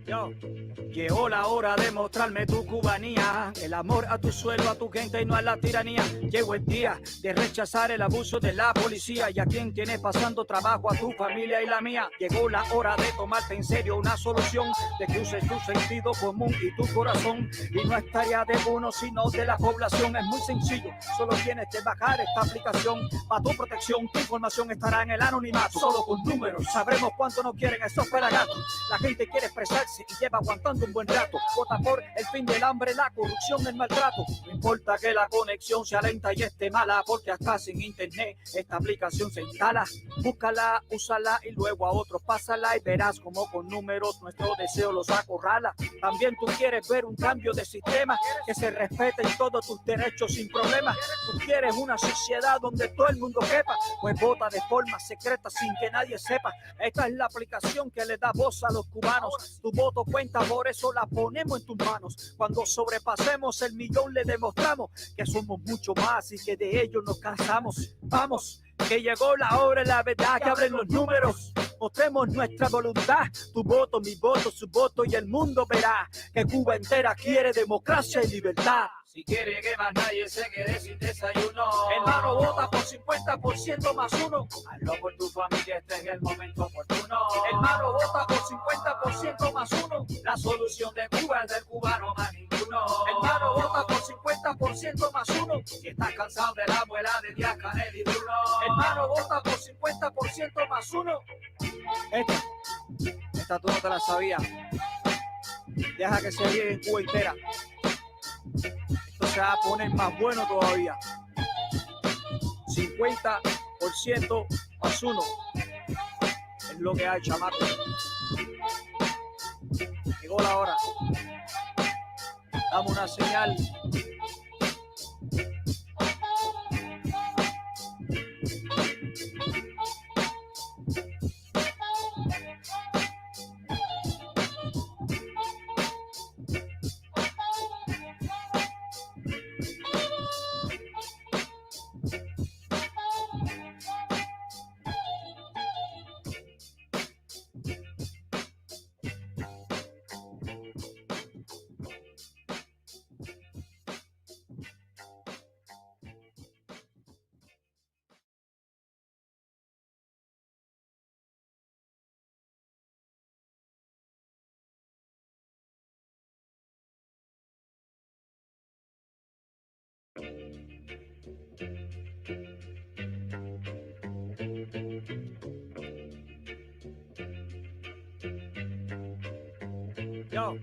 Yo. Llegó la hora de mostrarme tu cubanía, el amor a tu suelo, a tu gente y no a la tiranía. Llegó el día de rechazar el abuso de la policía y a quien tiene pasando trabajo, a tu familia y la mía. Llegó la hora de tomarte en serio una solución, de que uses tu sentido común y tu corazón. Y no es tarea de uno, sino de la población. Es muy sencillo, solo tienes que bajar esta aplicación. Para tu protección, tu información estará en el anonimato. Solo con números sabremos cuánto no quieren esos pelagatos. La gente quiere expresarse y lleva aguantando un buen rato. Vota por el fin del hambre, la corrupción, el maltrato. No importa que la conexión sea lenta y esté mala, porque hasta sin internet esta aplicación se instala. Búscala, úsala y luego a otros pásala y verás como con números nuestro deseo los acorrala. También tú quieres ver un cambio de sistema, que se respeten todos tus derechos sin problemas. Tú quieres una sociedad donde todo el mundo quepa, pues vota de forma secreta sin que nadie sepa. Esta es la aplicación que le da voz a los cubanos. Tu voto cuenta, por eso la ponemos en tus manos. Cuando sobrepasemos el millón le demostramos que somos mucho más y que de ellos nos cansamos. Vamos, que llegó la hora, la verdad, que abren los números. Mostremos nuestra voluntad, tu voto, mi voto, su voto, y el mundo verá que Cuba entera quiere democracia y libertad. Si quiere que más nadie se quede sin desayuno, hermano, vota por 50% más uno. Hazlo por tu familia, este es el momento oportuno. Hermano, vota por 50% más uno. La solución de Cuba es del cubano más ninguno. Hermano, vota por 50% más uno. Si estás cansado de la abuela de Díaz Canel y Bruno, hermano, vota por 50% más uno. Esta tú no te la sabías. Deja que se riegue en Cuba entera. Esto se va a poner más bueno todavía. 50% más uno. Es lo que hay, chamaco. Llegó la hora. Dame una señal. Yo.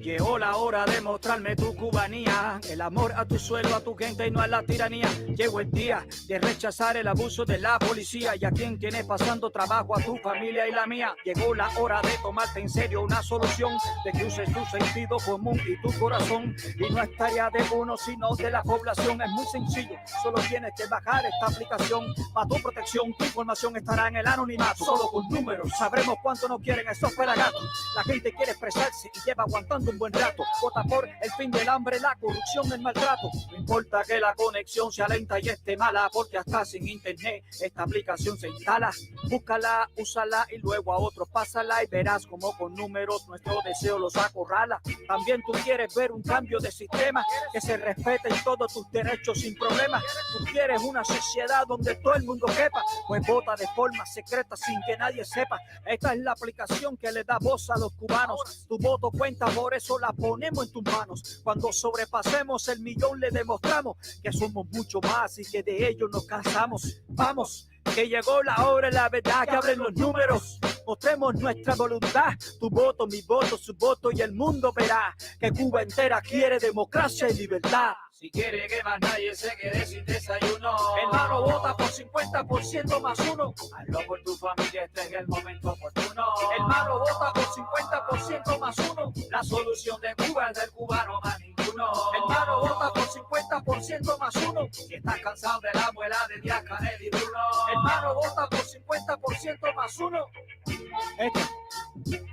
Llegó la hora de mostrarme tu cubanía, el amor a tu suelo, a tu gente y no a la tiranía. Llegó el día de rechazar el abuso de la policía y a quien tiene pasando trabajo, a tu familia y la mía. Llegó la hora de tomarte en serio una solución, de que uses tu sentido común y tu corazón. Y no es tarea de uno, sino de la población. Es muy sencillo, solo tienes que bajar esta aplicación. Para tu protección, tu información estará en el anonimato. Solo con números sabremos cuánto no quieren esos pelagatos. La gente quiere expresarse y lleva aguantando un buen rato. Vota por el fin del hambre, la corrupción, el maltrato. No importa que la conexión sea lenta y esté mala, porque hasta sin internet esta aplicación se instala. Búscala, úsala y luego a otros pásala y verás como con números nuestro deseo los acorrala. También tú quieres ver un cambio de sistema, que se respeten todos tus derechos sin problemas. Tú quieres una sociedad donde todo el mundo quepa, pues vota de forma secreta sin que nadie sepa. Esta es la aplicación que le da voz a los cubanos. Tu voto cuenta, por eso la ponemos en tus manos. Cuando sobrepasemos el millón le demostramos que somos mucho más y que de ellos nos cansamos. Vamos, que llegó la hora, la verdad, que abren los números. Mostremos nuestra voluntad, tu voto, mi voto, su voto, y el mundo verá que Cuba entera quiere democracia y libertad. Si quiere que más nadie se quede sin desayuno, hermano, vota por 50% más uno. Hazlo por tu familia, este es el momento oportuno. Hermano, vota por 50% más uno. La solución de Cuba es del cubano más ninguno. Hermano, vota por 50% más uno. Si estás cansado de la abuela de Díaz Canel y Bruno, hermano, vota por 50% más uno.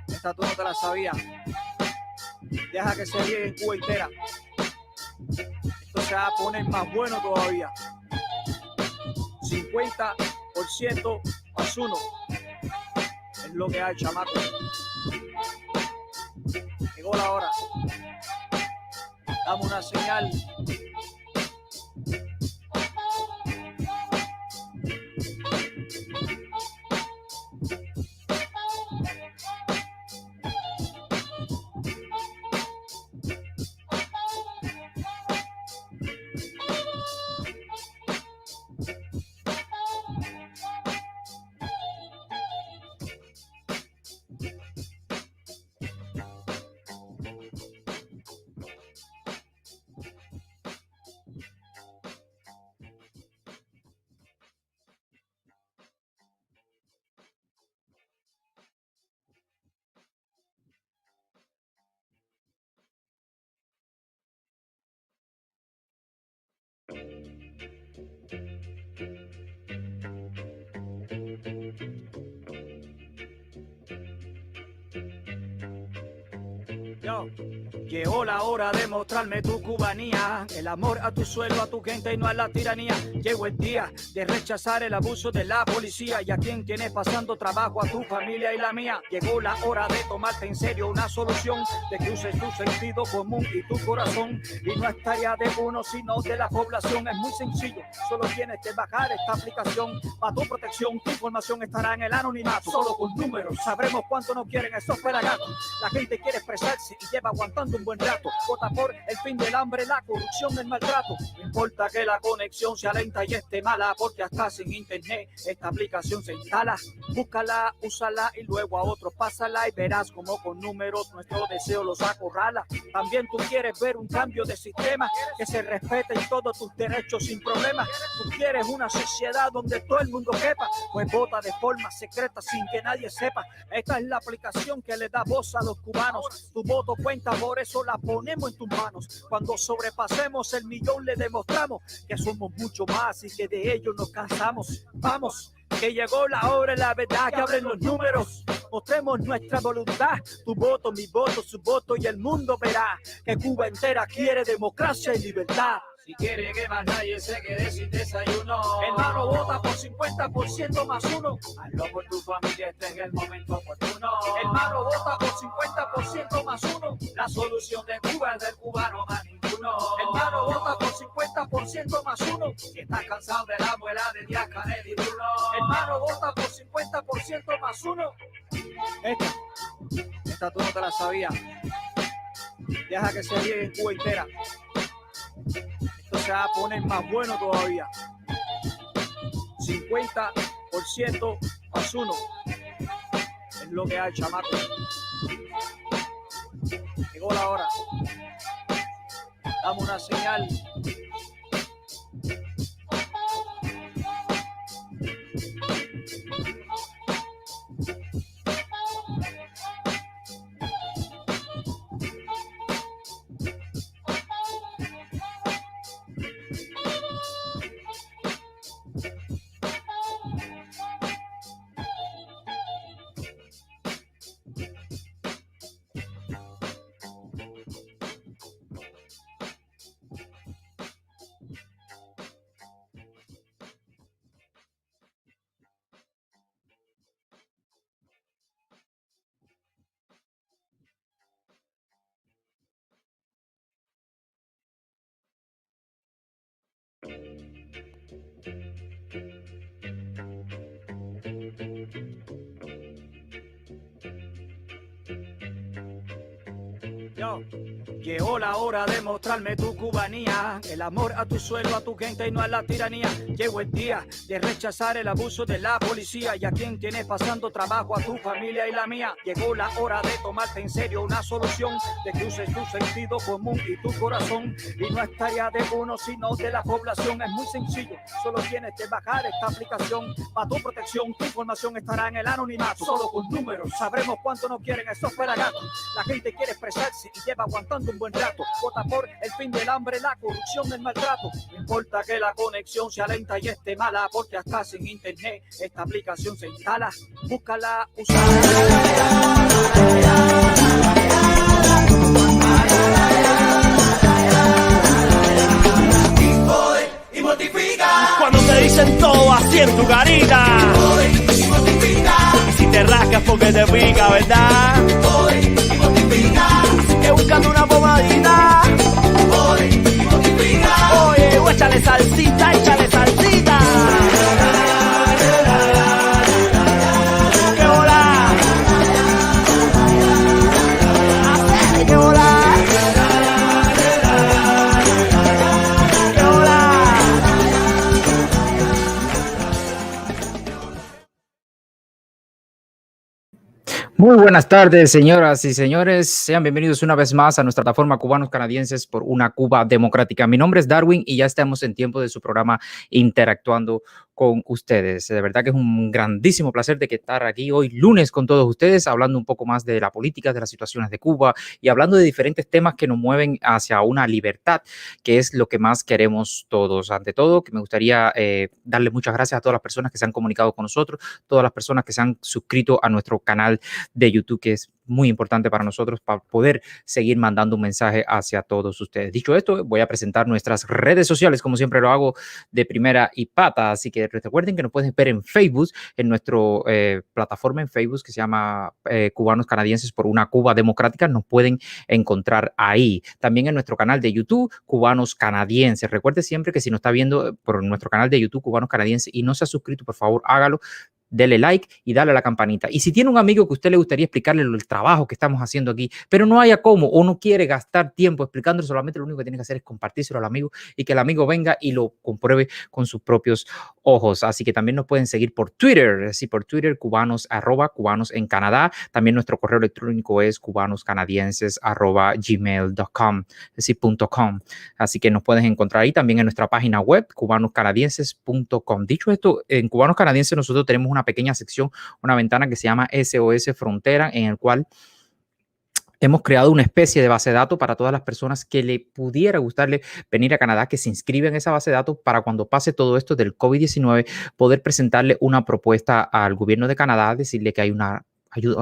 Esta tú no te la sabías. Deja que se riegue en Cuba entera. Esto se se va a poner más bueno todavía. 50% más uno. Es lo que hay, chamaco. Llegó la hora. Dame una señal. Yo. Llegó la hora de mostrarme tu cubanía, el amor a tu suelo, a tu gente y no a la tiranía. Llegó el día de rechazar el abuso de la policía y a quien tienes pasando trabajo, a tu familia y la mía. Llegó la hora de tomarte en serio una solución, de que uses tu sentido común y tu corazón. Y no es tarea de uno, sino de la población. Es muy sencillo, solo tienes que bajar esta aplicación. Para tu protección, tu información estará en el anonimato. Solo con números sabremos cuánto nos quieren esos pelagatos. La gente quiere expresarse y lleva aguantando un buen rato. Vota por el fin del hambre, la corrupción, el maltrato. No importa que la conexión sea lenta y esté mala, porque hasta sin internet esta aplicación se instala. Búscala, úsala y luego a otros pásala y verás como con números nuestro deseo los acorrala. También tú quieres ver un cambio de sistema, que se respeten todos tus derechos sin problemas. Tú quieres una sociedad donde todo el mundo quepa, pues vota de forma secreta sin que nadie sepa. Esta es la aplicación que le da voz a los cubanos. Tu voto cuenta, por eso la ponemos en tus manos. Cuando sobrepasemos el millón le demostramos que somos mucho más y que de ello nos cansamos. Vamos, que llegó la hora, la verdad que abren los números. Mostremos nuestra voluntad, tu voto, mi voto, su voto, y el mundo verá que Cuba entera quiere democracia y libertad. Si quiere que más nadie se quede sin desayuno, hermano, vota por 50% más uno. Hazlo por tu familia, este es el momento oportuno. Hermano, vota por 50% más uno. La solución de Cuba es del cubano más ninguno. Hermano, vota por 50% más uno. Si estás cansado de la abuela de Díaz Canel y Bruno. Hermano, vota por 50% más uno. Esta tú no te la sabías. Deja que se llegue en Cuba entera. Esto se va a poner más bueno todavía. 50% más uno. Es lo que hay, chamaco. Llegó la hora. Dame una señal. Yo. Llegó la hora de mostrarme tu cubanía, el amor a tu suelo, a tu gente y no a la tiranía. Llegó el día de rechazar el abuso de la policía y a quien tienes pasando trabajo, a tu familia y la mía. Llegó la hora de tomarte en serio una solución, de que uses tu sentido común y tu corazón. Y no es tarea de uno, sino de la población. Es muy sencillo, solo tienes que bajar esta aplicación. Para tu protección, tu información estará en el anonimato. Solo con números sabremos cuánto nos quieren esos pelagatos. La gente quiere expresarse y lleva aguantando un buen rato. Vota por el fin del hambre, la corrupción, el maltrato. No importa que la conexión sea lenta y esté mala, porque hasta sin internet esta aplicación se instala. Búscala, úsala. dicen todo así en tu carita. Y si te rascas porque te pica, ¿verdad? Así que búscate una pomadita. Oye, échale salsita, échale salsita. ¡Qué hola! ¡Qué hola! ¡Qué hola! Muy buenas tardes, señoras y señores. Sean bienvenidos una vez más a nuestra plataforma Cubanos Canadienses por una Cuba Democrática. Mi nombre es Darwin y ya estamos en tiempo de su programa Interactuando con ustedes. De verdad que es un grandísimo placer de que estar aquí hoy lunes con todos ustedes, hablando un poco más de la política, de las situaciones de Cuba y hablando de diferentes temas que nos mueven hacia una libertad, que es lo que más queremos todos. Ante todo, que me gustaría darle muchas gracias a todas las personas que se han comunicado con nosotros, todas las personas que se han suscrito a nuestro canal de YouTube, que es muy importante para nosotros para poder seguir mandando un mensaje hacia todos ustedes. Dicho esto, voy a presentar nuestras redes sociales, como siempre lo hago de primera y pata, así que recuerden que nos pueden ver en Facebook, en nuestra plataforma en Facebook que se llama Cubanos Canadienses por una Cuba Democrática, nos pueden encontrar ahí. También en nuestro canal de YouTube, Cubanos Canadienses. Recuerde siempre que si nos está viendo por nuestro canal de YouTube, Cubanos Canadienses, y no se ha suscrito, por favor, hágalo. Dele like y dale a la campanita. Y si tiene un amigo que a usted le gustaría explicarle el trabajo que estamos haciendo aquí, pero no haya cómo o no quiere gastar tiempo explicándolo, solamente lo único que tiene que hacer es compartírselo al amigo y que el amigo venga y lo compruebe con sus propios ojos. Así que también nos pueden seguir por Twitter, sí, por Twitter, cubanos, @cubanos en Canadá. También nuestro correo electrónico es cubanoscanadienses@gmail.com, es decir, .com. Así que nos puedes encontrar ahí también en nuestra página web, cubanoscanadienses.com. Dicho esto, en Cubanos Canadienses nosotros tenemos una pequeña sección, una ventana que se llama SOS Frontera, en el cual hemos creado una especie de base de datos para todas las personas que le pudiera gustarle venir a Canadá, que se inscriben en esa base de datos para cuando pase todo esto del COVID-19, poder presentarle una propuesta al gobierno de Canadá, decirle que hay una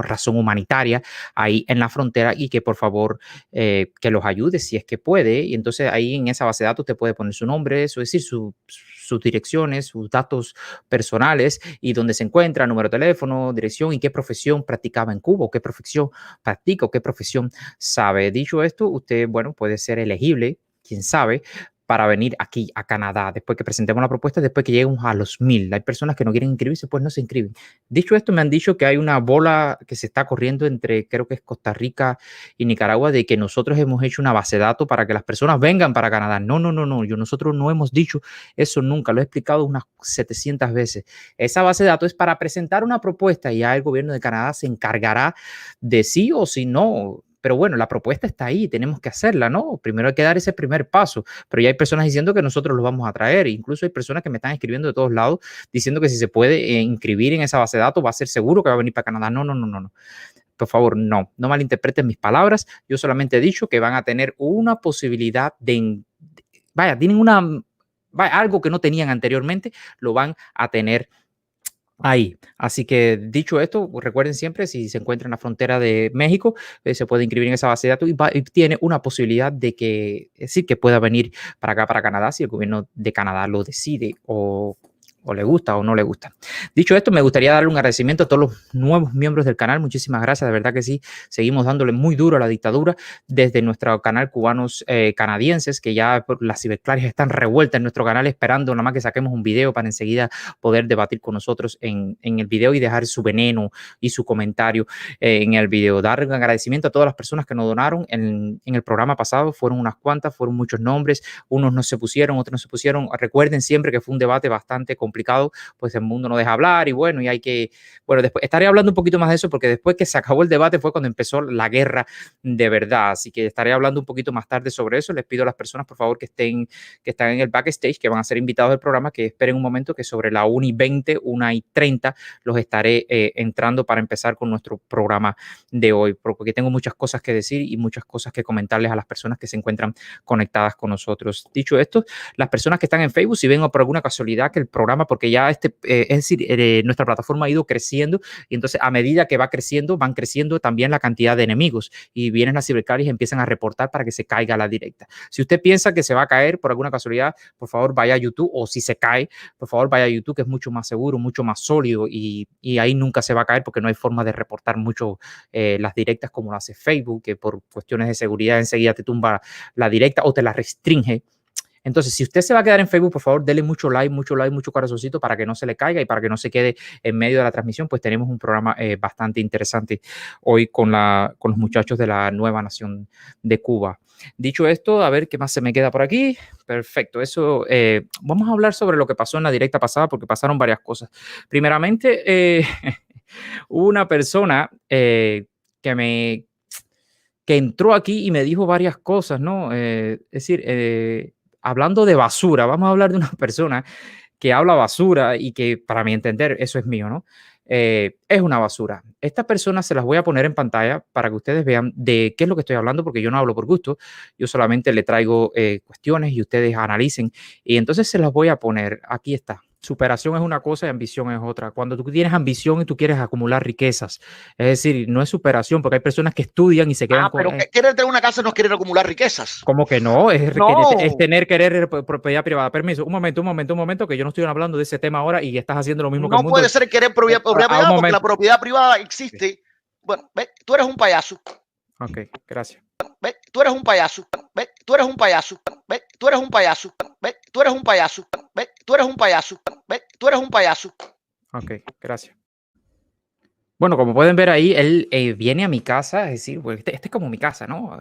razón humanitaria ahí en la frontera y que por favor que los ayude si es que puede. Y entonces ahí en esa base de datos te puede poner su nombre, es decir, sus direcciones, sus datos personales y dónde se encuentra, número de teléfono, dirección y qué profesión practicaba en Cuba, o qué profesión practica o qué profesión sabe. Dicho esto, usted, bueno, puede ser elegible, quién sabe, para venir aquí a Canadá, después que presentemos la propuesta, después que lleguemos a los 1000. Hay personas que no quieren inscribirse, pues no se inscriben. Dicho esto, me han dicho que hay una bola que se está corriendo entre, creo que es Costa Rica y Nicaragua, de que nosotros hemos hecho una base de datos para que las personas vengan para Canadá. No, nosotros no hemos dicho eso nunca, lo he explicado unas 700 veces. Esa base de datos es para presentar una propuesta y ya el gobierno de Canadá se encargará de sí o si no. Pero bueno, la propuesta está ahí, tenemos que hacerla, ¿no? Primero hay que dar ese primer paso, pero ya hay personas diciendo que nosotros los vamos a traer, incluso hay personas que me están escribiendo de todos lados diciendo que si se puede inscribir en esa base de datos va a ser seguro que va a venir para Canadá. No. Por favor, no malinterpreten mis palabras, yo solamente he dicho que van a tener una posibilidad tienen algo que no tenían anteriormente, lo van a tener ahí. Así que dicho esto, recuerden siempre, si se encuentra en la frontera de México, se puede inscribir en esa base de datos y tiene una posibilidad de que, es decir, que pueda venir para acá, para Canadá, si el gobierno de Canadá lo decide o le gusta o no le gusta. Dicho esto, me gustaría darle un agradecimiento a todos los nuevos miembros del canal. Muchísimas gracias, de verdad que sí. Seguimos dándole muy duro a la dictadura desde nuestro canal Cubanos Canadienses, que ya las ciberclarias están revueltas en nuestro canal esperando nada más que saquemos un video para enseguida poder debatir con nosotros en el video y dejar su veneno y su comentario en el video. Dar un agradecimiento a todas las personas que nos donaron en el programa pasado. Fueron unas cuantas, fueron muchos nombres. Unos no se pusieron, otros no se pusieron. Recuerden siempre que fue un debate bastante complicado, pues el mundo no deja hablar y bueno, y hay que, bueno, después estaré hablando un poquito más de eso porque después que se acabó el debate fue cuando empezó la guerra de verdad, así que estaré hablando un poquito más tarde sobre eso. Les pido a las personas, por favor, que están en el backstage, que van a ser invitados del programa, que esperen un momento, que sobre la 1:20, 1:30 los estaré entrando para empezar con nuestro programa de hoy, porque tengo muchas cosas que decir y muchas cosas que comentarles a las personas que se encuentran conectadas con nosotros. Dicho esto, las personas que están en Facebook, si ven por alguna casualidad que el programa llama? Porque ya es decir, nuestra plataforma ha ido creciendo y entonces a medida que va creciendo, van creciendo también la cantidad de enemigos y vienen las cibercriminales y empiezan a reportar para que se caiga la directa. Si usted piensa que se va a caer por alguna casualidad, por favor vaya a YouTube, o si se cae, por favor vaya a YouTube, que es mucho más seguro, mucho más sólido y ahí nunca se va a caer porque no hay forma de reportar mucho las directas como lo hace Facebook, que por cuestiones de seguridad enseguida te tumba la directa o te la restringe. Entonces, si usted se va a quedar en Facebook, por favor, dele mucho like, mucho corazoncito para que no se le caiga y para que no se quede en medio de la transmisión, pues tenemos un programa bastante interesante hoy con los muchachos de la Nueva Nación de Cuba. Dicho esto, a ver qué más se me queda por aquí. Perfecto, eso. Vamos a hablar sobre lo que pasó en la directa pasada porque pasaron varias cosas. Primeramente, hubo una persona que entró aquí y me dijo varias cosas, ¿no? Es decir, hablando de basura, vamos a hablar de una persona que habla basura y que para mi entender eso es mío, ¿no? Es una basura. Estas personas se las voy a poner en pantalla para que ustedes vean de qué es lo que estoy hablando, porque yo no hablo por gusto, yo solamente le traigo cuestiones y ustedes analicen y entonces se las voy a poner. Aquí está. Superación es una cosa y ambición es otra. Cuando tú tienes ambición y tú quieres acumular riquezas, es decir, no es superación, porque hay personas que estudian y se quedan pero querer tener una casa no es querer acumular riquezas. ¿Cómo que no? Es querer propiedad privada. Permiso, un momento, que yo no estoy hablando de ese tema ahora y estás haciendo lo mismo que el mundo. No puede ser querer propiedad privada porque la propiedad privada existe. Sí. Bueno, tú eres un payaso. Ok, gracias. Tú eres un payaso. Tú eres un payaso. Tú eres un payaso. Tú eres un payaso. Tú eres un payaso. Tú eres un payaso. Ok, gracias. Bueno, como pueden ver ahí, él viene a mi casa, es decir, pues este es como mi casa, ¿no?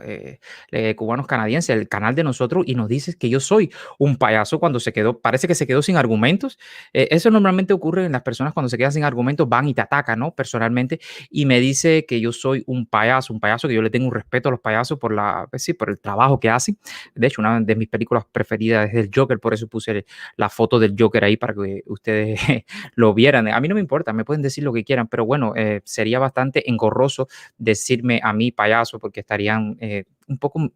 Cubanos Canadienses, el canal de nosotros, y nos dice que yo soy un payaso cuando parece que se quedó sin argumentos. Eso normalmente ocurre en las personas cuando se quedan sin argumentos, van y te atacan, ¿no? Personalmente, y me dice que yo soy un payaso, que yo le tengo un respeto a los payasos por por el trabajo que hacen. De hecho, una de mis películas preferidas es el Joker, por eso puse la foto del Joker ahí para que ustedes lo vieran. A mí no me importa, me pueden decir lo que quieran, pero bueno, sería bastante engorroso decirme a mí payaso porque estarían un poco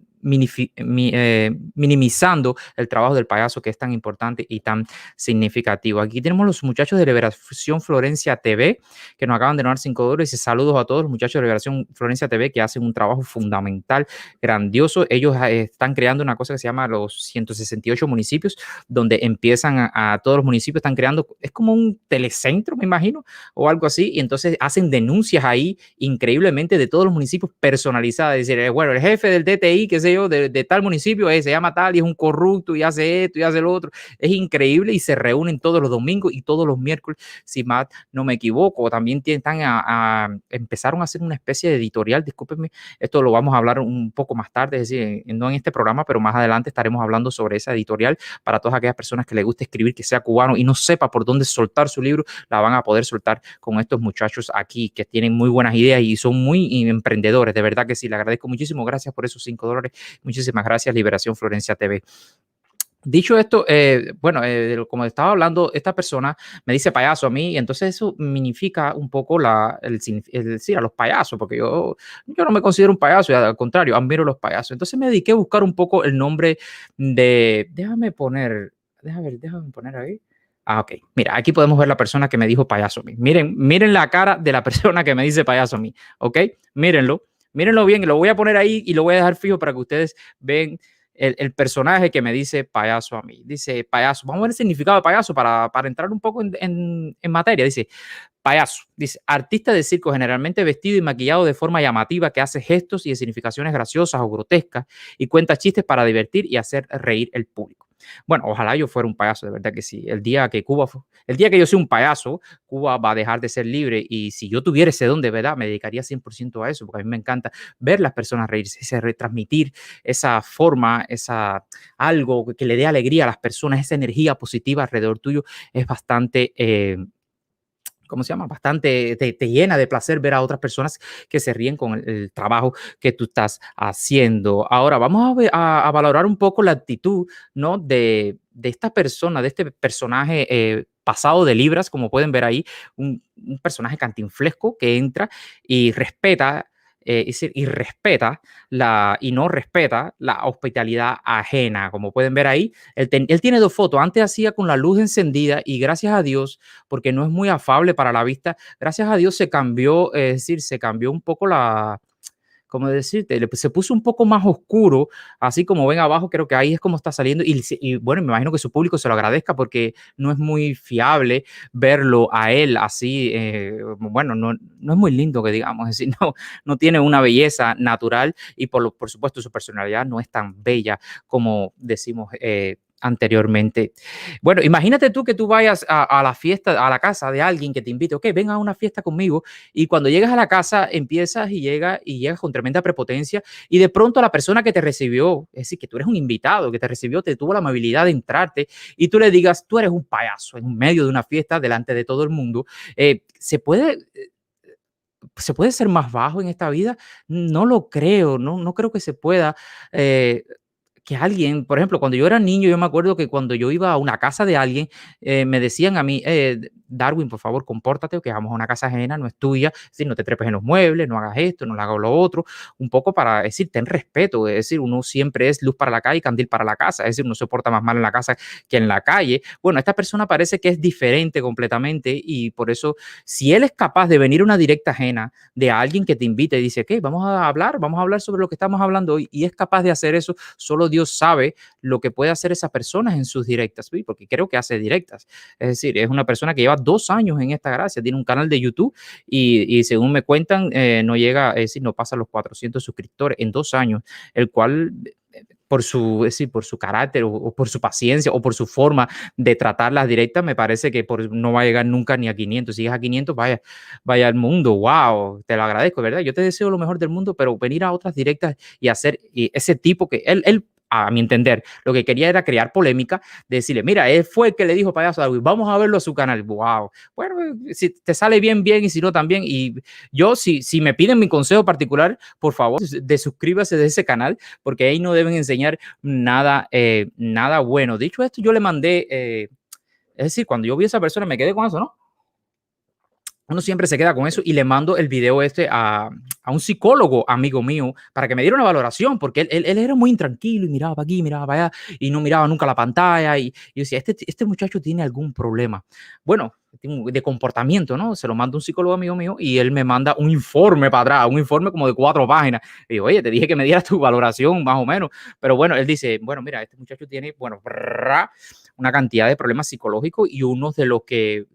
minimizando el trabajo del payaso que es tan importante y tan significativo. Aquí tenemos los muchachos de Liberación Florencia TV que nos acaban de donar $5 y dice saludos a todos los muchachos de Liberación Florencia TV que hacen un trabajo fundamental, grandioso. Ellos están creando una cosa que se llama los 168 municipios donde empiezan a todos los municipios están creando, es como un telecentro me imagino o algo así y entonces hacen denuncias ahí increíblemente de todos los municipios personalizadas, es decir, bueno, el jefe del DTI, qué sé yo, de tal municipio, se llama tal y es un corrupto y hace esto y hace lo otro. Es increíble y se reúnen todos los domingos y todos los miércoles, si más no me equivoco. También empezaron a hacer una especie de editorial, discúlpenme, esto lo vamos a hablar un poco más tarde, es decir, no en este programa, pero más adelante estaremos hablando sobre esa editorial para todas aquellas personas que les guste escribir, que sea cubano y no sepa por dónde soltar su libro, la van a poder soltar con estos muchachos aquí que tienen muy buenas ideas y son muy emprendedores, de verdad que sí, le agradezco muchísimo, gracias por esos $5, muchísimas gracias Liberación Florencia TV. Dicho esto, como estaba hablando, esta persona me dice payaso a mí y entonces eso significa un poco el decir a los payasos, porque yo no me considero un payaso, y al contrario, admiro los payasos. Entonces me dediqué a buscar un poco el nombre déjame poner ahí. Ok, mira, aquí podemos ver la persona que me dijo payaso a mí. Miren la cara de la persona que me dice payaso a mí, ¿ok? Mírenlo bien y lo voy a poner ahí y lo voy a dejar fijo para que ustedes vean el personaje que me dice payaso a mí. Dice payaso, vamos a ver el significado de payaso para entrar un poco en materia. Dice payaso, dice artista de circo generalmente vestido y maquillado de forma llamativa que hace gestos y escenificaciones graciosas o grotescas y cuenta chistes para divertir y hacer reír el público. Bueno, ojalá yo fuera un payaso, de verdad que sí. El día que yo sea un payaso, Cuba va a dejar de ser libre y si yo tuviera ese don de verdad, me dedicaría 100% a eso, porque a mí me encanta ver las personas reírse, retransmitir esa forma, algo que le dé alegría a las personas, esa energía positiva alrededor tuyo es bastante... ¿cómo se llama? Bastante te llena de placer ver a otras personas que se ríen con el trabajo que tú estás haciendo. Ahora vamos a valorar un poco la actitud, ¿no? de esta persona, de este personaje pasado de libras, como pueden ver ahí, un personaje cantinflesco que entra y respeta es decir, y no respeta la hospitalidad ajena. Como pueden ver ahí, él tiene dos fotos. Antes hacía con la luz encendida y gracias a Dios, porque no es muy afable para la vista, gracias a Dios se cambió, es decir, se cambió un poco ¿cómo decirte? Se puso un poco más oscuro, así como ven abajo, creo que ahí es como está saliendo. Y bueno, me imagino que su público se lo agradezca porque no es muy fiable verlo a él así. Bueno, no es muy lindo que digamos, es decir, no tiene una belleza natural y por supuesto su personalidad no es tan bella como decimos anteriormente. Bueno, imagínate tú que tú vayas a la fiesta, a la casa de alguien que te invite, ok, ven a una fiesta conmigo, y cuando llegas a la casa empiezas y llegas con tremenda prepotencia y de pronto la persona que te recibió, es decir, que tú eres un invitado, que te recibió, te tuvo la amabilidad de entrarte y tú le digas, tú eres un payaso en medio de una fiesta delante de todo el mundo. ¿Se puede ser más bajo en esta vida? No lo creo, no creo que se pueda. Que alguien, por ejemplo, cuando yo era niño, yo me acuerdo que cuando yo iba a una casa de alguien, me decían a mí, Darwin, por favor, compórtate, que vamos a una casa ajena, no es tuya, es decir, no te trepes en los muebles, no hagas esto, no hagas lo otro, un poco para decir, ten respeto, es decir, uno siempre es luz para la calle y candil para la casa, es decir, uno se porta más mal en la casa que en la calle. Bueno, esta persona parece que es diferente completamente y por eso, si él es capaz de venir a una directa ajena de alguien que te invite y dice, ok, vamos a hablar sobre lo que estamos hablando hoy, y es capaz de hacer eso, solo Dios sabe lo que puede hacer esa persona en sus directas, porque creo que hace directas. Es decir, es una persona que lleva 2 años en esta gracia, tiene un canal de YouTube y según me cuentan, no llega, es decir, no pasa los 400 suscriptores en 2 años, el cual por su carácter o por su paciencia o por su forma de tratar las directas, me parece que no va a llegar nunca ni a 500. Si llegas a 500, vaya al mundo. Wow, te lo agradezco, ¿verdad? Yo te deseo lo mejor del mundo, pero venir a otras directas y hacer ese tipo que él a mi entender, lo que quería era crear polémica, de decirle, mira, él fue el que le dijo payaso a Darwin, vamos a verlo a su canal. Wow. Bueno, si te sale bien, y si no, también. Y yo, si me piden mi consejo particular, por favor, suscríbase de ese canal, porque ahí no deben enseñar nada bueno. Dicho esto, yo le mandé, es decir, cuando yo vi a esa persona, me quedé con eso, ¿no? Uno siempre se queda con eso y le mando el video a un psicólogo amigo mío para que me diera una valoración, porque él era muy intranquilo y miraba para aquí, miraba para allá y no miraba nunca la pantalla y yo decía, este muchacho tiene algún problema. Bueno, de comportamiento, ¿no? Se lo manda un psicólogo amigo mío y él me manda un informe para atrás, un informe como de 4 páginas. Y yo, oye, te dije que me dieras tu valoración más o menos. Pero bueno, él dice, bueno, mira, este muchacho tiene, bueno, una cantidad de problemas psicológicos y uno de los que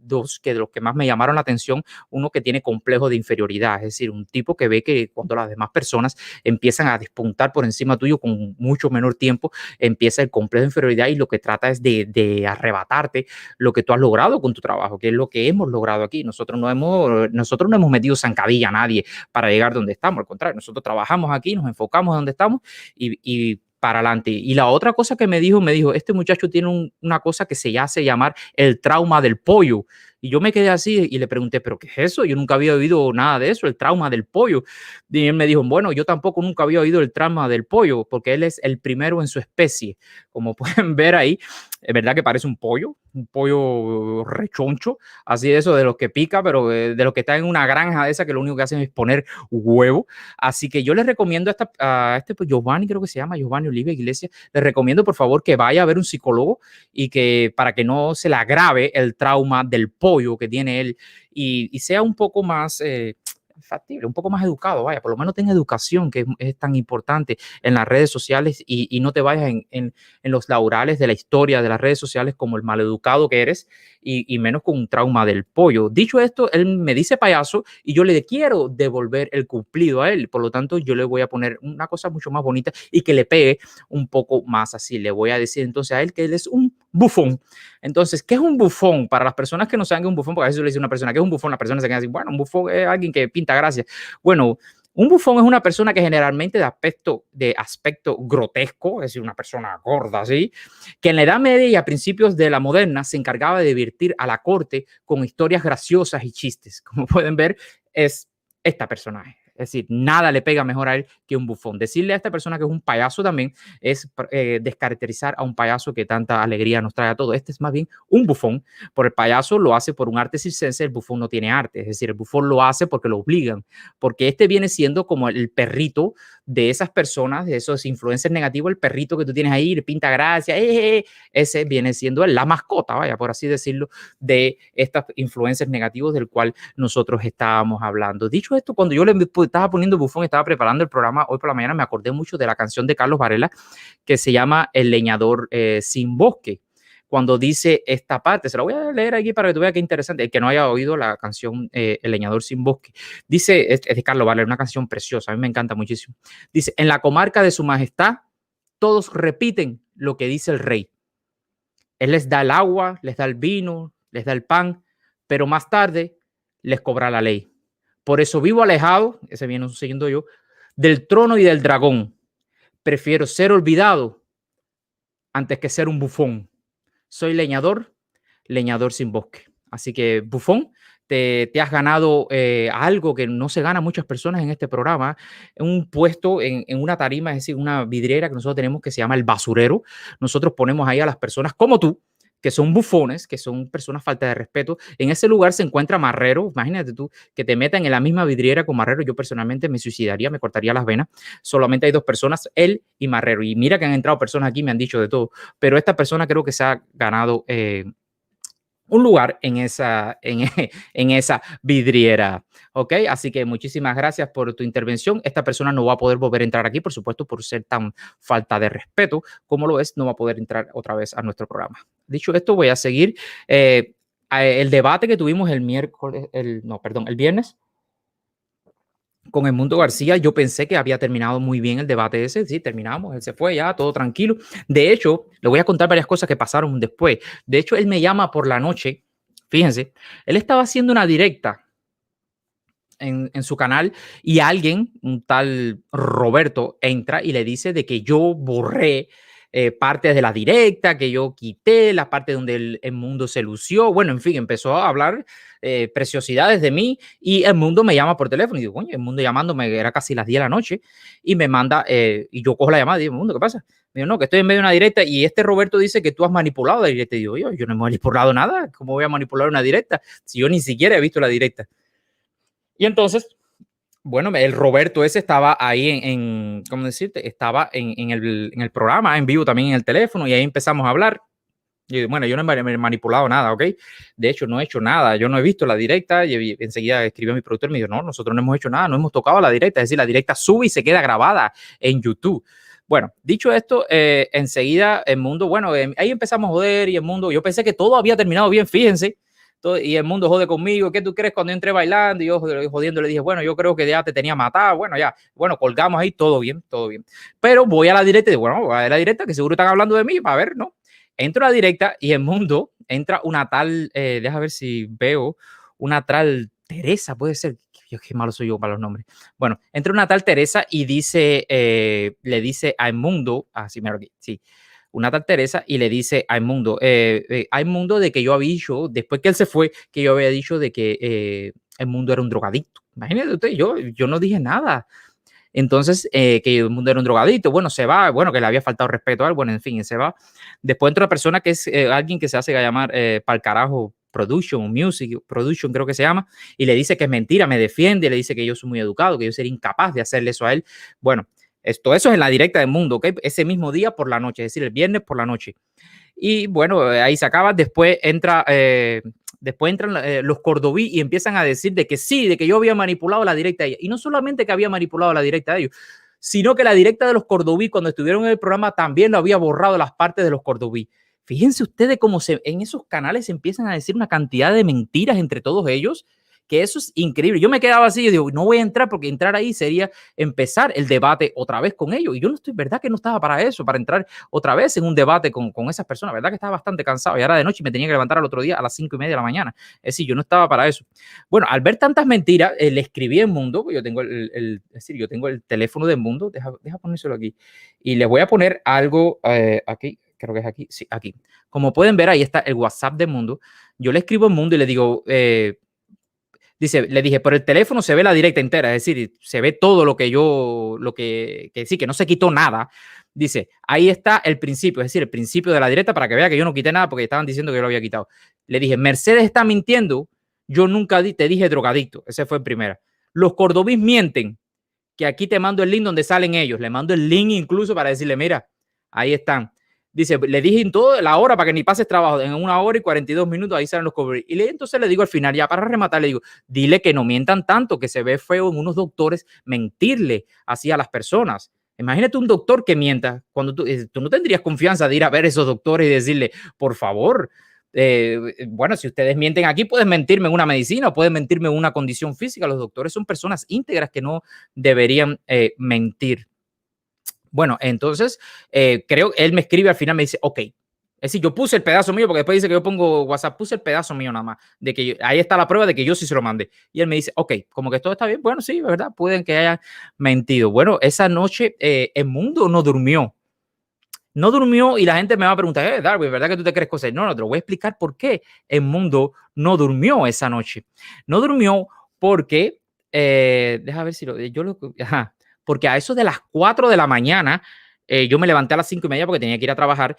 más me llamaron la atención, uno que tiene complejo de inferioridad, es decir, un tipo que ve que cuando las demás personas empiezan a despuntar por encima tuyo con mucho menor tiempo, empieza el complejo de inferioridad y lo que trata es de arrebatarte lo que tú has logrado con tu trabajo, que es lo que hemos logrado aquí. Nosotros no hemos metido zancadilla a nadie para llegar donde estamos, al contrario, nosotros trabajamos aquí, nos enfocamos donde estamos y para adelante. Y la otra cosa que me dijo, este muchacho tiene una cosa que se hace llamar el trauma del pollo. Y yo me quedé así y le pregunté, ¿pero qué es eso? Yo nunca había oído nada de eso, el trauma del pollo. Y él me dijo, bueno, yo tampoco nunca había oído el trauma del pollo, porque él es el primero en su especie. Como pueden ver ahí, es verdad que parece un pollo rechoncho, así de eso, de los que pica, pero de los que están en una granja de esa, que lo único que hacen es poner huevo. Así que yo les recomiendo a pues Giovanni, creo que se llama, Giovanni Oliva Iglesias, les recomiendo por favor que vaya a ver un psicólogo y que para que no se le agrave el trauma del pollo que tiene él y sea un poco más factible, un poco más educado, vaya, por lo menos tenga educación, que es tan importante en las redes sociales y no te vayas en los laurales de la historia de las redes sociales como el maleducado que eres y menos con un trauma del pollo. Dicho esto, él me dice payaso y yo le quiero devolver el cumplido a él, por lo tanto yo le voy a poner una cosa mucho más bonita y que le pegue un poco más así. Le voy a decir entonces a él que él es un bufón. Entonces, ¿qué es un bufón? Para las personas que no saben qué es un bufón, porque a veces le dice a una persona que es un bufón, las personas se quedan así, bueno, un bufón es alguien que pinta gracia. Bueno, un bufón es una persona que generalmente de aspecto grotesco, es decir, una persona gorda, ¿sí? Que en la Edad Media y a principios de la moderna se encargaba de divertir a la corte con historias graciosas y chistes. Como pueden ver, es esta personaje. Es decir, nada le pega mejor a él que un bufón. Decirle a esta persona que es un payaso también es descaracterizar a un payaso que tanta alegría nos trae a todos. Este es más bien un bufón. Por el payaso lo hace por un arte circense, el bufón no tiene arte. Es decir, el bufón lo hace porque lo obligan. Porque este viene siendo como el perrito de esas personas, de esos influencers negativos, el perrito que tú tienes ahí, le pinta gracia, ese viene siendo la mascota, vaya, por así decirlo, de estos influencers negativos del cual nosotros estábamos hablando. Dicho esto, cuando yo le estaba poniendo bufón, estaba preparando el programa hoy por la mañana, me acordé mucho de la canción de Carlos Varela que se llama El leñador sin bosque. Cuando dice esta parte, se la voy a leer aquí para que tú veas qué interesante, el que no haya oído la canción El leñador sin bosque. Dice, es de Carlos Varela, una canción preciosa, a mí me encanta muchísimo. Dice, en la comarca de su majestad, todos repiten lo que dice el rey. Él les da el agua, les da el vino, les da el pan, pero más tarde les cobra la ley. Por eso vivo alejado, ese viene siguiendo yo, del trono y del dragón. Prefiero ser olvidado antes que ser un bufón. Soy leñador, leñador sin bosque. Así que, bufón, te has ganado algo que no se gana muchas personas en este programa, un puesto en una tarima, es decir, una vidriera que nosotros tenemos que se llama el basurero. Nosotros ponemos ahí a las personas como tú, que son bufones, que son personas falta de respeto. En ese lugar se encuentra Marrero. Imagínate tú que te metan en la misma vidriera con Marrero. Yo personalmente me suicidaría, me cortaría las venas. Solamente hay dos personas, él y Marrero. Y mira que han entrado personas aquí, me han dicho de todo. Pero esta persona creo que se ha ganado un lugar en esa vidriera. ¿Ok? Así que muchísimas gracias por tu intervención. Esta persona no va a poder volver a entrar aquí, por supuesto, por ser tan falta de respeto como lo es, no va a poder entrar otra vez a nuestro programa. Dicho esto, voy a seguir el debate que tuvimos el viernes con Edmundo García. Yo pensé que había terminado muy bien el debate ese. Sí, terminamos, él se fue ya, todo tranquilo. De hecho, le voy a contar varias cosas que pasaron después. De hecho, él me llama por la noche. Fíjense, él estaba haciendo una directa en su canal y alguien, un tal Roberto, entra y le dice de que yo borré partes de la directa, que yo quité la parte donde el mundo se lució. Bueno, en fin, empezó a hablar preciosidades de mí y el mundo me llama por teléfono y digo, coño, el mundo llamándome, era casi las 10 de la noche y me manda, y yo cojo la llamada y digo, mundo, ¿qué pasa? Me digo, no, que estoy en medio de una directa y este Roberto dice que tú has manipulado la directa. Y digo, yo no he manipulado nada, ¿cómo voy a manipular una directa? Si yo ni siquiera he visto la directa. Y entonces, bueno, el Roberto ese estaba ahí ¿cómo decirte? Estaba en el programa, en vivo también en el teléfono y ahí empezamos a hablar. Y bueno, yo no he manipulado nada, ¿ok? De hecho, no he hecho nada. Yo no he visto la directa y enseguida escribió mi productor y me dijo, no, nosotros no hemos hecho nada, no hemos tocado la directa. Es decir, la directa sube y se queda grabada en YouTube. Bueno, dicho esto, enseguida el mundo, bueno, ahí empezamos a joder y el mundo, yo pensé que todo había terminado bien, fíjense. Y el mundo jode conmigo, ¿qué tú crees? Cuando yo entré bailando y yo jodiendo le dije, bueno, yo creo que ya te tenía matado, bueno, ya, bueno, colgamos ahí, todo bien, pero voy a la directa y digo, bueno, voy a la directa que seguro están hablando de mí, para ver, ¿no? Entro a la directa y el mundo entra una tal, déjame ver si veo, una tal Teresa, puede ser, qué malo soy yo para los nombres, bueno, entra una tal Teresa y dice, le dice a Edmundo, así mira aquí, sí, una tal Teresa y le dice a Edmundo, Edmundo de que yo había dicho, después que él se fue, que yo había dicho de que Edmundo era un drogadicto. Imagínate usted, yo no dije nada. Entonces, que Edmundo era un drogadicto, bueno, se va, bueno, que le había faltado respeto a él, bueno, en fin, se va. Después entra una persona que es alguien que se hace llamar pa'l carajo Production, Music Production creo que se llama, y le dice que es mentira, me defiende, le dice que yo soy muy educado, que yo sería incapaz de hacerle eso a él. Bueno, eso es en la directa del mundo, ¿ok? Ese mismo día por la noche, es decir, el viernes por la noche. Y bueno, ahí se acaba. Después entran los cordobí y empiezan a decir de que sí, de que yo había manipulado la directa de ellos. Y no solamente que había manipulado la directa de ellos, sino que la directa de los cordobí, cuando estuvieron en el programa, también lo había borrado las partes de los cordobí. Fíjense ustedes cómo en esos canales se empiezan a decir una cantidad de mentiras entre todos ellos, que eso es increíble. Yo me quedaba así, yo digo, no voy a entrar porque entrar ahí sería empezar el debate otra vez con ellos. Y yo no estoy, verdad que no estaba para eso, para entrar otra vez en un debate con esas personas. Verdad que estaba bastante cansado y ahora de noche me tenía que levantar al otro día a las 5:30 de la mañana. Es decir, yo no estaba para eso. Bueno, al ver tantas mentiras, le escribí en Mundo, yo tengo es decir, yo tengo el teléfono de Mundo, deja ponérselo aquí. Y les voy a poner algo aquí, creo que es aquí, sí, aquí. Como pueden ver, ahí está el WhatsApp de Mundo. Yo le escribo en Mundo y le digo, Dice, le dije, por el teléfono se ve la directa entera, es decir, se ve todo lo que sí, que no se quitó nada. Dice, ahí está el principio, es decir, el principio de la directa para que vea que yo no quité nada porque estaban diciendo que yo lo había quitado. Le dije, Mercedes está mintiendo, yo nunca te dije drogadicto, ese fue el primero. Los cordobíes mienten, que aquí te mando el link donde salen ellos, le mando el link incluso para decirle, mira, ahí están. Dice, le dije en todo la hora para que ni pases trabajo, en 1 hora y 42 minutos ahí salen los covers. Y entonces le digo al final, ya para rematar, le digo, dile que no mientan tanto, que se ve feo en unos doctores mentirle así a las personas. Imagínate un doctor que mienta, cuando tú no tendrías confianza de ir a ver a esos doctores y decirle, por favor, bueno, si ustedes mienten aquí, pueden mentirme en una medicina o pueden mentirme en una condición física. Los doctores son personas íntegras que no deberían mentir. Bueno, entonces creo él me escribe al final, me dice, ok. Es decir, yo puse el pedazo mío, porque después dice que yo pongo WhatsApp, puse el pedazo mío nada más, de que ahí está la prueba de que yo sí se lo mandé. Y él me dice, ok, como que todo está bien. Bueno, sí, ¿verdad? Pueden que hayan mentido. Bueno, esa noche el mundo no durmió. No durmió y la gente me va a preguntar, Darwin, ¿verdad que tú te crees cosas? No, te lo voy a explicar por qué el mundo no durmió esa noche. No durmió porque, déjame ver si porque a eso de las 4 de la mañana, yo me levanté a las 5:30 porque tenía que ir a trabajar.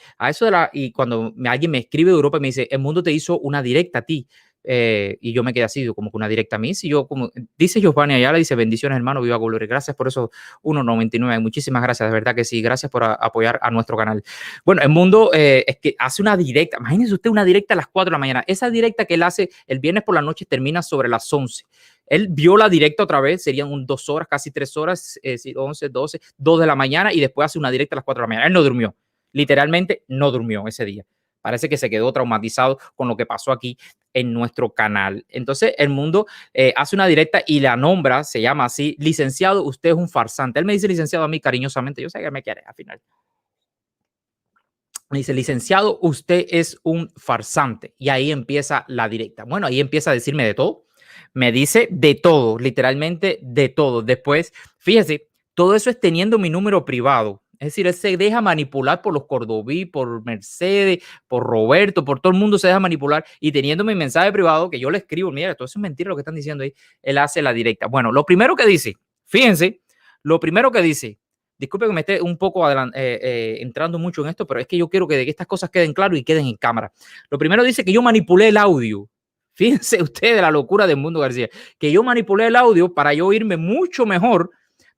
Y cuando alguien me escribe de Europa y me dice, el mundo te hizo una directa a ti. Y yo me quedé así, como que una directa a mí. Si yo, como dice Giovanni Ayala, dice, bendiciones, hermano, viva Gloria. Gracias por eso, 1.99. Muchísimas gracias, de verdad que sí. Gracias por apoyar a nuestro canal. Bueno, el mundo es que hace una directa. Imagínense usted una directa a las 4 de la mañana. Esa directa que él hace el viernes por la noche termina sobre las 11. Él vio la directa otra vez, serían 2 horas, casi 3 horas, 11, 12, 2 de la mañana y después hace una directa a las 4 de la mañana. Él no durmió, literalmente no durmió ese día. Parece que se quedó traumatizado con lo que pasó aquí en nuestro canal. Entonces el mundo hace una directa y la nombra, se llama así, licenciado, usted es un farsante. Él me dice licenciado a mí cariñosamente, yo sé que me quiere al final. Me dice, licenciado, usted es un farsante. Y ahí empieza la directa. Bueno, ahí empieza a decirme de todo. Me dice de todo, literalmente de todo. Después, fíjese, todo eso es teniendo mi número privado. Es decir, él se deja manipular por los Cordobí, por Mercedes, por Roberto, por todo el mundo se deja manipular y teniendo mi mensaje privado que yo le escribo, mira, todo eso es mentira lo que están diciendo ahí, él hace la directa. Bueno, lo primero que dice, fíjense, lo primero que dice, disculpe que me esté un poco entrando mucho en esto, pero es que yo quiero que estas cosas queden claras y queden en cámara. Lo primero dice que yo manipulé el audio. Fíjense ustedes de la locura del Mundo García, que yo manipulé el audio para yo oírme mucho mejor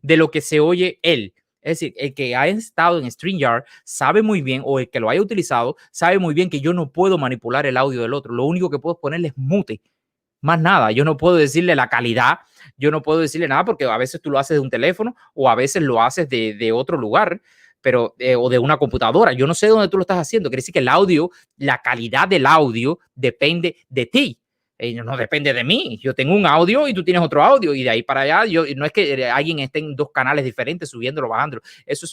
de lo que se oye él. Es decir, el que ha estado en StreamYard sabe muy bien, o el que lo haya utilizado, sabe muy bien que yo no puedo manipular el audio del otro. Lo único que puedo ponerle es mute. Más nada, yo no puedo decirle la calidad, yo no puedo decirle nada porque a veces tú lo haces de un teléfono o a veces lo haces de otro lugar, pero o de una computadora. Yo no sé dónde tú lo estás haciendo. Quiere decir que el audio, la calidad del audio depende de ti. No depende de mí. Yo tengo un audio y tú tienes otro audio y de ahí para allá no es que alguien esté en 2 canales diferentes subiéndolo, bajándolo. Eso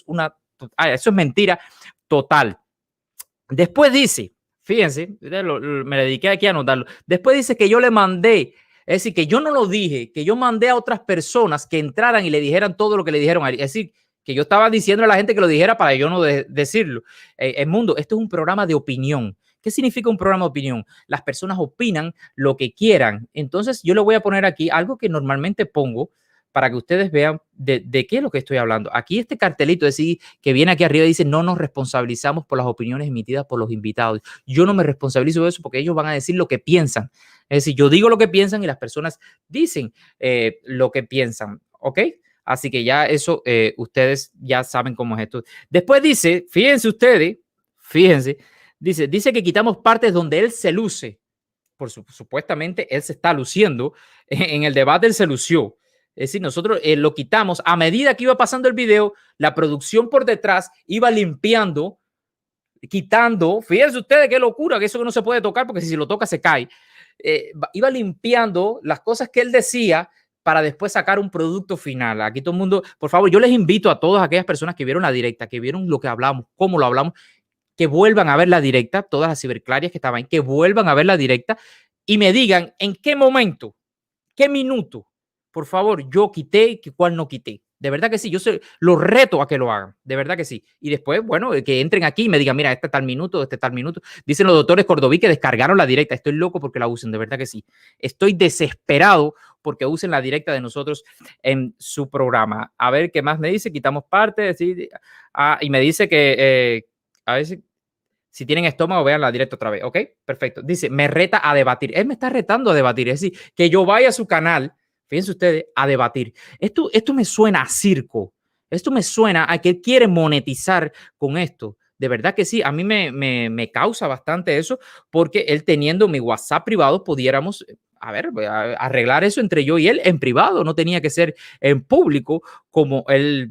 es mentira total. Después dice, fíjense, me dediqué aquí a anotarlo. Después dice que yo le mandé, es decir, que yo no lo dije, que yo mandé a otras personas que entraran y le dijeran todo lo que le dijeron a él. Es decir, que yo estaba diciendo a la gente que lo dijera para yo no decirlo. El mundo, esto es un programa de opinión. ¿Qué significa un programa de opinión? Las personas opinan lo que quieran. Entonces yo le voy a poner aquí algo que normalmente pongo para que ustedes vean de qué es lo que estoy hablando. Aquí este cartelito que viene aquí arriba dice no nos responsabilizamos por las opiniones emitidas por los invitados. Yo no me responsabilizo de eso porque ellos van a decir lo que piensan. Es decir, yo digo lo que piensan y las personas dicen lo que piensan. ¿Ok? Así que ya eso ustedes ya saben cómo es esto. Después dice, fíjense ustedes, dice que quitamos partes donde él se luce. Supuestamente él se está luciendo. En el debate él se lució. Es decir, nosotros lo quitamos. A medida que iba pasando el video, la producción por detrás iba limpiando, quitando. Fíjense ustedes qué locura, que eso que no se puede tocar porque si lo toca se cae. Iba limpiando las cosas que él decía para después sacar un producto final. Aquí todo el mundo, por favor, yo les invito a todas aquellas personas que vieron la directa, que vieron lo que hablamos, cómo lo hablamos, que vuelvan a ver la directa, todas las ciberclarias que estaban ahí, que vuelvan a ver la directa y me digan en qué momento, qué minuto, por favor, yo quité y cuál no quité. De verdad que sí, yo los reto a que lo hagan, de verdad que sí. Y después, bueno, que entren aquí y me digan, mira, este tal minuto, este tal minuto. Dicen los doctores Cordoví que descargaron la directa. Estoy loco porque la usen, de verdad que sí. Estoy desesperado porque usen la directa de nosotros en su programa. A ver, ¿qué más me dice? Quitamos parte, ¿sí? Y me dice que, a ver si tienen estómago, vean la directa otra vez, ¿ok? Perfecto. Dice, me reta a debatir. Él me está retando a debatir, es decir, que yo vaya a su canal, fíjense ustedes, a debatir. Esto me suena a circo. Esto me suena a que él quiere monetizar con esto. De verdad que sí, a mí me causa bastante eso, porque él teniendo mi WhatsApp privado, pudiéramos, a ver, arreglar eso entre yo y él en privado. No tenía que ser en público como él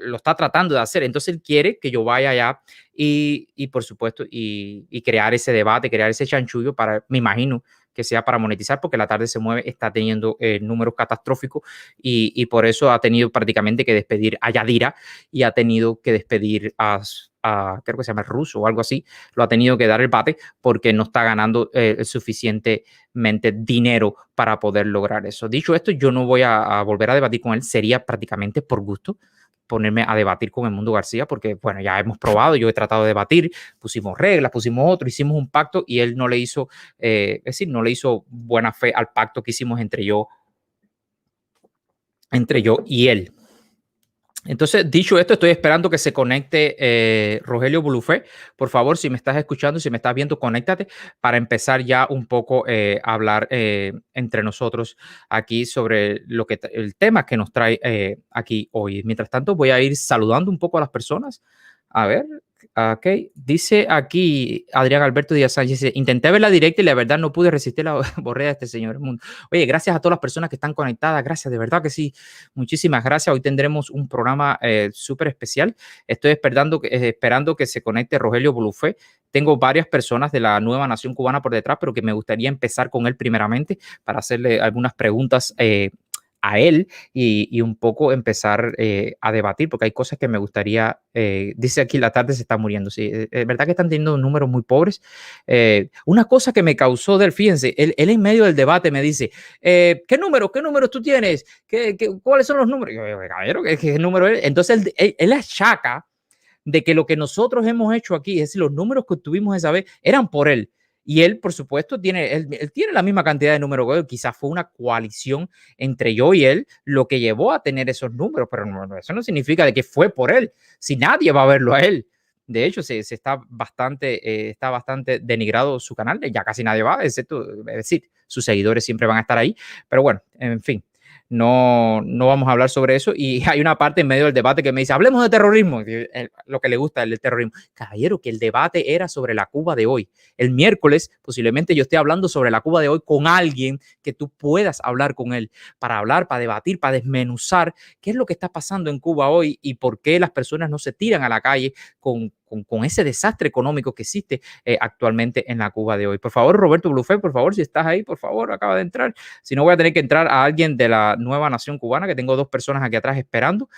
lo está tratando de hacer. Entonces él quiere que yo vaya allá y por supuesto, y crear ese debate, crear ese chanchullo para, me imagino, que sea para monetizar, porque La Tarde se Mueve está teniendo números catastróficos y por eso ha tenido prácticamente que despedir a Yadira y ha tenido que despedir a creo que se llama el Ruso o algo así, lo ha tenido que dar el bate porque no está ganando suficientemente dinero para poder lograr eso. Dicho esto, yo no voy a volver a debatir con él, sería prácticamente por gusto ponerme a debatir con el Mundo García, porque bueno, ya hemos probado, yo he tratado de debatir, pusimos reglas, pusimos otro, hicimos un pacto y él no le hizo, es decir, no le hizo buena fe al pacto que hicimos entre yo y él. Entonces, dicho esto, estoy esperando que se conecte Rogelio Bulufé. Por favor, si me estás escuchando, si me estás viendo, conéctate para empezar ya un poco a hablar entre nosotros aquí sobre el tema que nos trae aquí hoy. Mientras tanto, voy a ir saludando un poco a las personas. A ver, ok. Dice aquí Adrián Alberto Díaz Sánchez, dice, intenté ver la directa y la verdad no pude resistir la borrea de este señor del mundo. Oye, gracias a todas las personas que están conectadas, gracias, de verdad que sí, muchísimas gracias. Hoy tendremos un programa súper especial. Estoy esperando que se conecte Rogelio Bulufé. Tengo varias personas de la Nueva Nación Cubana por detrás, pero que me gustaría empezar con él primeramente para hacerle algunas preguntas a él y un poco empezar a debatir, porque hay cosas que me gustaría, dice aquí La Tarde se está muriendo, sí, es verdad que están teniendo números muy pobres. Una cosa que me causó del, fíjense, él en medio del debate me dice, ¿qué números tú tienes? ¿Cuáles son los números? Yo, caballero, ¿qué número es? Entonces él achaca de que lo que nosotros hemos hecho aquí, es decir, los números que obtuvimos esa vez, eran por él. Y él, por supuesto, él tiene la misma cantidad de números que yo. Quizás fue una coalición entre yo y él lo que llevó a tener esos números, pero eso no significa de que fue por él. Si nadie va a verlo a él. De hecho, está bastante denigrado su canal. Ya casi nadie va, excepto, es decir, sus seguidores siempre van a estar ahí. Pero bueno, en fin. No vamos a hablar sobre eso. Y hay una parte en medio del debate que me dice, hablemos de terrorismo. Lo que le gusta el terrorismo. Caballero, que el debate era sobre la Cuba de hoy. El miércoles posiblemente yo esté hablando sobre la Cuba de hoy con alguien que tú puedas hablar con él para hablar, para debatir, para desmenuzar qué es lo que está pasando en Cuba hoy y por qué las personas no se tiran a la calle con ese desastre económico que existe actualmente en la Cuba de hoy. Por favor, Roberto Bulufé, por favor, si estás ahí, por favor, acaba de entrar. Si no, voy a tener que entrar a alguien de la Nueva Nación Cubana, que tengo 2 personas aquí atrás esperando.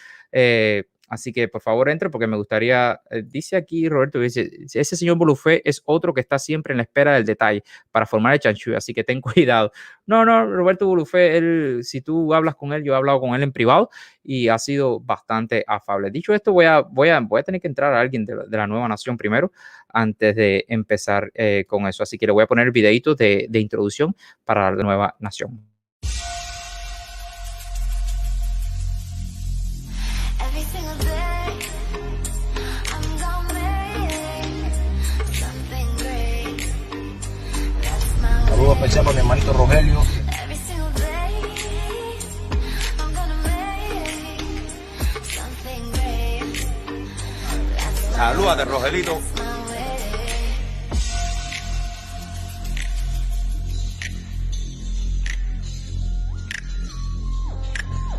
Así que, por favor, entre porque me gustaría, dice aquí Roberto, dice, ese señor Bulufé es otro que está siempre en la espera del detalle para formar el chanchullo, así que ten cuidado. No, Roberto Bulufé, si tú hablas con él, yo he hablado con él en privado y ha sido bastante afable. Dicho esto, voy a tener que entrar a alguien de la Nueva Nación primero antes de empezar con eso. Así que le voy a poner videitos de introducción para la Nueva Nación. Saludos especial para mi hermanito Rogelio. Salúdate, Rogelito.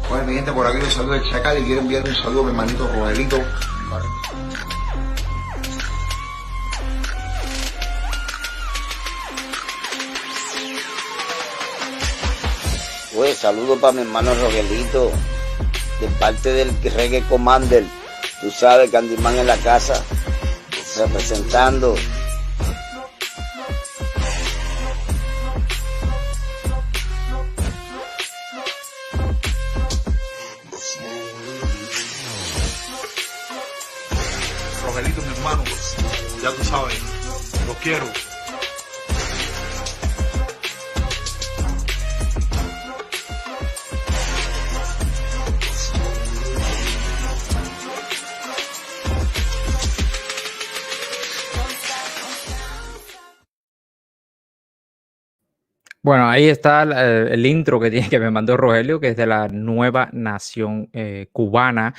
Bueno, mi gente, por aquí los saludos de Chacal y quiero enviar un saludo a mi hermanito Rogelito. Pues saludo para mi hermano Rogelito, de parte del Reggae Commander. Tú sabes, Candyman en la casa, representando. quiero. Bueno, ahí está el intro que me mandó Rogelio, que es de la Nueva Nación Cubana,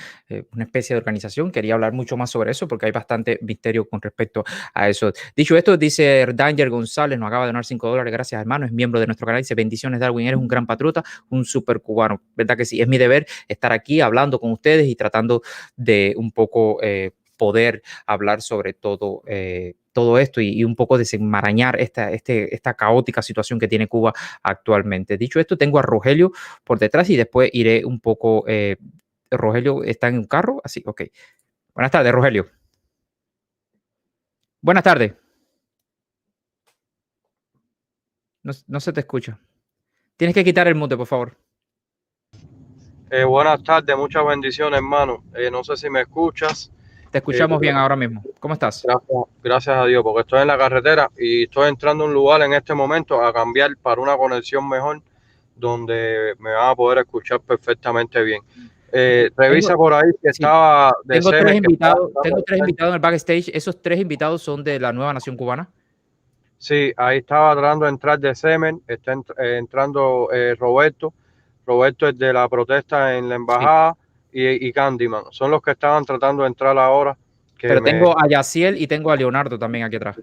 una especie de organización. Quería hablar mucho más sobre eso porque hay bastante misterio con respecto a eso. Dicho esto, dice Danger González, nos acaba de donar $5. Gracias, hermano. Es miembro de nuestro canal. Dice: bendiciones, Darwin. Eres un gran patriota, un super cubano. ¿Verdad que sí? Es mi deber estar aquí hablando con ustedes y tratando de un poco poder hablar sobre todo esto y un poco desenmarañar esta caótica situación que tiene Cuba actualmente. Dicho esto, tengo a Rogelio por detrás y después iré un poco. Rogelio está en un carro, así, ok. Buenas tardes, Rogelio. Buenas tardes. No se te escucha. Tienes que quitar el mute, por favor. Buenas tardes, muchas bendiciones, hermano. No sé si me escuchas. Te escuchamos bien ahora mismo. ¿Cómo estás? Gracias a Dios, porque estoy en la carretera y estoy entrando a un lugar en este momento a cambiar para una conexión mejor donde me van a poder escuchar perfectamente bien. Revisa por ahí que estaba de tengo Semen, tengo tres invitados en el backstage. ¿Esos 3 invitados son de la Nueva Nación Cubana? Sí, ahí estaba tratando de entrar de Semen, está entrando Roberto. Roberto es de la protesta en la embajada, sí. y Candyman. Son los que estaban tratando de entrar ahora. Pero tengo a Yaciel y tengo a Leonardo también aquí atrás.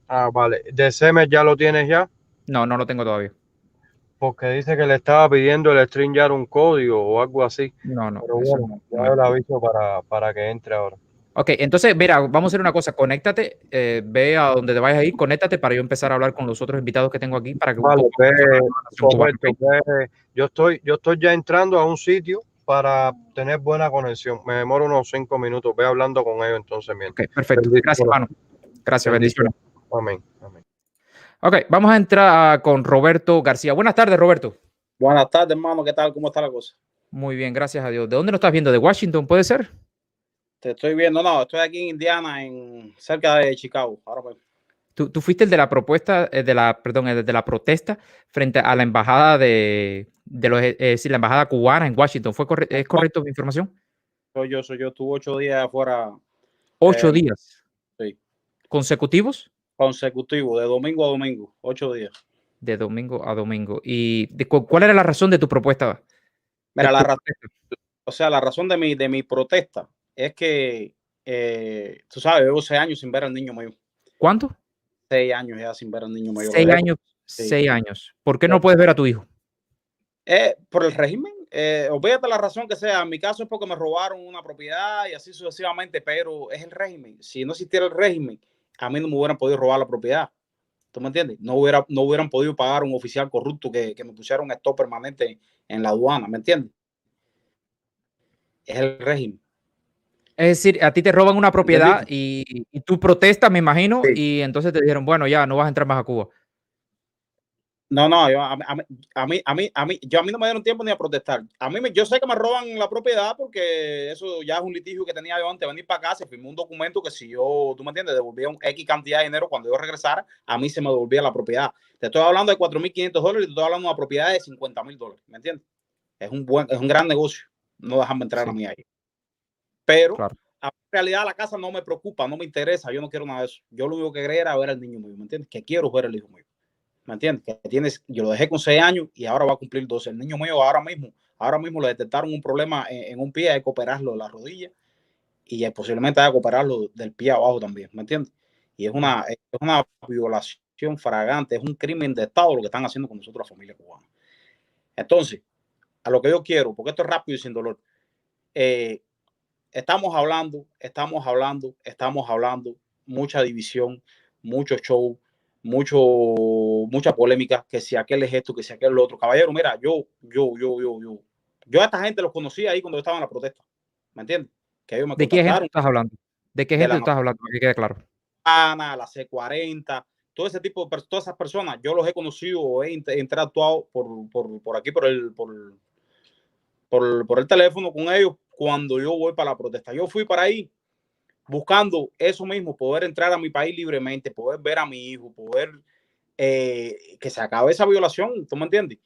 Ah, vale. ¿De Semen ya lo tienes ya? No lo tengo todavía. Porque dice que le estaba pidiendo el StreamYard un código o algo así. No. Pero bueno, ya le aviso para que entre ahora. Ok, entonces, mira, vamos a hacer una cosa. Conéctate, ve a donde te vayas a ir, conéctate para yo empezar a hablar con los otros invitados que tengo aquí para que vale, yo estoy ya entrando a un sitio para tener buena conexión. Me demoro unos 5 minutos. Ve hablando con ellos entonces. Okay, perfecto. Gracias, hermano. Gracias, bendiciones. Amén. Ok, vamos a entrar con Roberto García. Buenas tardes, Roberto. Buenas tardes, hermano. ¿Qué tal? ¿Cómo está la cosa? Muy bien, gracias a Dios. ¿De dónde nos estás viendo? ¿De Washington, puede ser? Te estoy viendo, no, estoy aquí en Indiana, cerca de Chicago. Ahora mismo. Tú fuiste el de la propuesta, de la protesta frente a la embajada la embajada cubana en Washington. ¿Es correcto mi información? Soy yo. Estuve 8 días afuera. 8 días. Sí. ¿Consecutivos? Consecutivos, de domingo a domingo, 8 días. De domingo a domingo. ¿Y cuál era la razón de tu propuesta? Mira, la razón de mi protesta es que, tú sabes, llevo 6 años sin ver al niño mío. ¿Cuánto? 6 años ya sin ver al niño mío. 6 años. Sí. 6 años. ¿Por qué no puedes ver a tu hijo? Por el régimen. Olvídate la razón que sea. En mi caso es porque me robaron una propiedad y así sucesivamente, pero es el régimen. Si no existiera el régimen, a mí no me hubieran podido robar la propiedad. ¿Tú me entiendes? No hubieran podido pagar un oficial corrupto que me pusiera un stop permanente en la aduana. ¿Me entiendes? Es el régimen. Es decir, a ti te roban una propiedad y tú protestas, me imagino, sí. Y entonces te dijeron, bueno, ya no vas a entrar más a Cuba. No, a mí no me dieron tiempo ni a protestar. Yo sé que me roban la propiedad porque eso ya es un litigio que tenía yo antes de venir para acá. Se firmó un documento que si yo, tú me entiendes, devolvía un X cantidad de dinero cuando yo regresara, a mí se me devolvía la propiedad. Te estoy hablando de $4,500 y te estoy hablando de una propiedad de $50,000, ¿me entiendes? Es un gran negocio. No dejarme entrar a mí ahí. Pero claro, en realidad la casa no me preocupa, no me interesa, yo no quiero nada de eso. Yo lo único que quería era ver al niño mío, ¿me entiendes? Que quiero ver al hijo mío. ¿Me entiendes? Yo lo dejé con 6 años y ahora va a cumplir 12. El niño mío ahora mismo le detectaron un problema en un pie, hay que operarlo de la rodilla y posiblemente hay que operarlo del pie abajo también, ¿me entiendes? Y es una violación fragante, es un crimen de Estado lo que están haciendo con nosotros, la familia cubana. Entonces, a lo que yo quiero, porque esto es rápido y sin dolor, estamos hablando, mucha división, mucho show, mucha polémica, que si aquel es esto, que si aquel es lo otro. Caballero, mira, yo a esta gente los conocí ahí cuando yo estaba en la protesta, ¿me entiendes? Que ellos me ¿De qué gente estás hablando? ¿De qué gente estás hablando? Para que quede claro. Ana, la C40, todo ese tipo de todas esas personas, yo los he conocido, he interactuado por aquí, por el teléfono con ellos cuando yo voy para la protesta. Yo fui para ahí buscando eso mismo, poder entrar a mi país libremente, poder ver a mi hijo, poder que se acabe esa violación, ¿tú me entiendes?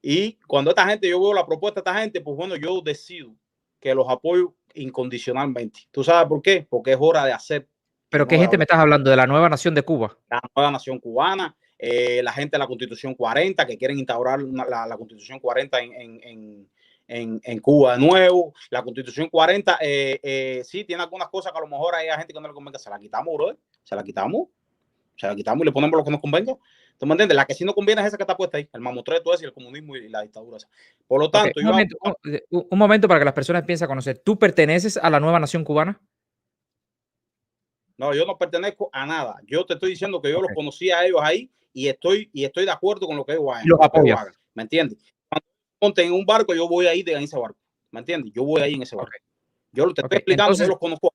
Y cuando esta gente, yo veo la propuesta de esta gente, pues bueno, yo decido que los apoyo incondicionalmente. ¿Tú sabes por qué? Porque es hora de hacer. ¿Pero qué gente me estás hablando? ¿De la nueva nación de Cuba? La nueva nación cubana, la gente de la Constitución 40, que quieren instaurar la Constitución 40 en Cuba de nuevo. La Constitución 40, sí, tiene algunas cosas que a lo mejor hay gente que no le convenga. Se la quitamos, brother. Se la quitamos y le ponemos lo que nos convenga. ¿Tú me entiendes? La que sí no conviene es esa que está puesta ahí, el mamotreto ese y el comunismo y la dictadura. Por lo tanto, un momento para que las personas empiecen a conocer. ¿Tú perteneces a la nueva nación cubana? No, yo no pertenezco a nada. Yo te estoy diciendo que yo los conocí a ellos ahí y estoy de acuerdo con lo que ellos hagan. Los apoyas. ¿Me entiendes? Cuando monten en un barco, yo voy ahí en ese barco. ¿Me entiendes? Yo voy ahí en ese barco. Yo te estoy explicando que yo los conozco.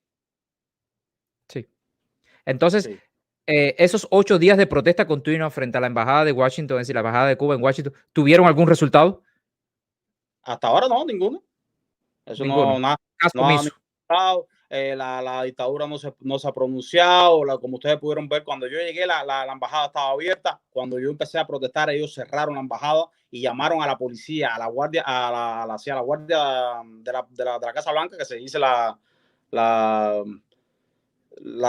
Sí. Entonces, esos 8 días de protesta continuos frente a la embajada de Washington, es decir, la embajada de Cuba en Washington, ¿tuvieron algún resultado? Hasta ahora no, ninguno. Eso ninguno. no, nada. Caso omiso. La dictadura no se ha pronunciado. Como ustedes pudieron ver, cuando yo llegué, la embajada estaba abierta. Cuando yo empecé a protestar, ellos cerraron la embajada y llamaron a la policía, a la guardia, a la guardia de la Casa Blanca, que se dice la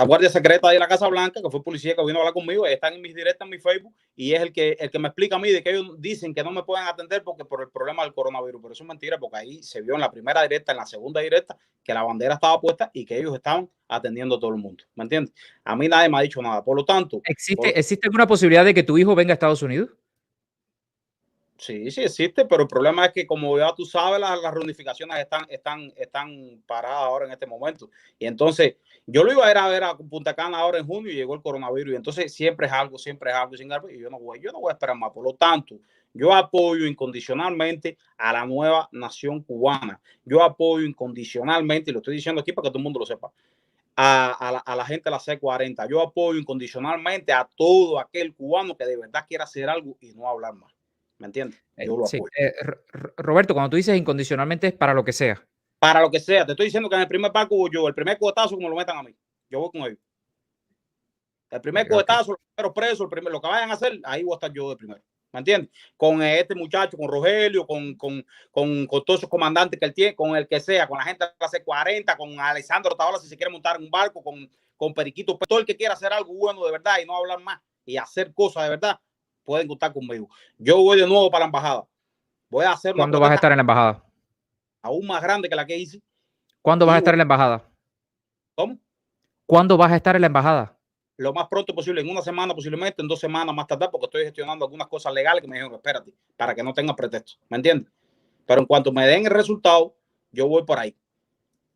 guardia secreta de la Casa Blanca, que fue el policía que vino a hablar conmigo. Están en mis directas en mi Facebook y es el que me explica a mí de que ellos dicen que no me pueden atender porque por el problema del coronavirus. Pero eso es mentira, porque ahí se vio en la primera directa, en la segunda directa, que la bandera estaba puesta y que ellos estaban atendiendo a todo el mundo. ¿Me entiendes? A mí nadie me ha dicho nada. Por lo tanto, ¿existe alguna posibilidad de que tu hijo venga a Estados Unidos? Sí, sí existe, pero el problema es que, como ya tú sabes, las reunificaciones están paradas ahora en este momento. Y entonces, yo lo iba a ir a ver a Punta Cana ahora en junio y llegó el coronavirus. Y entonces siempre es algo, y yo no voy a esperar más. Por lo tanto, yo apoyo incondicionalmente a la nueva nación cubana. Yo apoyo incondicionalmente, y lo estoy diciendo aquí para que todo el mundo lo sepa, a la gente de la C40. Yo apoyo incondicionalmente a todo aquel cubano que de verdad quiera hacer algo y no hablar más. ¿Me entiendes? Yo lo apoyo. Roberto, cuando tú dices incondicionalmente es para lo que sea. Para lo que sea. Te estoy diciendo que en el primer barco voy yo. El primer cohetazo, como lo metan a mí, yo voy con ellos. El primer cohetazo, los primeros presos, lo que vayan a hacer, ahí voy a estar yo de primero. ¿Me entiendes? Con este muchacho, con Rogelio, con todos esos comandantes que él tiene, con el que sea, con la gente de la C40, con Alessandro Taola, si se quiere montar en un barco, con Periquito, todo el que quiera hacer algo bueno de verdad y no hablar más y hacer cosas de verdad, pueden contar conmigo. Yo voy de nuevo para la embajada. Voy a hacer. ¿Cuándo vas a estar en la embajada? Aún más grande que la que hice. ¿Cuándo vas a estar en la embajada? ¿Cómo? ¿Cuándo vas a estar en la embajada? Lo más pronto posible, en una semana, posiblemente en 2 semanas más tarde, porque estoy gestionando algunas cosas legales que me dijeron, espérate, para que no tenga pretexto. ¿Me entiendes? Pero en cuanto me den el resultado, yo voy por ahí.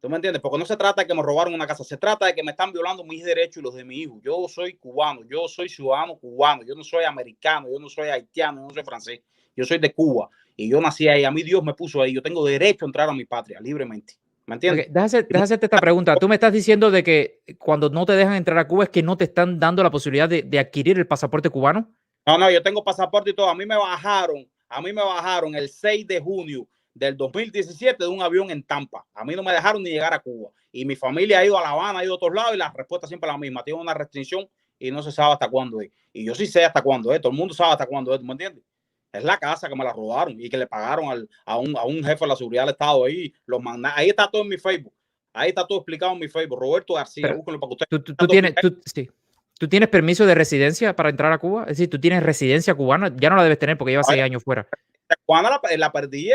¿Tú me entiendes? Porque no se trata de que me robaron una casa, se trata de que me están violando mis derechos y los de mi hijo. Yo soy cubano, yo soy ciudadano cubano, yo no soy americano, yo no soy haitiano, yo no soy francés, yo soy de Cuba y yo nací ahí, a mí Dios me puso ahí, yo tengo derecho a entrar a mi patria libremente. ¿Me entiendes? Okay, déjame hacerte esta pregunta. Tú me estás diciendo de que cuando no te dejan entrar a Cuba es que no te están dando la posibilidad de adquirir el pasaporte cubano. No, yo tengo pasaporte y todo. A mí me bajaron el 6 de junio del 2017 de un avión en Tampa. A mí no me dejaron ni llegar a Cuba. Y mi familia ha ido a La Habana, ha ido a otros lados y la respuesta siempre es la misma. Tiene una restricción y no se sabe hasta cuándo es. Y yo sí sé hasta cuándo es. Todo el mundo sabe hasta cuándo es. ¿Me entiendes? Es la casa que me la robaron y que le pagaron a un jefe de la seguridad del Estado ahí. Ahí está todo en mi Facebook. Ahí está todo explicado en mi Facebook. Roberto García. Búsquenlo para que ustedes. ¿Tú tienes permiso de residencia para entrar a Cuba? Es decir, tú tienes residencia cubana. Ya no la debes tener porque llevas 6 años fuera. Cuando la perdí,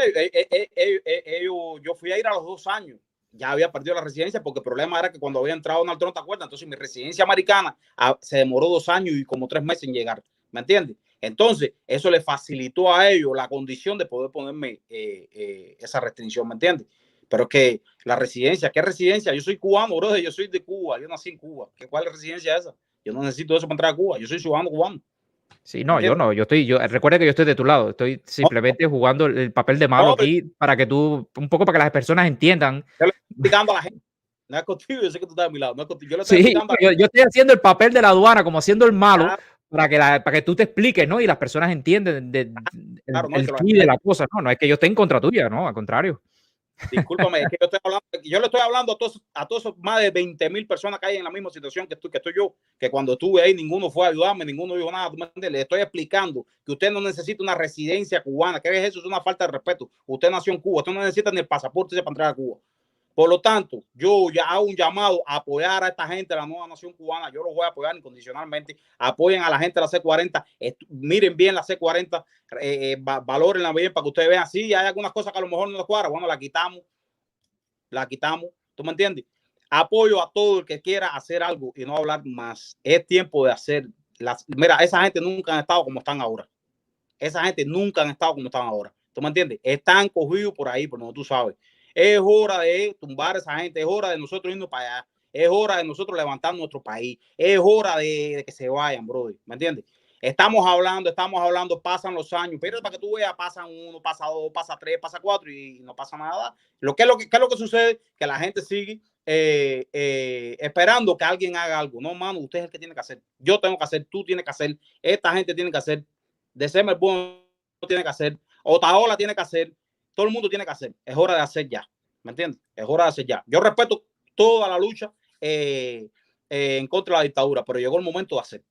yo fui a ir a los 2 años. Ya había perdido la residencia porque el problema era que cuando había entrado Donald Trump, ¿te acuerdas? Entonces mi residencia americana se demoró 2 años y como 3 meses en llegar. ¿Me entiendes? Entonces, eso le facilitó a ellos la condición de poder ponerme esa restricción, ¿me entiendes? Pero es que la residencia, ¿qué residencia? Yo soy cubano, bro, yo soy de Cuba, yo nací en Cuba. ¿Cuál es la residencia esa? Yo no necesito eso para entrar a Cuba, yo soy ciudadano cubano. Sí, no, recuerda que yo estoy de tu lado, estoy simplemente jugando el papel de malo aquí para que tú, un poco para que las personas entiendan. Yo le estoy explicando a la gente. No es contigo, yo sé que tú estás de mi lado. No es contigo. Yo estoy haciendo el papel de la aduana, como haciendo el malo, para que tú te expliques, ¿no? Y las personas entienden el key de la cosa. No es que yo esté en contra tuya, no, al contrario. Discúlpame, es que yo le estoy hablando a todos esos más de 20,000 personas que hay en la misma situación que estoy yo, que cuando estuve ahí ninguno fue a ayudarme, ninguno dijo nada. Le estoy explicando que usted no necesita una residencia cubana. ¿Qué es eso? Es una falta de respeto. Usted nació en Cuba, usted no necesita ni el pasaporte para entrar a Cuba. Por lo tanto, yo ya hago un llamado a apoyar a esta gente de la nueva nación cubana. Yo los voy a apoyar incondicionalmente. Apoyen a la gente de la C40. Miren bien la C40. Valórenla bien para que ustedes vean. Sí, hay algunas cosas que a lo mejor no les cuadra. Bueno, la quitamos. ¿Tú me entiendes? Apoyo a todo el que quiera hacer algo y no hablar más. Es tiempo de hacer. Mira, esa gente nunca han estado como están ahora. Esa gente nunca han estado como están ahora. ¿Tú me entiendes? Están cogidos por ahí, por donde tú sabes. Es hora de tumbar a esa gente, es hora de nosotros irnos para allá, es hora de nosotros levantar nuestro país, es hora de que se vayan, brother, ¿me entiendes? Estamos hablando, pasan los años, pero para que tú veas, pasan 1, pasa 2, pasa 3, pasa 4 y no pasa nada. ¿Qué es lo que sucede? Que la gente sigue esperando que alguien haga algo. No, mano, usted es el que tiene que hacer. Yo tengo que hacer, tú tienes que hacer, esta gente tiene que hacer, Deceme el bueno tiene que hacer, Otaola tiene que hacer. Todo el mundo tiene que hacer. Es hora de hacer ya. ¿Me entiendes? Es hora de hacer ya. Yo respeto toda la lucha en contra de la dictadura, pero llegó el momento de hacer.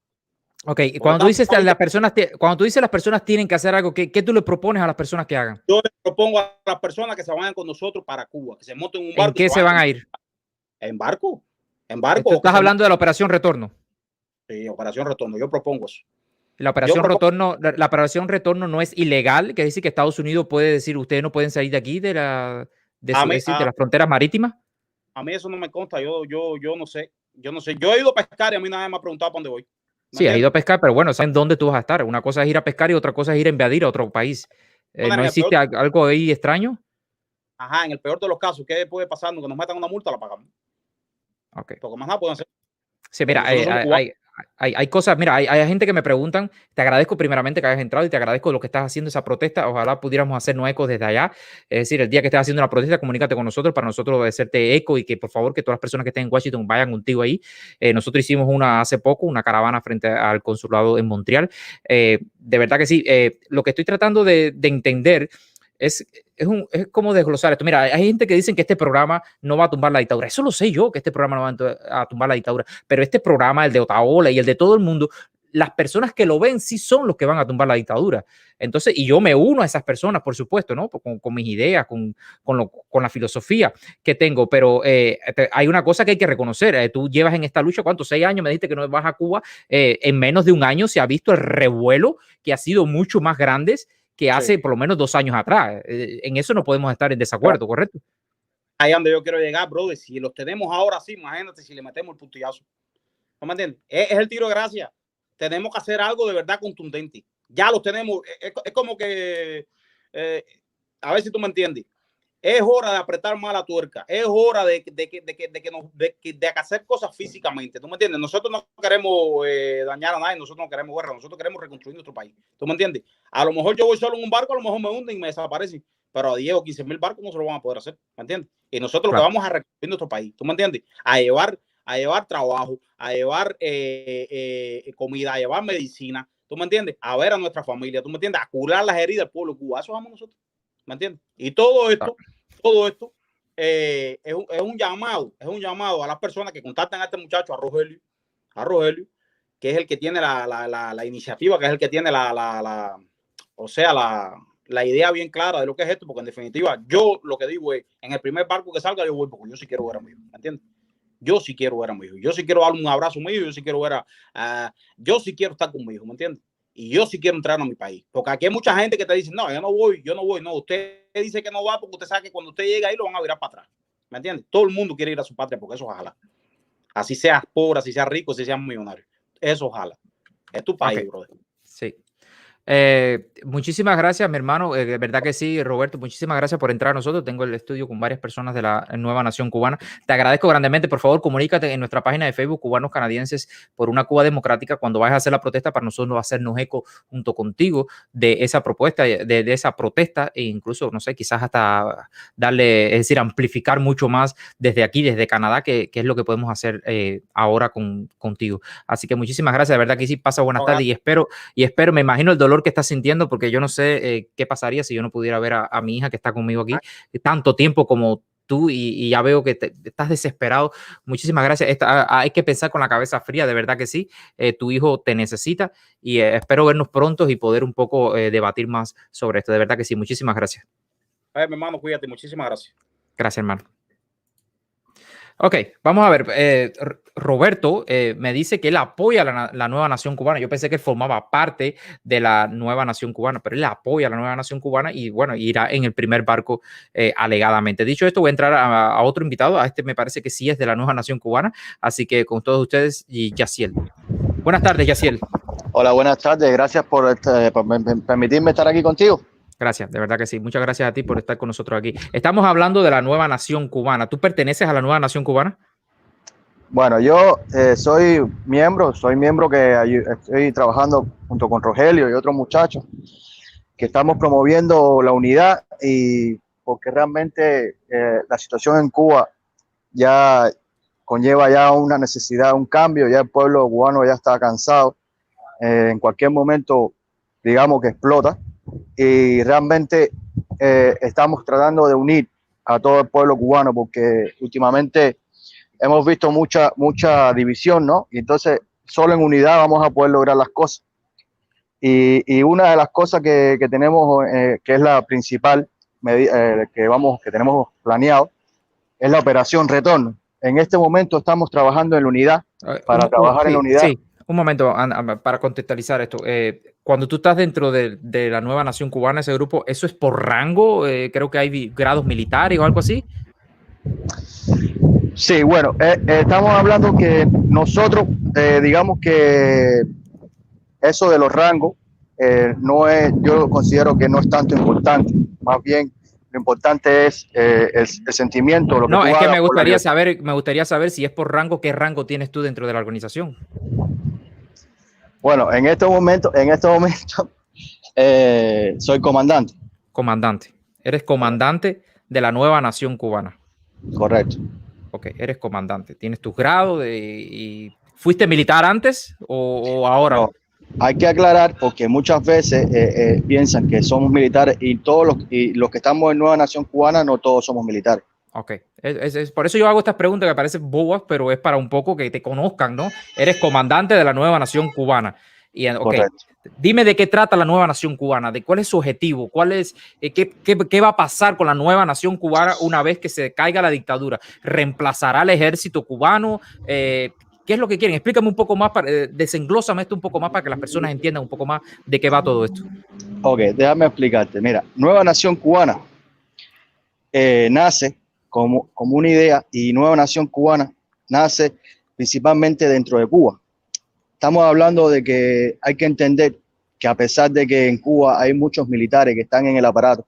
Ok, y cuando tú dices las personas tienen que hacer algo, ¿qué tú le propones a las personas que hagan? Yo les propongo a las personas que se vayan con nosotros para Cuba, que se monten en un barco. ¿En qué se van a ir? En barco. En barco. ¿Estás hablando de la operación retorno? Sí, operación retorno. Yo propongo eso. La operación retorno no es ilegal, que dice que Estados Unidos puede decir ustedes no pueden salir de aquí de las fronteras marítimas. A mí eso no me consta, yo no sé, yo he ido a pescar y a mí nadie me ha preguntado para dónde voy. Sí, has ido a pescar, pero bueno, saben dónde tú vas a estar. Una cosa es ir a pescar y otra cosa es ir a invadir a otro país. ¿No existe algo ahí extraño? Ajá, en el peor de los casos, ¿qué puede pasar? Que nos metan una multa, la pagamos. Ok. Porque más nada pueden hacer. Sí, mira, hay cosas, mira, hay gente que me preguntan, te agradezco primeramente que hayas entrado y te agradezco lo que estás haciendo esa protesta, ojalá pudiéramos hacernos eco desde allá, es decir, el día que estés haciendo una protesta, comunícate con nosotros para nosotros hacerte eco y que por favor que todas las personas que estén en Washington vayan contigo ahí. Nosotros hicimos hace poco una caravana frente al consulado en Montreal, de verdad que sí, lo que estoy tratando de entender es como desglosar esto. Mira, hay gente que dicen que este programa no va a tumbar la dictadura. Eso lo sé yo, que este programa no va a tumbar la dictadura. Pero este programa, el de Otaola y el de todo el mundo, las personas que lo ven sí son los que van a tumbar la dictadura. Entonces, y yo me uno a esas personas, por supuesto, ¿no? Con mis ideas, con la filosofía que tengo. Pero hay una cosa que hay que reconocer. Tú llevas en esta lucha, ¿cuántos? 6 años, me dijiste que no vas a Cuba. En menos de un año se ha visto el revuelo que ha sido mucho más grande que hace por lo menos 2 años atrás. En eso no podemos estar en desacuerdo, ¿correcto? Ahí es donde yo quiero llegar, brother. Si los tenemos ahora, sí, imagínate si le metemos el puntillazo. ¿No me entiendes? Es el tiro de gracia. Tenemos que hacer algo de verdad contundente. Ya los tenemos. Es como que, a ver si tú me entiendes. Es hora de apretar más la tuerca. Es hora de hacer cosas físicamente. ¿Tú me entiendes? Nosotros no queremos dañar a nadie. Nosotros no queremos guerra. Nosotros queremos reconstruir nuestro país. ¿Tú me entiendes? A lo mejor yo voy solo en un barco, a lo mejor me hunden y me desaparecen. Pero a 10 o 15,000 barcos no se lo van a poder hacer. ¿Me entiendes? Y nosotros lo que vamos a reconstruir nuestro país. ¿Tú me entiendes? A llevar trabajo, a llevar comida, a llevar medicina. ¿Tú me entiendes? A ver a nuestra familia. ¿Tú me entiendes? A curar las heridas del pueblo de Cuba. Eso vamos nosotros. ¿Me entiendes? Y todo esto es un llamado a las personas que contactan a este muchacho, a Rogelio, que es el que tiene la iniciativa, que es el que tiene la idea bien clara de lo que es esto, porque en definitiva, yo lo que digo es, en el primer barco que salga, yo voy, porque yo sí quiero ver a mi hijo, ¿me entiendes? Yo sí quiero ver a mi hijo, yo sí quiero darle un abrazo a mi hijo, yo sí quiero yo sí quiero estar con mi hijo, ¿me entiendes? Y yo sí quiero entrar a mi país. Porque aquí hay mucha gente que te dice, no, yo no voy. No, usted dice que no va porque usted sabe que cuando usted llega ahí lo van a virar para atrás. ¿Me entiende? Todo el mundo quiere ir a su patria porque eso jala. Así seas pobre, así seas rico, así seas millonario. Eso jala. Es tu país, brother. Sí. Muchísimas gracias, mi hermano. De verdad que sí, Roberto, muchísimas gracias por entrar a nosotros. Tengo el estudio con varias personas de la nueva nación cubana. Te agradezco grandemente. Por favor, comunícate en nuestra página de Facebook, Cubanos Canadienses por una Cuba Democrática. Cuando vayas a hacer la protesta, para nosotros hacernos eco junto contigo de esa propuesta, de esa protesta, e incluso, no sé, quizás hasta darle, es decir, amplificar mucho más desde aquí, desde Canadá, que es lo que podemos hacer ahora contigo. Así que muchísimas gracias. De verdad que sí, pasa buenas tardes y espero, me imagino el dolor dolor que estás sintiendo, porque yo no sé qué pasaría si yo no pudiera ver a mi hija que está conmigo aquí tanto tiempo como tú, y ya veo que estás desesperado. Muchísimas gracias. Hay que pensar con la cabeza fría, de verdad que sí. Tu hijo te necesita y espero vernos pronto y poder un poco debatir más sobre esto. De verdad que sí. Muchísimas gracias. Mi hermano, cuídate. Muchísimas gracias. Gracias, hermano. Ok, vamos a ver. Roberto me dice que él apoya la nueva nación cubana. Yo pensé que él formaba parte de la nueva nación cubana, pero él apoya la nueva nación cubana y bueno, irá en el primer barco alegadamente. Dicho esto, voy a entrar a otro invitado. A este me parece que sí es de la nueva nación cubana. Así que con todos ustedes y Yaciel. Buenas tardes, Yaciel. Hola, buenas tardes. Gracias por permitirme estar aquí contigo. Gracias, de verdad que sí. Muchas gracias a ti por estar con nosotros aquí. Estamos hablando de la nueva nación cubana. ¿Tú perteneces a la nueva nación cubana? Bueno, yo soy miembro que estoy trabajando junto con Rogelio y otros muchachos que estamos promoviendo la unidad, y porque realmente la situación en Cuba ya conlleva ya una necesidad, un cambio. Ya el pueblo cubano ya está cansado. En cualquier momento, digamos que explota. Y realmente estamos tratando de unir a todo el pueblo cubano, porque últimamente hemos visto mucha división, ¿no? Y entonces solo en unidad vamos a poder lograr las cosas. Y una de las cosas que tenemos, que es la principal que tenemos planeado, es la operación Retorno. En este momento estamos trabajando en la unidad, para trabajar en la unidad. Sí. Un momento, para contextualizar esto. Cuando tú estás dentro de la nueva nación cubana, ese grupo, ¿eso es por rango? Creo que hay grados militares o algo así. Sí, bueno, estamos hablando que nosotros, digamos que eso de los rangos, yo considero que no es tanto importante. Más bien, lo importante es el sentimiento. Lo que no, es que me gustaría saber si es por rango, ¿qué rango tienes tú dentro de la organización? Bueno, en este momento soy comandante. Comandante. Eres comandante de la nueva nación cubana. Correcto. Ok, eres comandante. ¿Tienes tus grados? ¿Y fuiste militar antes o ahora? No, hay que aclarar, porque muchas veces piensan que somos militares, y los que estamos en Nueva Nación Cubana no todos somos militares. Ok, por eso yo hago estas preguntas que parecen bobas, pero es para un poco que te conozcan, ¿no? Eres comandante de la nueva nación cubana. Y, okay, dime de qué trata la nueva nación cubana, de cuál es su objetivo, qué va a pasar con la nueva nación cubana una vez que se caiga la dictadura. ¿Reemplazará al ejército cubano? ¿Qué es lo que quieren? Explícame un poco más, desenglósame esto un poco más para que las personas entiendan un poco más de qué va todo esto. Ok, déjame explicarte. Mira, Nueva Nación Cubana nace como una idea, y Nueva Nación Cubana nace principalmente dentro de Cuba. Estamos hablando de que hay que entender que, a pesar de que en Cuba hay muchos militares que están en el aparato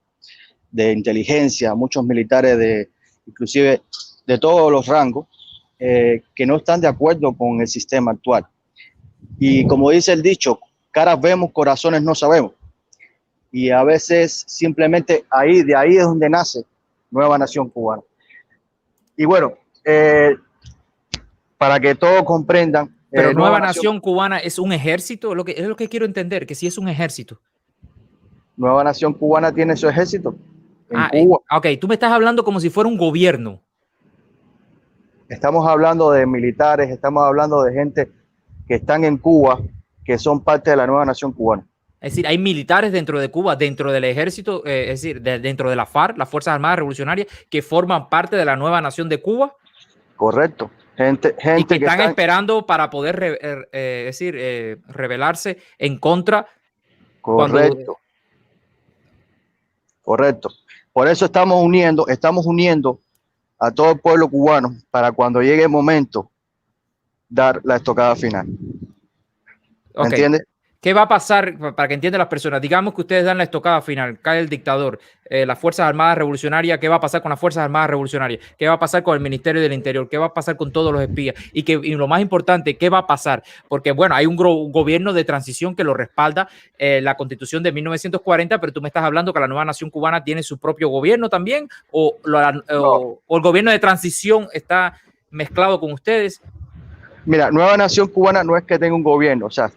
de inteligencia, muchos militares inclusive de todos los rangos, que no están de acuerdo con el sistema actual. Y como dice el dicho, caras vemos, corazones no sabemos. Y a veces simplemente de ahí es donde nace Nueva Nación Cubana. Y bueno, para que todos comprendan. Pero Nueva Nación Cubana es un ejército, es lo que quiero entender, que sí es un ejército. Nueva Nación Cubana tiene su ejército en Cuba. Ok, tú me estás hablando como si fuera un gobierno. Estamos hablando de militares, estamos hablando de gente que están en Cuba, que son parte de la Nueva Nación Cubana. Es decir, hay militares dentro de Cuba, dentro del ejército, es decir, dentro de la FARC, las Fuerzas Armadas Revolucionarias, que forman parte de la nueva nación de Cuba. Correcto. Gente y que están esperando para poder rebelarse en contra. Correcto. Correcto. Por eso estamos uniendo a todo el pueblo cubano, para cuando llegue el momento dar la estocada final. ¿Me entiendes? ¿Qué va a pasar para que entiendan las personas? Digamos que ustedes dan la estocada final, cae el dictador, las Fuerzas Armadas Revolucionarias. ¿Qué va a pasar con las Fuerzas Armadas Revolucionarias? ¿Qué va a pasar con el Ministerio del Interior? ¿Qué va a pasar con todos los espías? Y lo más importante, ¿qué va a pasar? Porque, bueno, hay un gobierno de transición que lo respalda la Constitución de 1940, pero tú me estás hablando que la nueva nación cubana tiene su propio gobierno también, o el gobierno de transición está mezclado con ustedes. Mira, Nueva Nación Cubana no es que tenga un gobierno, o sea,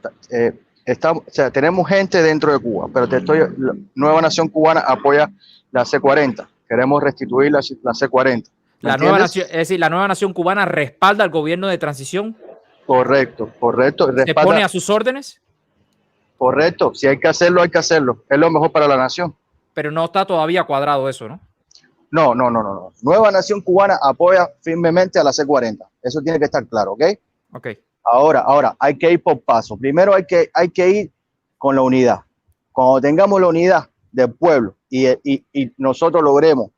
estamos, o sea, tenemos gente dentro de Cuba, pero la Nueva Nación Cubana apoya la C-40. Queremos restituir la C-40. La nueva nación, es decir, la nueva nación cubana respalda al gobierno de transición. Correcto. ¿Se pone a sus órdenes? Correcto. Si hay que hacerlo, hay que hacerlo. Es lo mejor para la nación. Pero no está todavía cuadrado eso, ¿no? No. Nueva Nación Cubana apoya firmemente a la C-40. Eso tiene que estar claro, ¿ok? Ok. Ahora, hay que ir por paso. Primero hay que ir con la unidad. Cuando tengamos la unidad del pueblo y nosotros logremos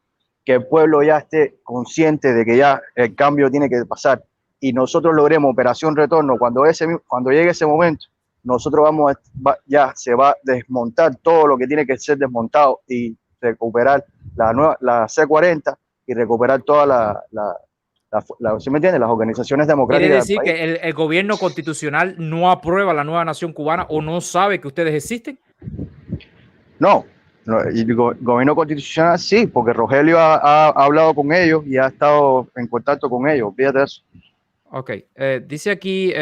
que el pueblo ya esté consciente de que ya el cambio tiene que pasar y nosotros logremos operación retorno, cuando llegue ese momento, nosotros ya se va a desmontar todo lo que tiene que ser desmontado y recuperar la C-40 y recuperar toda ¿sí me entiendes? Las organizaciones democráticas. ¿Quiere decir que el gobierno constitucional no aprueba la nueva nación cubana o no sabe que ustedes existen? No, el gobierno constitucional sí, porque Rogelio ha hablado con ellos y ha estado en contacto con ellos. Fíjate eso. Ok, dice aquí,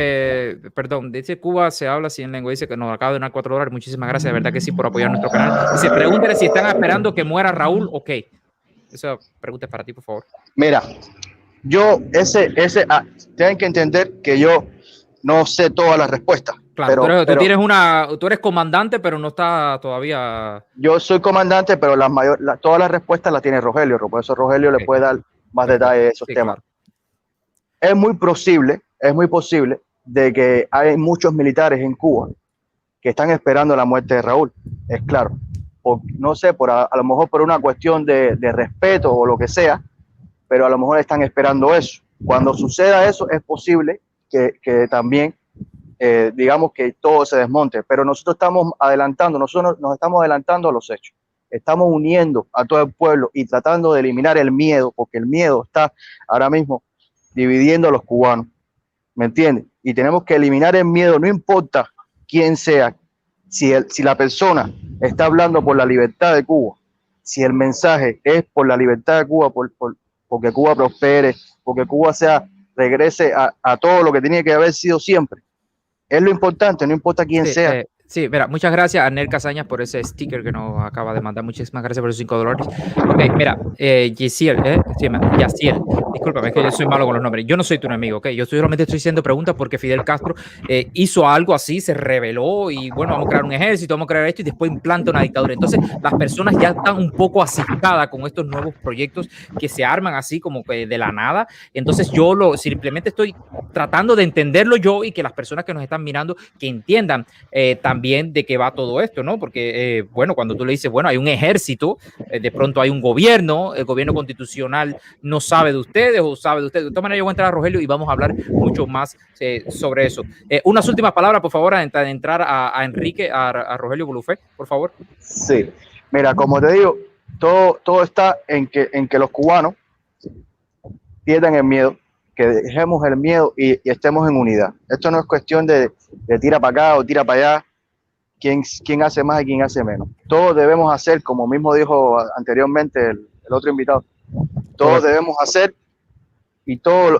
perdón, dice Cuba se habla sin lengua, dice que nos acaba de donar $4. Muchísimas gracias, de verdad que sí, por apoyar nuestro canal. Dice, pregúntale si están esperando que muera Raúl. Ok, esa pregunta es para ti, por favor. Mira, tienen que entender que yo no sé todas las respuestas. Claro, tú eres comandante, pero no está todavía. Yo soy comandante, pero todas las respuestas las tiene Rogelio, por eso Rogelio le puede dar más detalles de esos temas. Claro. Es muy posible de que hay muchos militares en Cuba que están esperando la muerte de Raúl, es claro. No sé, a lo mejor por una cuestión de respeto o lo que sea, pero a lo mejor están esperando eso. Cuando suceda eso, es posible que también, digamos, que todo se desmonte, pero nosotros nos estamos adelantando a los hechos. Estamos uniendo a todo el pueblo y tratando de eliminar el miedo, porque el miedo está ahora mismo dividiendo a los cubanos, ¿me entiendes? Y tenemos que eliminar el miedo, no importa quién sea, si la persona está hablando por la libertad de Cuba, si el mensaje es por la libertad de Cuba, porque Cuba prospere, porque Cuba regrese a todo lo que tiene que haber sido siempre. Es lo importante, no importa quién sea. Sí, mira, muchas gracias a Nel Casañas por ese sticker que nos acaba de mandar. Muchísimas gracias por esos $5. Ok, mira, Yaciel, discúlpame, es que yo soy malo con los nombres. Yo no soy tu enemigo, ok. Yo solamente estoy haciendo preguntas porque Fidel Castro hizo algo así, se rebeló y bueno, vamos a crear un ejército, vamos a crear esto y después implanta una dictadura. Entonces, las personas ya están un poco asustadas con estos nuevos proyectos que se arman así como que de la nada. Entonces, yo simplemente estoy tratando de entenderlo yo y que las personas que nos están mirando que entiendan también de qué va todo esto, ¿no? Porque, bueno, cuando tú le dices, bueno, hay un ejército, de pronto hay un gobierno, el gobierno constitucional no sabe de ustedes o sabe de ustedes. De todas maneras, yo voy a entrar a Rogelio y vamos a hablar mucho más sobre eso. Unas últimas palabras, por favor, antes de entrar a Enrique, a Rogelio Bulufé, por favor. Sí, mira, como te digo, todo está en que los cubanos pierdan el miedo, que dejemos el miedo y estemos en unidad. Esto no es cuestión de tira para acá o tira para allá, quién hace más y quién hace menos. Todos debemos hacer, como mismo dijo anteriormente el otro invitado, todos debemos hacer y todo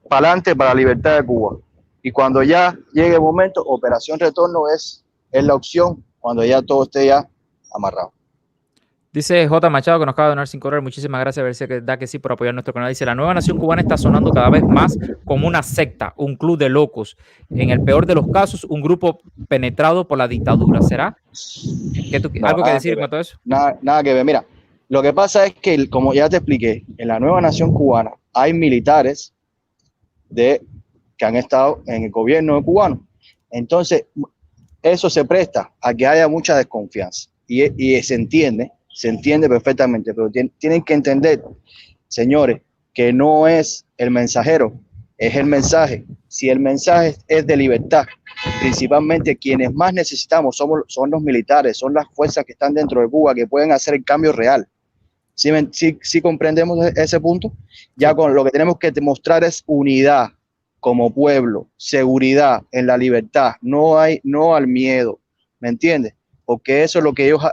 para adelante para la libertad de Cuba. Y cuando ya llegue el momento, operación retorno es la opción, cuando ya todo esté ya amarrado. Dice J. Machado, que nos acaba de donar $5. Muchísimas gracias, a ver si da que sí por apoyar nuestro canal. Dice, la nueva nación cubana está sonando cada vez más como una secta, un club de locos. En el peor de los casos, un grupo penetrado por la dictadura. ¿Será? ¿Algo que decir con todo eso? Nada que ver. Mira, lo que pasa es que, como ya te expliqué, en la nueva nación cubana hay militares que han estado en el gobierno cubano. Entonces, eso se presta a que haya mucha desconfianza. Y se entiende perfectamente, pero tienen que entender, señores, que no es el mensajero, es el mensaje. Si el mensaje es de libertad, principalmente quienes más necesitamos son los militares, son las fuerzas que están dentro de Cuba, que pueden hacer el cambio real. ¿Sí comprendemos ese punto? Ya con lo que tenemos que demostrar es unidad como pueblo, seguridad en la libertad, no al miedo, ¿me entiendes? Porque eso es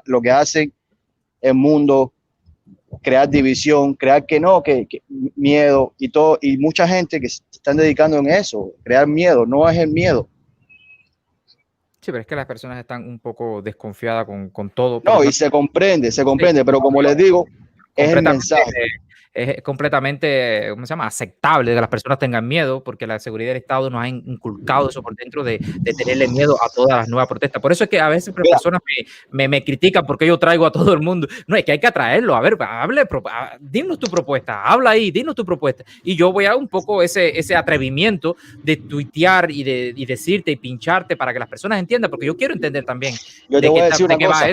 lo que hacen el mundo, crear división, crear que miedo y todo, y mucha gente que se están dedicando en eso, crear miedo, no es el miedo. Sí, pero es que las personas están un poco desconfiadas con todo. No, y se comprende, pero como les digo, es el mensaje. Es completamente, ¿cómo se llama?, aceptable que las personas tengan miedo, porque la seguridad del Estado nos ha inculcado eso por dentro de tenerle miedo a todas las nuevas protestas. Por eso es que a veces las personas me critican porque yo traigo a todo el mundo. No, es que hay que atraerlo. A ver, dinos tu propuesta, habla ahí, dinos tu propuesta. Y yo voy a un poco ese atrevimiento de tuitear y decirte y pincharte para que las personas entiendan, porque yo quiero entender también Yo te voy a decir una cosa.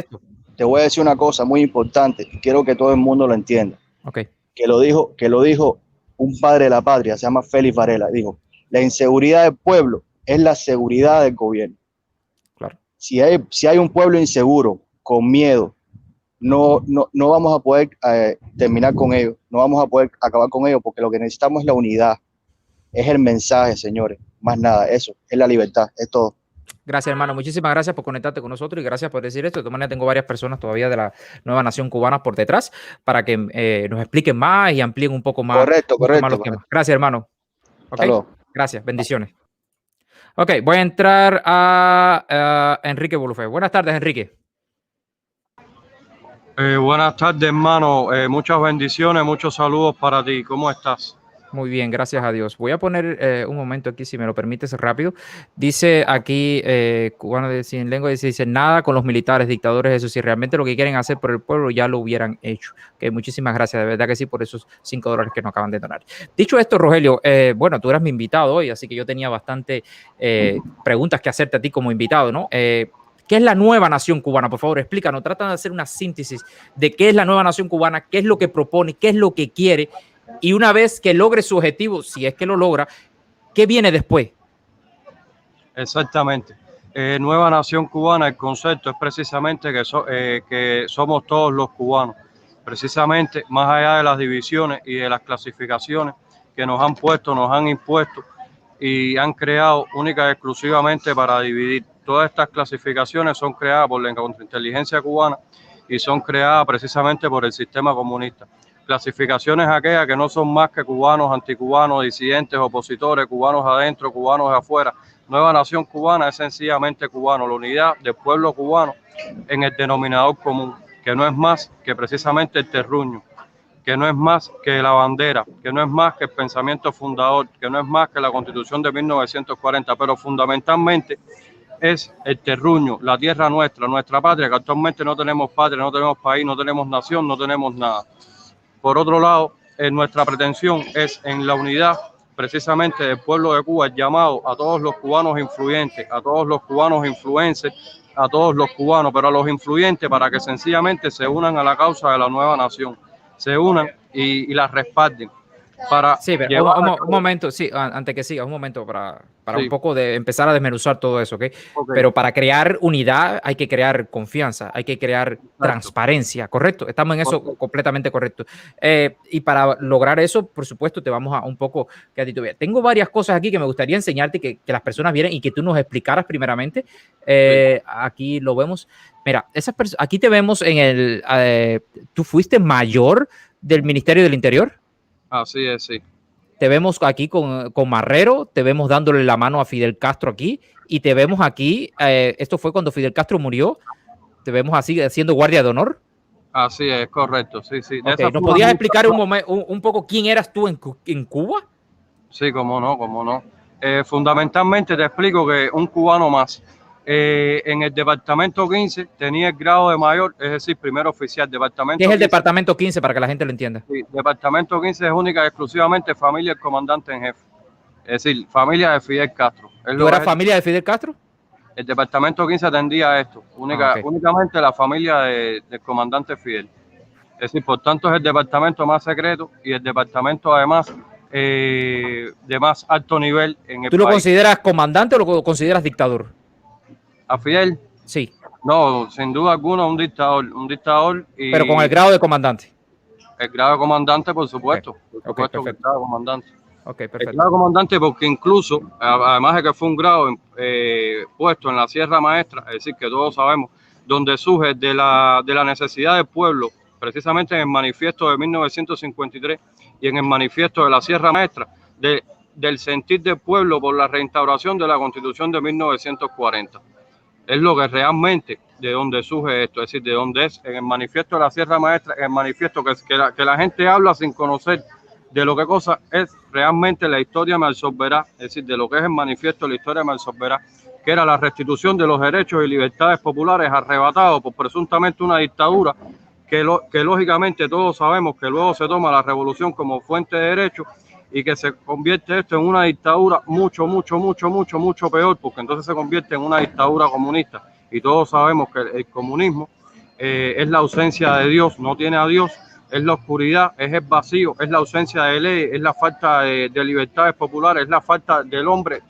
Te voy a decir una cosa muy importante. Quiero que todo el mundo lo entienda. Okay. Que lo dijo un padre de la patria, se llama Félix Varela, dijo, la inseguridad del pueblo es la seguridad del gobierno. Claro. Si hay un pueblo inseguro, con miedo, no vamos a poder terminar con ellos, no vamos a poder acabar con ellos, porque lo que necesitamos es la unidad, es el mensaje, señores, más nada, eso, es la libertad, es todo. Gracias, hermano. Muchísimas gracias por conectarte con nosotros y gracias por decir esto. De todas maneras, tengo varias personas todavía de la nueva nación cubana por detrás para que nos expliquen más y amplíen un poco más, correcto. Los temas. Gracias, hermano. Okay. Gracias. Bendiciones. Ok, voy a entrar a Enrique Bolufé. Buenas tardes, Enrique. Buenas tardes, hermano. Muchas bendiciones, muchos saludos para ti. ¿Cómo estás? Muy bien, gracias a Dios. Voy a poner un momento aquí, si me lo permites, rápido. Dice aquí, cubano de Sin Lengua, dice, nada con los militares, dictadores, eso sí, realmente lo que quieren hacer por el pueblo ya lo hubieran hecho. Okay, muchísimas gracias, de verdad que sí, por esos $5 que nos acaban de donar. Dicho esto, Rogelio, bueno, tú eras mi invitado hoy, así que yo tenía bastante preguntas que hacerte a ti como invitado, ¿no? ¿Qué es la nueva nación cubana? Por favor, explícanos, trata de hacer una síntesis de qué es la nueva nación cubana, qué es lo que propone, qué es lo que quiere. Y una vez que logre su objetivo, si es que lo logra, ¿qué viene después? Exactamente. Nueva nación cubana, el concepto es precisamente que somos todos los cubanos. Precisamente, más allá de las divisiones y de las clasificaciones que nos han puesto, nos han impuesto y han creado única y exclusivamente para dividir. Todas estas clasificaciones son creadas por la contrainteligencia cubana y son creadas precisamente por el sistema comunista. Clasificaciones aquellas que no son más que cubanos, anticubanos, disidentes, opositores, cubanos adentro, cubanos afuera. Nueva nación cubana es sencillamente cubano, la unidad del pueblo cubano en el denominador común, que no es más que precisamente el terruño, que no es más que la bandera, que no es más que el pensamiento fundador, que no es más que la Constitución de 1940, pero fundamentalmente es el terruño, la tierra nuestra, nuestra patria, que actualmente no tenemos patria, no tenemos país, no tenemos nación, no tenemos nada. Por otro lado, nuestra pretensión es en la unidad precisamente del pueblo de Cuba, el llamado a todos los cubanos influyentes, a todos los cubanos influencers, a todos los cubanos, pero a los influyentes para que sencillamente se unan a la causa de la nueva nación, se unan y la respalden. Sí, pero un momento, sí, antes que sigas, un momento para sí, un poco de empezar a desmenuzar todo eso, ¿ok? Pero para crear unidad hay que crear confianza, hay que crear transparencia, ¿correcto? Estamos en eso completamente correcto. Y para lograr eso, por supuesto, te vamos a un poco... Tengo varias cosas aquí que me gustaría enseñarte que las personas vieran y que tú nos explicaras primeramente. Aquí lo vemos. Mira, aquí te vemos en el... ¿tú fuiste mayor del Ministerio del Interior? Así es, sí. Te vemos aquí con Marrero, te vemos dándole la mano a Fidel Castro aquí y te vemos aquí, esto fue cuando Fidel Castro murió, te vemos así haciendo guardia de honor. Así es, correcto, sí, sí. Okay. ¿Nos podías explicar un poco quién eras tú en Cuba? Sí, cómo no. Fundamentalmente te explico que un cubano más. En el departamento 15 tenía el grado de mayor, es decir, primer oficial. Departamento ¿Qué es el 15, departamento 15 para que la gente lo entienda? Sí, departamento 15 es única y exclusivamente familia del comandante en jefe, es decir, familia de Fidel Castro. ¿Tú eras familia de Fidel Castro? El departamento 15 atendía a esto, únicamente la familia del comandante Fidel. Es decir, por tanto es el departamento más secreto y el departamento además de más alto nivel en el país. ¿Tú lo consideras comandante o lo consideras dictador? ¿A Fidel? Sí. No, sin duda alguna un dictador. Y pero con el grado de comandante. El grado de comandante, por supuesto. Por supuesto que el grado de comandante. Perfecto. El grado de comandante porque incluso, además de que fue un grado puesto en la Sierra Maestra, es decir, que todos sabemos, donde surge de la necesidad del pueblo, precisamente en el manifiesto de 1953 y en el manifiesto de la Sierra Maestra, del sentir del pueblo por la reinstauración de la Constitución de 1940. es lo que realmente, de donde surge esto, es decir, de donde es en el manifiesto de la Sierra Maestra, el manifiesto que la gente habla sin conocer de lo que cosa es realmente la historia me absorberá, es decir, de lo que es el manifiesto de la historia me absorberá, que era la restitución de los derechos y libertades populares arrebatados por presuntamente una dictadura que lógicamente todos sabemos que luego se toma la revolución como fuente de derechos y que se convierte esto en una dictadura mucho peor, porque entonces se convierte en una dictadura comunista. Y todos sabemos que el comunismo es la ausencia de Dios, no tiene a Dios, es la oscuridad, es el vacío, es la ausencia de ley, es la falta de libertades populares, es la falta del hombre,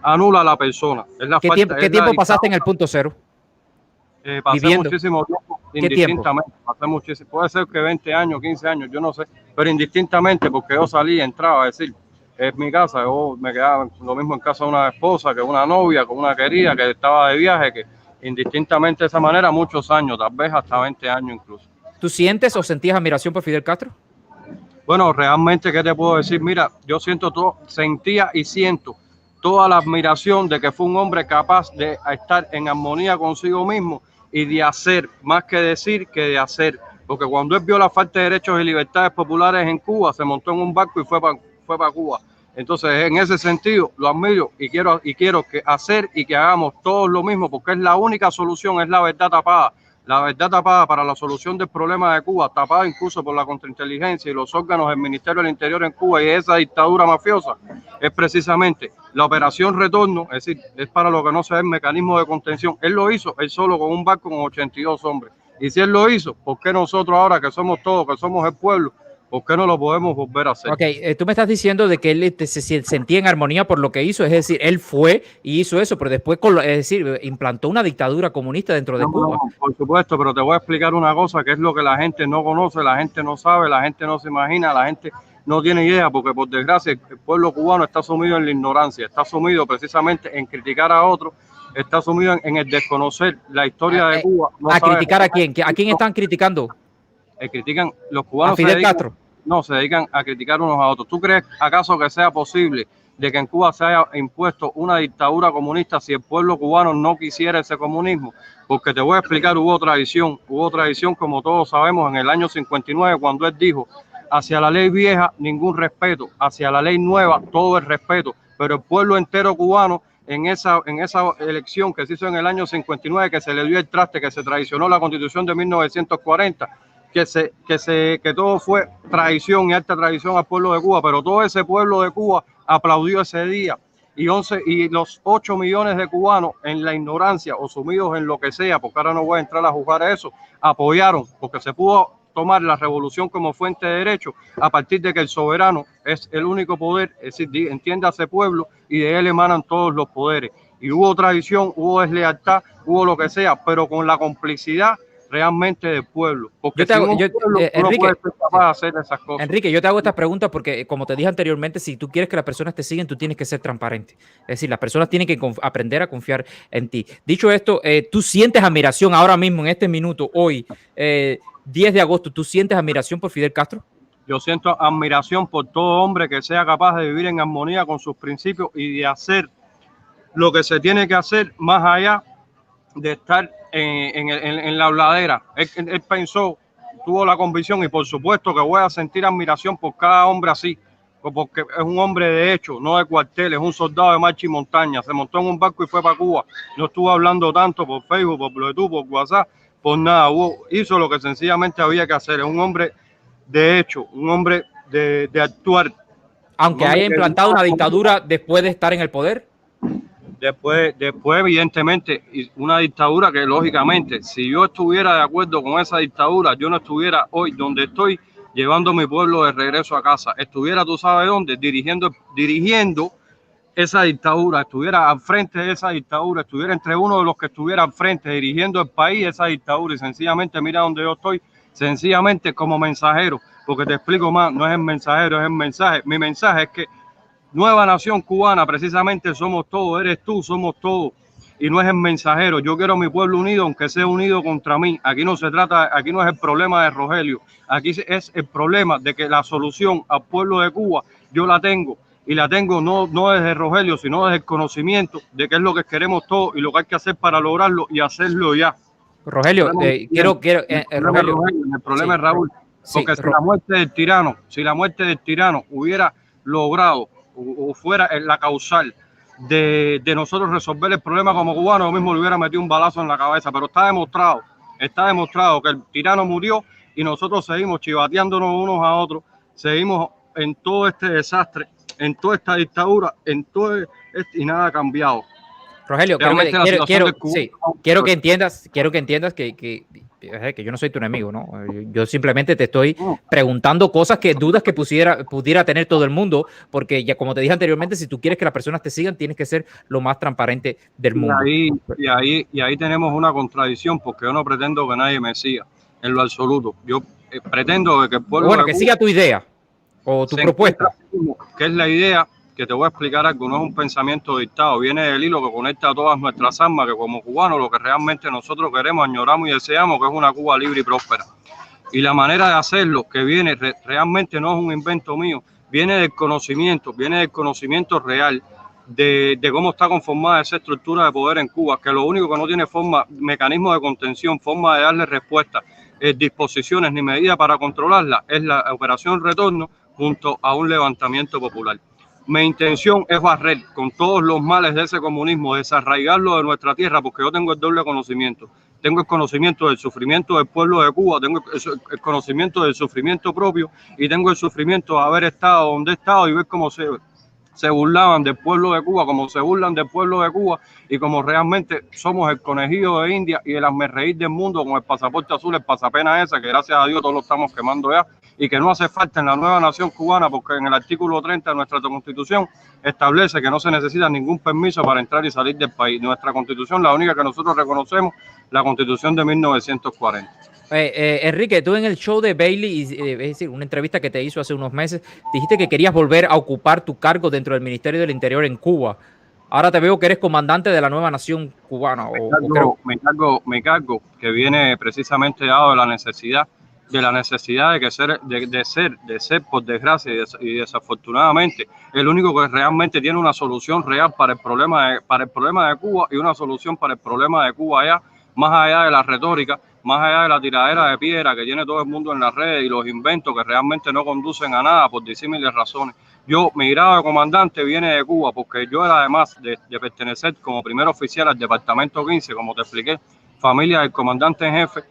anula a la persona. Es la ¿Qué tiempo pasaste en el punto cero? Pasé viviendo. muchísimo tiempo, ¿Qué tiempo? pasé muchísimo, puede ser que 20 años, 15 años, yo no sé, pero indistintamente, porque yo salí, entraba, es decir, es mi casa, yo me quedaba lo mismo en casa de una esposa, que una novia, con una querida, que estaba de viaje, que indistintamente de esa manera, muchos años, tal vez hasta 20 años incluso. ¿Tú sientes o sentías admiración por Fidel Castro? Bueno, realmente, ¿qué te puedo decir? Mira, yo sentía y siento toda la admiración de que fue un hombre capaz de estar en armonía consigo mismo y de hacer, más que decir, que de hacer. Porque cuando él vio la falta de derechos y libertades populares en Cuba, se montó en un barco y fue para Cuba. Entonces, en ese sentido, lo admiro y quiero que hacer y que hagamos todos lo mismo, porque es la única solución, es la verdad tapada. La verdad tapada para la solución del problema de Cuba, tapada incluso por la contrainteligencia y los órganos del Ministerio del Interior en Cuba y esa dictadura mafiosa, es precisamente la operación Retorno, es decir, es para lo que no se ve el mecanismo de contención. Él lo hizo, él solo con un barco con 82 hombres. Y si él lo hizo, ¿por qué nosotros ahora que somos todos, que somos el pueblo, por qué no lo podemos volver a hacer? Ok, tú me estás diciendo de que él se sentía en armonía por lo que hizo, es decir, él fue y hizo eso, pero después, es decir, implantó una dictadura comunista dentro de Cuba. No, por supuesto, pero te voy a explicar una cosa que es lo que la gente no conoce, la gente no sabe, la gente no se imagina, la gente no tiene idea, porque por desgracia el pueblo cubano está sumido en la ignorancia, está sumido precisamente en criticar a otros, está sumido en el desconocer la historia de Cuba. No ¿A criticar a quién? ¿A quién están criticando? Critican los cubanos. ¿A Fidel Castro? No, se dedican a criticar unos a otros. ¿Tú crees acaso que sea posible de que en Cuba se haya impuesto una dictadura comunista si el pueblo cubano no quisiera ese comunismo? Porque te voy a explicar, hubo tradición como todos sabemos en el año 59 cuando él dijo: hacia la ley vieja ningún respeto, hacia la ley nueva todo el respeto, pero el pueblo entero cubano en esa elección que se hizo en el año 59, que se le dio el traste, que se traicionó la Constitución de 1940, que todo fue traición y alta traición al pueblo de Cuba, pero todo ese pueblo de Cuba aplaudió ese día y los 8 millones de cubanos en la ignorancia o sumidos en lo que sea, porque ahora no voy a entrar a juzgar eso, apoyaron, porque se pudo tomar la revolución como fuente de derecho a partir de que el soberano es el único poder, es decir, entiéndase pueblo, y de él emanan todos los poderes. Y hubo traición, hubo deslealtad, hubo lo que sea, pero con la complicidad realmente del pueblo. Porque Enrique, yo te hago estas preguntas porque, como te dije anteriormente, si tú quieres que las personas te sigan, tú tienes que ser transparente. Es decir, las personas tienen que aprender a confiar en ti. Dicho esto, ¿tú sientes admiración ahora mismo, en este minuto, hoy, 10 de agosto, tú sientes admiración por Fidel Castro? Yo siento admiración por todo hombre que sea capaz de vivir en armonía con sus principios y de hacer lo que se tiene que hacer más allá de estar en la habladera. Él pensó, tuvo la convicción, y por supuesto que voy a sentir admiración por cada hombre así, porque es un hombre de hecho, no de cuartel, es un soldado de marcha y montaña. Se montó en un barco y fue para Cuba. No estuvo hablando tanto por Facebook, por Bluetooth, por WhatsApp, por nada. Hizo lo que sencillamente había que hacer. Es un hombre de hecho, un hombre de actuar. Aunque haya implantado una dictadura después de estar en el poder. Después, evidentemente, una dictadura que, lógicamente, si yo estuviera de acuerdo con esa dictadura, yo no estuviera hoy donde estoy, llevando a mi pueblo de regreso a casa. Estuviera, tú sabes dónde, dirigiendo esa dictadura, estuviera al frente de esa dictadura, estuviera entre uno de los que estuviera al frente, dirigiendo el país, esa dictadura. Y sencillamente, mira donde yo estoy, sencillamente como mensajero, porque te explico más, no es el mensajero, es el mensaje. Mi mensaje es que nueva nación cubana, precisamente somos todos, eres tú, somos todos, y no es el mensajero. Yo quiero a mi pueblo unido, aunque sea unido contra mí. Aquí no se trata, aquí no es el problema de Rogelio, aquí es el problema de que la solución al pueblo de Cuba yo la tengo, y la tengo no desde Rogelio, sino desde el conocimiento de qué es lo que queremos todos y lo que hay que hacer para lograrlo y hacerlo ya. Rogelio, Rogelio, el problema es Raúl, porque si la muerte del tirano hubiera logrado o fuera la causal de nosotros resolver el problema como cubanos, yo mismo le hubiera metido un balazo en la cabeza, pero está demostrado que el tirano murió y nosotros seguimos chivateándonos unos a otros, seguimos en todo este desastre, en toda esta dictadura, y nada ha cambiado. Rogelio, quiero que entiendas que yo no soy tu enemigo, ¿no? Yo simplemente te estoy preguntando dudas que pudiera tener todo el mundo, porque ya como te dije anteriormente, si tú quieres que las personas te sigan, tienes que ser lo más transparente del mundo. Y ahí tenemos una contradicción, porque yo no pretendo que nadie me siga en lo absoluto. Yo pretendo que el pueblo... Bueno, que siga tu idea o tu propuesta. Que es la idea que te voy a explicar algo, no es un pensamiento dictado, viene del hilo que conecta a todas nuestras almas, que como cubanos lo que realmente nosotros queremos, añoramos y deseamos, que es una Cuba libre y próspera. Y la manera de hacerlo, que viene realmente no es un invento mío, viene del conocimiento real de cómo está conformada esa estructura de poder en Cuba, que lo único que no tiene mecanismo de contención, forma de darle respuesta, disposiciones ni medidas para controlarla, es la operación Retorno junto a un levantamiento popular. Mi intención es barrer con todos los males de ese comunismo, desarraigarlo de nuestra tierra, porque yo tengo el doble conocimiento. Tengo el conocimiento del sufrimiento del pueblo de Cuba, tengo el conocimiento del sufrimiento propio y tengo el sufrimiento de haber estado donde he estado y ver cómo se burlaban del pueblo de Cuba, como se burlan del pueblo de Cuba y como realmente somos el conejillo de India y el hazmerreír del mundo con el pasaporte azul, el pasapena esa, que gracias a Dios todos lo estamos quemando ya y que no hace falta en la nueva nación cubana, porque en el artículo 30 de nuestra Constitución establece que no se necesita ningún permiso para entrar y salir del país. Nuestra Constitución, la única que nosotros reconocemos, la Constitución de 1940. Enrique, tú en el show de Bailey, es decir, una entrevista que te hizo hace unos meses, dijiste que querías volver a ocupar tu cargo dentro del Ministerio del Interior en Cuba. Ahora te veo que eres comandante de la nueva nación cubana. Mi cargo que viene precisamente dado de la necesidad de ser por desgracia y desafortunadamente el único que realmente tiene una solución real para el problema de Cuba y una solución para el problema de Cuba allá, más allá de la retórica, más allá de la tiradera de piedra que tiene todo el mundo en las redes y los inventos que realmente no conducen a nada por disímiles razones. Mi grado de comandante viene de Cuba porque yo era, además de pertenecer como primer oficial al Departamento 15, como te expliqué, familia del comandante en jefe,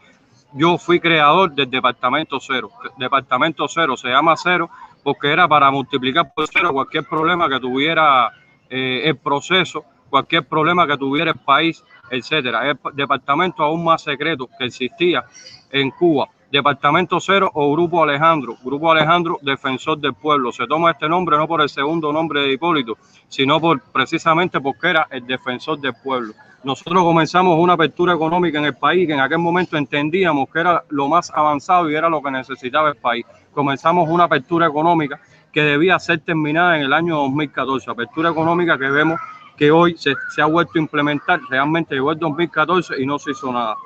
yo fui creador del Departamento 0. Departamento 0 se llama 0 porque era para multiplicar por 0 cualquier problema que tuviera el proceso, cualquier problema que tuviera el país, etcétera. El departamento aún más secreto que existía en Cuba. Departamento 0 o Grupo Alejandro. Grupo Alejandro, Defensor del Pueblo. Se toma este nombre no por el segundo nombre de Hipólito, sino precisamente porque era el defensor del pueblo. Nosotros comenzamos una apertura económica en el país que en aquel momento entendíamos que era lo más avanzado y era lo que necesitaba el país. Comenzamos una apertura económica que debía ser terminada en el año 2014. Apertura económica que vemos que hoy se ha vuelto a implementar. Realmente llegó el 2014 y no se hizo nada.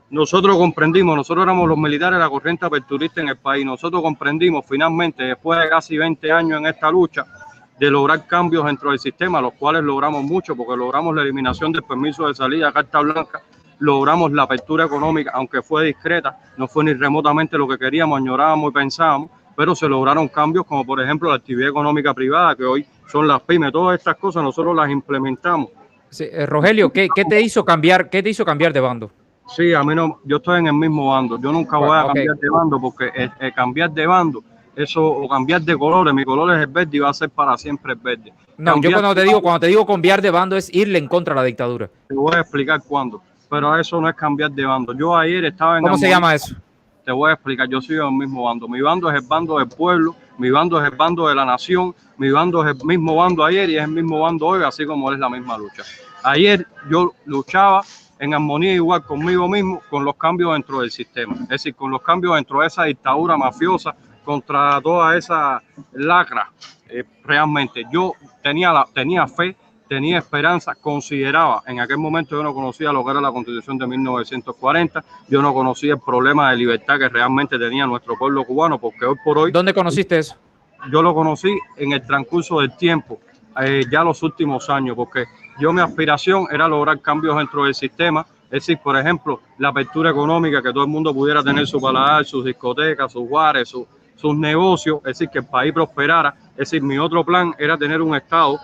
Nosotros comprendimos, nosotros éramos los militares de la corriente aperturista en el país. Nosotros comprendimos finalmente, después de casi 20 años en esta lucha, de lograr cambios dentro del sistema, los cuales logramos mucho, porque logramos la eliminación del permiso de salida, carta blanca, logramos la apertura económica, aunque fue discreta, no fue ni remotamente lo que queríamos, añorábamos y pensábamos, pero se lograron cambios como por ejemplo la actividad económica privada, que hoy son las pymes. Todas estas cosas nosotros las implementamos. Sí, Rogelio, ¿qué te hizo cambiar de bando? Sí, a mí no, yo estoy en el mismo bando, yo nunca voy a cambiar de bando, porque cambiar de bando, eso, o cambiar de colores, mi color es el verde y va a ser para siempre el verde. No, yo cuando te digo cambiar de bando es irle en contra a la dictadura. Te voy a explicar cuándo, pero eso no es cambiar de bando. Yo ayer estaba en... ¿Cómo se llama eso? Te voy a explicar, yo soy del mismo bando. Mi bando es el bando del pueblo, mi bando es el bando de la nación, mi bando es el mismo bando ayer y es el mismo bando hoy, así como es la misma lucha. Ayer yo luchaba en armonía igual conmigo mismo, con los cambios dentro del sistema, es decir, con los cambios dentro de esa dictadura mafiosa, contra toda esa lacra. Realmente yo tenía fe, tenía esperanza, consideraba, en aquel momento yo no conocía lo que era la Constitución de 1940, yo no conocía el problema de libertad que realmente tenía nuestro pueblo cubano, porque hoy por hoy... ¿Dónde conociste eso? yo lo conocí en el transcurso del tiempo, ya los últimos años, porque mi aspiración era lograr cambios dentro del sistema, es decir, por ejemplo, la apertura económica, que todo el mundo pudiera tener su paladar, sus discotecas, sus bares, sus negocios, es decir, que el país prosperara. Es decir, mi otro plan era tener un Estado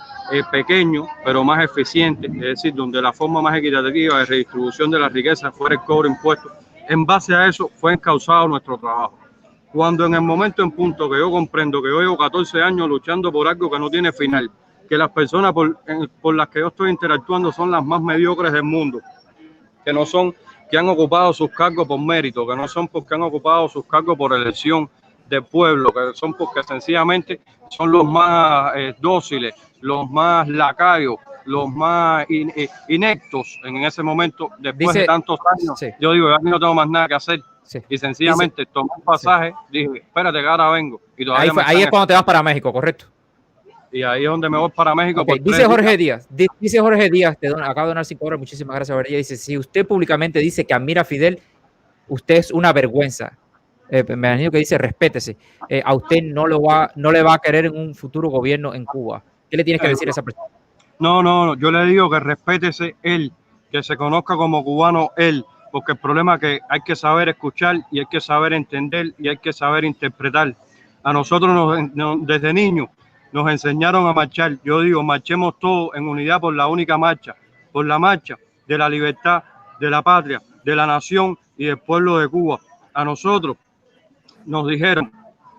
pequeño, pero más eficiente, es decir, donde la forma más equitativa de redistribución de la riqueza fuera el cobro de impuestos. En base a eso fue encauzado nuestro trabajo. Cuando en el momento en punto que yo comprendo que yo llevo 14 años luchando por algo que no tiene final, que las personas por las que yo estoy interactuando son las más mediocres del mundo, que no son que han ocupado sus cargos por mérito, que no son porque han ocupado sus cargos por elección del pueblo, que son porque sencillamente son los más dóciles, los más lacayos, los más ineptos en ese momento, después de tantos años. Sí. Yo digo, yo no tengo más nada que hacer. Sí. Y sencillamente tomé un pasaje, dije, espérate que ahora vengo. Y ahí es cuando te vas para México, ¿correcto? Y ahí es donde me voy para México. Okay. Dice Jorge Díaz, acaba de donar 5 horas, muchísimas gracias, María. Dice, si usted públicamente dice que admira a Fidel, usted es una vergüenza. Me imagino que dice, respétese. A usted no le va a querer en un futuro gobierno en Cuba. ¿Qué le tienes que decir a esa persona? No, yo le digo que respétese él, que se conozca como cubano él, porque el problema es que hay que saber escuchar y hay que saber entender y hay que saber interpretar. A nosotros desde niños nos enseñaron a marchar. Yo digo, marchemos todos en unidad por la única marcha, por la marcha de la libertad, de la patria, de la nación y del pueblo de Cuba. A nosotros nos dijeron,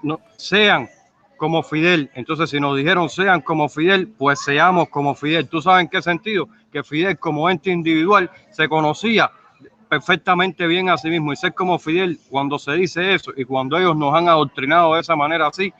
no, sean como Fidel. Entonces, si nos dijeron sean como Fidel, pues seamos como Fidel. ¿Tú sabes en qué sentido? Que Fidel como ente individual se conocía perfectamente bien a sí mismo, y ser como Fidel, cuando se dice eso y cuando ellos nos han adoctrinado de esa manera así,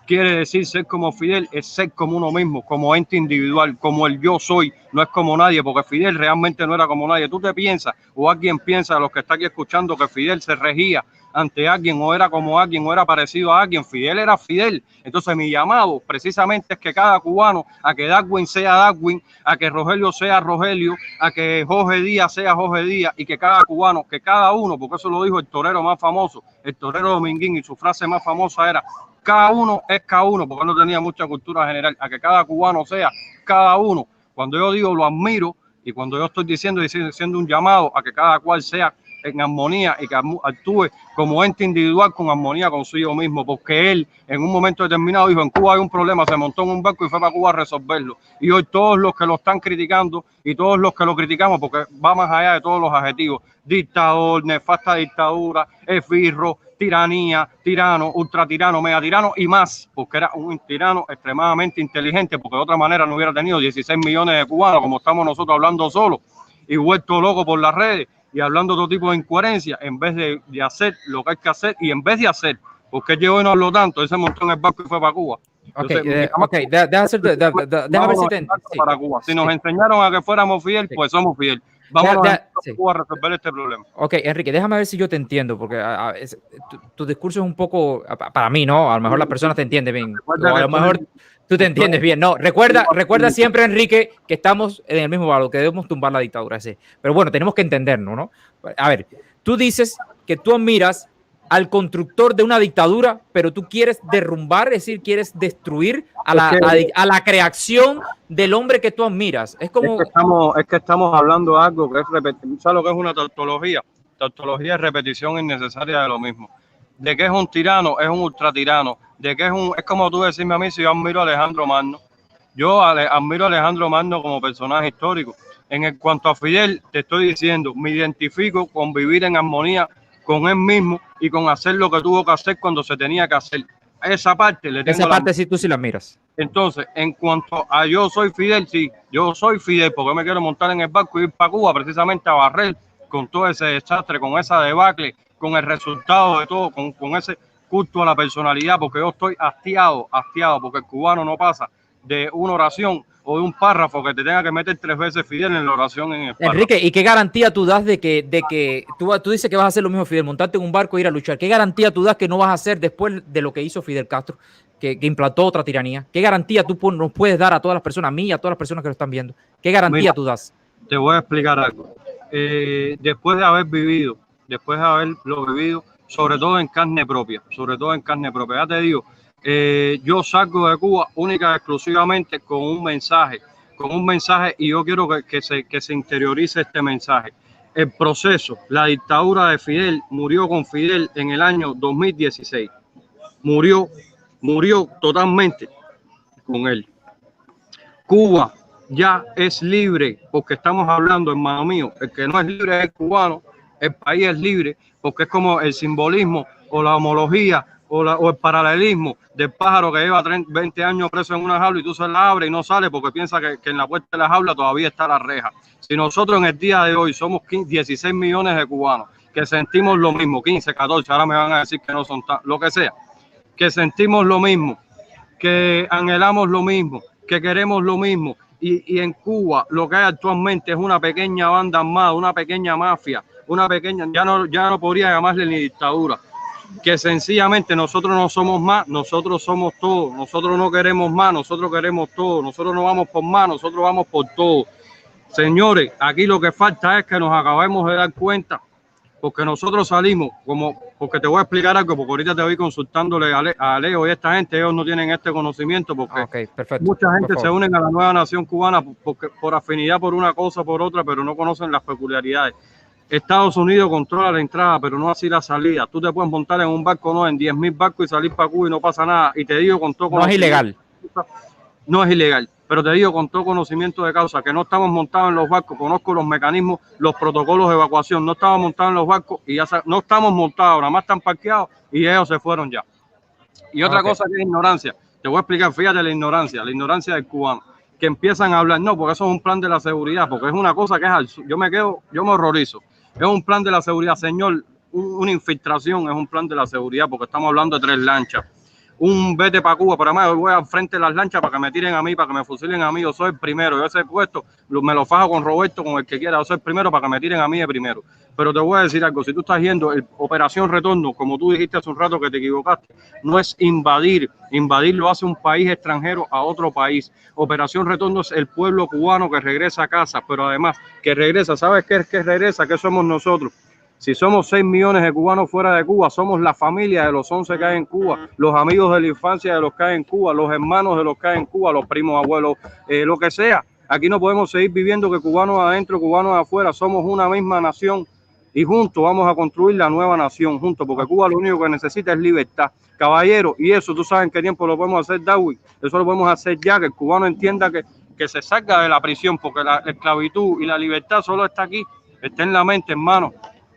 quiere decir ser como Fidel es ser como uno mismo, como ente individual, como el yo soy, no es como nadie, porque Fidel realmente no era como nadie. Tú te piensas, o alguien piensa, de los que está aquí escuchando, que Fidel se regía ante alguien, o era como alguien, o era parecido a alguien. Fidel era Fidel. Entonces mi llamado precisamente es que cada cubano, a que Darwin sea Darwin, a que Rogelio sea Rogelio, a que Jorge Díaz sea Jorge Díaz, y que cada cubano, que cada uno, porque eso lo dijo el torero más famoso, el torero Dominguín, y su frase más famosa era, cada uno es cada uno, porque no tenía mucha cultura general, a que cada cubano sea cada uno. Cuando yo digo lo admiro, y cuando yo estoy diciendo un llamado a que cada cual sea en armonía y que actúe como ente individual con armonía consigo mismo, porque él en un momento determinado dijo, en Cuba hay un problema, se montó en un barco y fue para Cuba a resolverlo. Y hoy todos los que lo están criticando y todos los que lo criticamos, porque va más allá de todos los adjetivos, dictador, nefasta dictadura, esbirro, tiranía, tirano, ultratirano, megatirano y más, porque era un tirano extremadamente inteligente, porque de otra manera no hubiera tenido 16 millones de cubanos como estamos nosotros hablando solos y vuelto loco por las redes y hablando de todo tipo de incoherencia, en vez de hacer lo que hay que hacer, y en vez de hacer, porque él llegó y no habló tanto, él se montó en el barco y fue para Cuba. Entonces, déjame ver si te para Cuba. Si nos enseñaron a que fuéramos Fidel, pues somos Fidel. Vamos a Cuba a resolver este problema. Ok, Enrique, déjame ver si yo te entiendo, porque tu discurso es un poco, para mí, ¿no? A lo mejor las personas te entienden bien, a lo mejor tú te entiendes bien. No, recuerda siempre, Enrique, que estamos en el mismo valor, que debemos tumbar la dictadura. Sí. Pero bueno, tenemos que entendernos, ¿no? A ver, tú dices que tú admiras al constructor de una dictadura, pero tú quieres derrumbar, es decir, quieres destruir a la creación del hombre que tú admiras. Es como... Es que estamos hablando de algo que es repetición. ¿Sabes lo que es una tautología? Tautología es repetición innecesaria de lo mismo. De que es un tirano, es un ultratirano. De que es como tú decirme a mí si yo admiro a Alejandro Magno. Yo admiro a Alejandro Magno como personaje histórico. En cuanto a Fidel, te estoy diciendo, me identifico con vivir en armonía con él mismo y con hacer lo que tuvo que hacer cuando se tenía que hacer. Esa parte le tengo. Esa parte sí tú sí la miras. Entonces, en cuanto a yo soy Fidel, sí, yo soy Fidel porque me quiero montar en el barco y ir para Cuba precisamente a barrer con todo ese desastre, con esa debacle, con el resultado de todo, con ese culto a la personalidad, porque yo estoy hastiado, porque el cubano no pasa de una oración o de un párrafo que te tenga que meter 3 veces Fidel en la oración en el párrafo. Enrique, ¿y qué garantía tú das de que tú dices que vas a hacer lo mismo, Fidel, montarte en un barco e ir a luchar? ¿Qué garantía tú das que no vas a hacer después de lo que hizo Fidel Castro, que implantó otra tiranía? ¿Qué garantía tú nos puedes dar a todas las personas, a mí y a todas las personas que lo están viendo? ¿Qué garantía tú das? Te voy a explicar algo. Después de haberlo vivido, sobre todo en carne propia, ya te digo, Yo salgo de Cuba única y exclusivamente con un mensaje, y yo quiero que se interiorice este mensaje. El proceso, la dictadura de Fidel murió con Fidel en el año 2016. Murió totalmente con él. Cuba ya es libre, porque estamos hablando, hermano mío, el que no es libre es el cubano, el país es libre, porque es como el simbolismo o la homología o el paralelismo del pájaro que lleva 20 años preso en una jaula y tú se la abres y no sale porque piensa que en la puerta de la jaula todavía está la reja. Si nosotros en el día de hoy somos 16 millones de cubanos que sentimos lo mismo, 15, 14, ahora me van a decir que no son lo que sea, que sentimos lo mismo, que anhelamos lo mismo, que queremos lo mismo, y en Cuba lo que hay actualmente es una pequeña banda armada, una pequeña mafia, ya no podría llamarle ni dictadura, que sencillamente nosotros no somos más, nosotros somos todo, nosotros no queremos más, nosotros queremos todo, nosotros no vamos por más, nosotros vamos por todo. Señores, aquí lo que falta es que nos acabemos de dar cuenta, porque nosotros salimos, porque te voy a explicar algo, porque ahorita te voy consultándole a Leo y a esta gente, ellos no tienen este conocimiento, porque mucha gente se unen a la nueva nación cubana por afinidad por una cosa o por otra, pero no conocen las peculiaridades. Estados Unidos controla la entrada, pero no así la salida. Tú te puedes montar en un barco, no, en 10.000 barcos y salir para Cuba y no pasa nada. Y te digo con todo conocimiento. No es ilegal. No es ilegal, pero te digo con todo conocimiento de causa que no estamos montados en los barcos. Conozco los mecanismos, los protocolos de evacuación. No estamos montados en los barcos y ya no estamos montados, nada más están parqueados y ellos se fueron ya. Y otra cosa que es ignorancia. Te voy a explicar, fíjate la ignorancia del cubano. Que empiezan a hablar, no, porque eso es un plan de la seguridad, porque es una cosa que es, yo me horrorizo. Es un plan de la seguridad, señor, una infiltración, es un plan de la seguridad, porque estamos hablando de 3 lanchas. Un vete para Cuba, pero además voy al frente de las lanchas para que me tiren a mí, para que me fusilen a mí, yo soy el primero, yo ese puesto me lo fajo con Roberto, con el que quiera, yo soy el primero para que me tiren a mí de primero. Pero te voy a decir algo, si tú estás yendo Operación Retorno, como tú dijiste hace un rato que te equivocaste, no es invadir lo hace un país extranjero a otro país. Operación Retorno es el pueblo cubano que regresa a casa, pero además que regresa, ¿sabes qué es que regresa? ¿Qué somos nosotros? Si somos 6 millones de cubanos fuera de Cuba, somos la familia de los 11 que hay en Cuba, los amigos de la infancia de los que hay en Cuba, los hermanos de los que hay en Cuba, los primos, abuelos, lo que sea. Aquí no podemos seguir viviendo que cubanos adentro, cubanos afuera, somos una misma nación y juntos vamos a construir la nueva nación, juntos, porque Cuba lo único que necesita es libertad. Caballero, y eso, tú sabes en qué tiempo lo podemos hacer, Darwin, eso lo podemos hacer ya, que el cubano entienda que se salga de la prisión, porque la esclavitud y la libertad solo está aquí, está en la mente, hermano.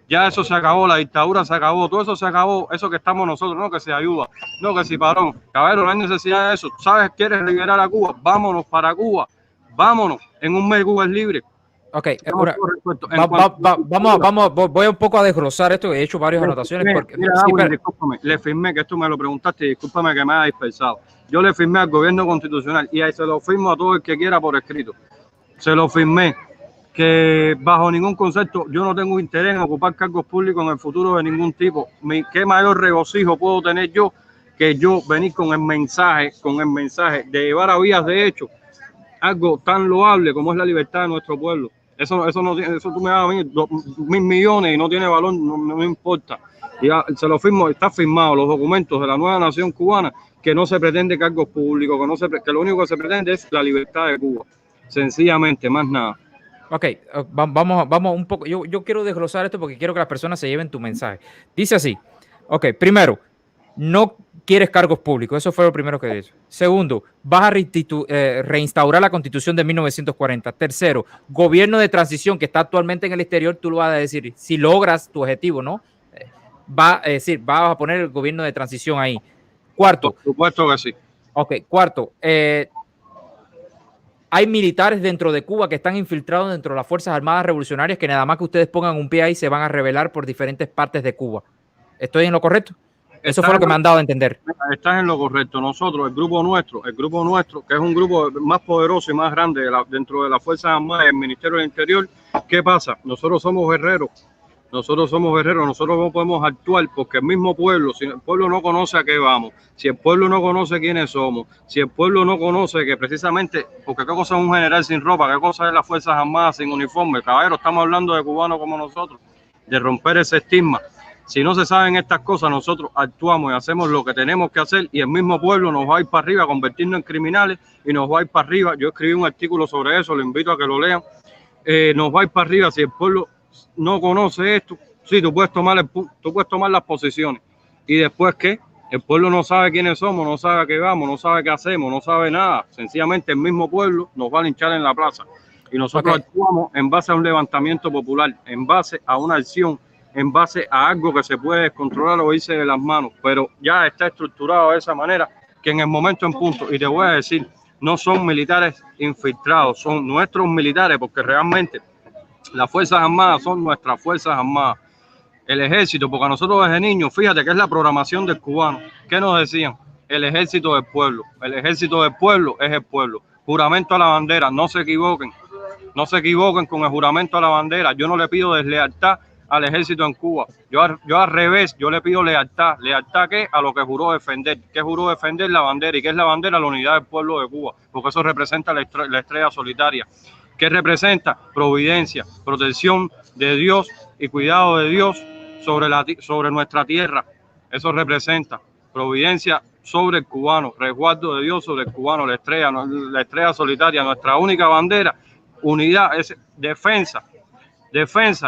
Ya eso se acabó, la dictadura se acabó, todo eso se acabó, eso que estamos nosotros, no que se ayuda, no que si parón. Caballero, no hay necesidad de eso. ¿Sabes? ¿Quieres liberar a Cuba? Vámonos para Cuba, vámonos. En un mes Cuba es libre. Ok, ahora, voy un poco a desglosar esto, he hecho varias anotaciones. Discúlpame, le firmé, que esto me lo preguntaste, discúlpame que me haya dispersado. Yo le firmé al gobierno constitucional y ahí se lo firmo a todo el que quiera por escrito. Se lo firmé. Que bajo ningún concepto yo no tengo interés en ocupar cargos públicos en el futuro de ningún tipo. ¿Qué mayor regocijo puedo tener yo que yo venir con el mensaje de llevar a vías de hecho algo tan loable como es la libertad de nuestro pueblo? Eso no tiene, eso tú me das a mí 2.000 millones y no tiene valor, no me importa. Ya se lo firmo, está firmado los documentos de la nueva nación cubana, que no se pretende cargos públicos, que lo único que se pretende es la libertad de Cuba, sencillamente, más nada. Ok, vamos un poco. Yo quiero desglosar esto porque quiero que las personas se lleven tu mensaje. Dice así. Ok, primero, no quieres cargos públicos. Eso fue lo primero que dice. Segundo, vas a reinstaurar la Constitución de 1940. Tercero, gobierno de transición que está actualmente en el exterior, tú lo vas a decir. Si logras tu objetivo, ¿no? Vas a poner el gobierno de transición ahí. Cuarto. Por supuesto que sí. Ok, cuarto. Hay militares dentro de Cuba que están infiltrados dentro de las Fuerzas Armadas Revolucionarias que nada más que ustedes pongan un pie ahí se van a rebelar por diferentes partes de Cuba. ¿Estoy en lo correcto? Eso fue lo que me han dado a entender. Estás en lo correcto. Nosotros, el grupo nuestro, que es un grupo más poderoso y más grande dentro de las Fuerzas Armadas y el Ministerio del Interior, ¿qué pasa? Nosotros somos guerreros, nosotros no podemos actuar porque el mismo pueblo, si el pueblo no conoce a qué vamos, si el pueblo no conoce quiénes somos, si el pueblo no conoce que precisamente, porque qué cosa es un general sin ropa, qué cosa es las Fuerzas Armadas sin uniforme, caballero, estamos hablando de cubanos como nosotros, de romper ese estigma. Si no se saben estas cosas, nosotros actuamos y hacemos lo que tenemos que hacer y el mismo pueblo nos va a ir para arriba, convertirnos en criminales y nos va a ir para arriba. Yo escribí un artículo sobre eso, lo invito a que lo lean. Nos va a ir para arriba si el pueblo no conoce esto. Sí, tú puedes tomar las posiciones. ¿Y después qué? El pueblo no sabe quiénes somos, no sabe a qué vamos, no sabe qué hacemos, no sabe nada. Sencillamente el mismo pueblo nos va a linchar en la plaza. Y nosotros actuamos en base a un levantamiento popular, en base a una acción, en base a algo que se puede descontrolar o irse de las manos. Pero ya está estructurado de esa manera que en el momento en punto, y te voy a decir, no son militares infiltrados, son nuestros militares, porque realmente las Fuerzas Armadas son nuestras Fuerzas Armadas. El ejército, porque a nosotros desde niños, fíjate que es la programación del cubano. ¿Qué nos decían? El ejército del pueblo. El ejército del pueblo es el pueblo. Juramento a la bandera, no se equivoquen. No se equivoquen con el juramento a la bandera. Yo no le pido deslealtad al ejército en Cuba. Yo al revés, yo le pido lealtad. ¿Lealtad qué? A lo que juró defender. ¿Qué juró defender? La bandera. ¿Y qué es la bandera? La unidad del pueblo de Cuba. Porque eso representa la estrella solitaria. ¿Qué representa? Providencia, protección de Dios y cuidado de Dios sobre nuestra tierra. Eso representa providencia sobre el cubano, resguardo de Dios sobre el cubano, la estrella solitaria, nuestra única bandera, unidad, es defensa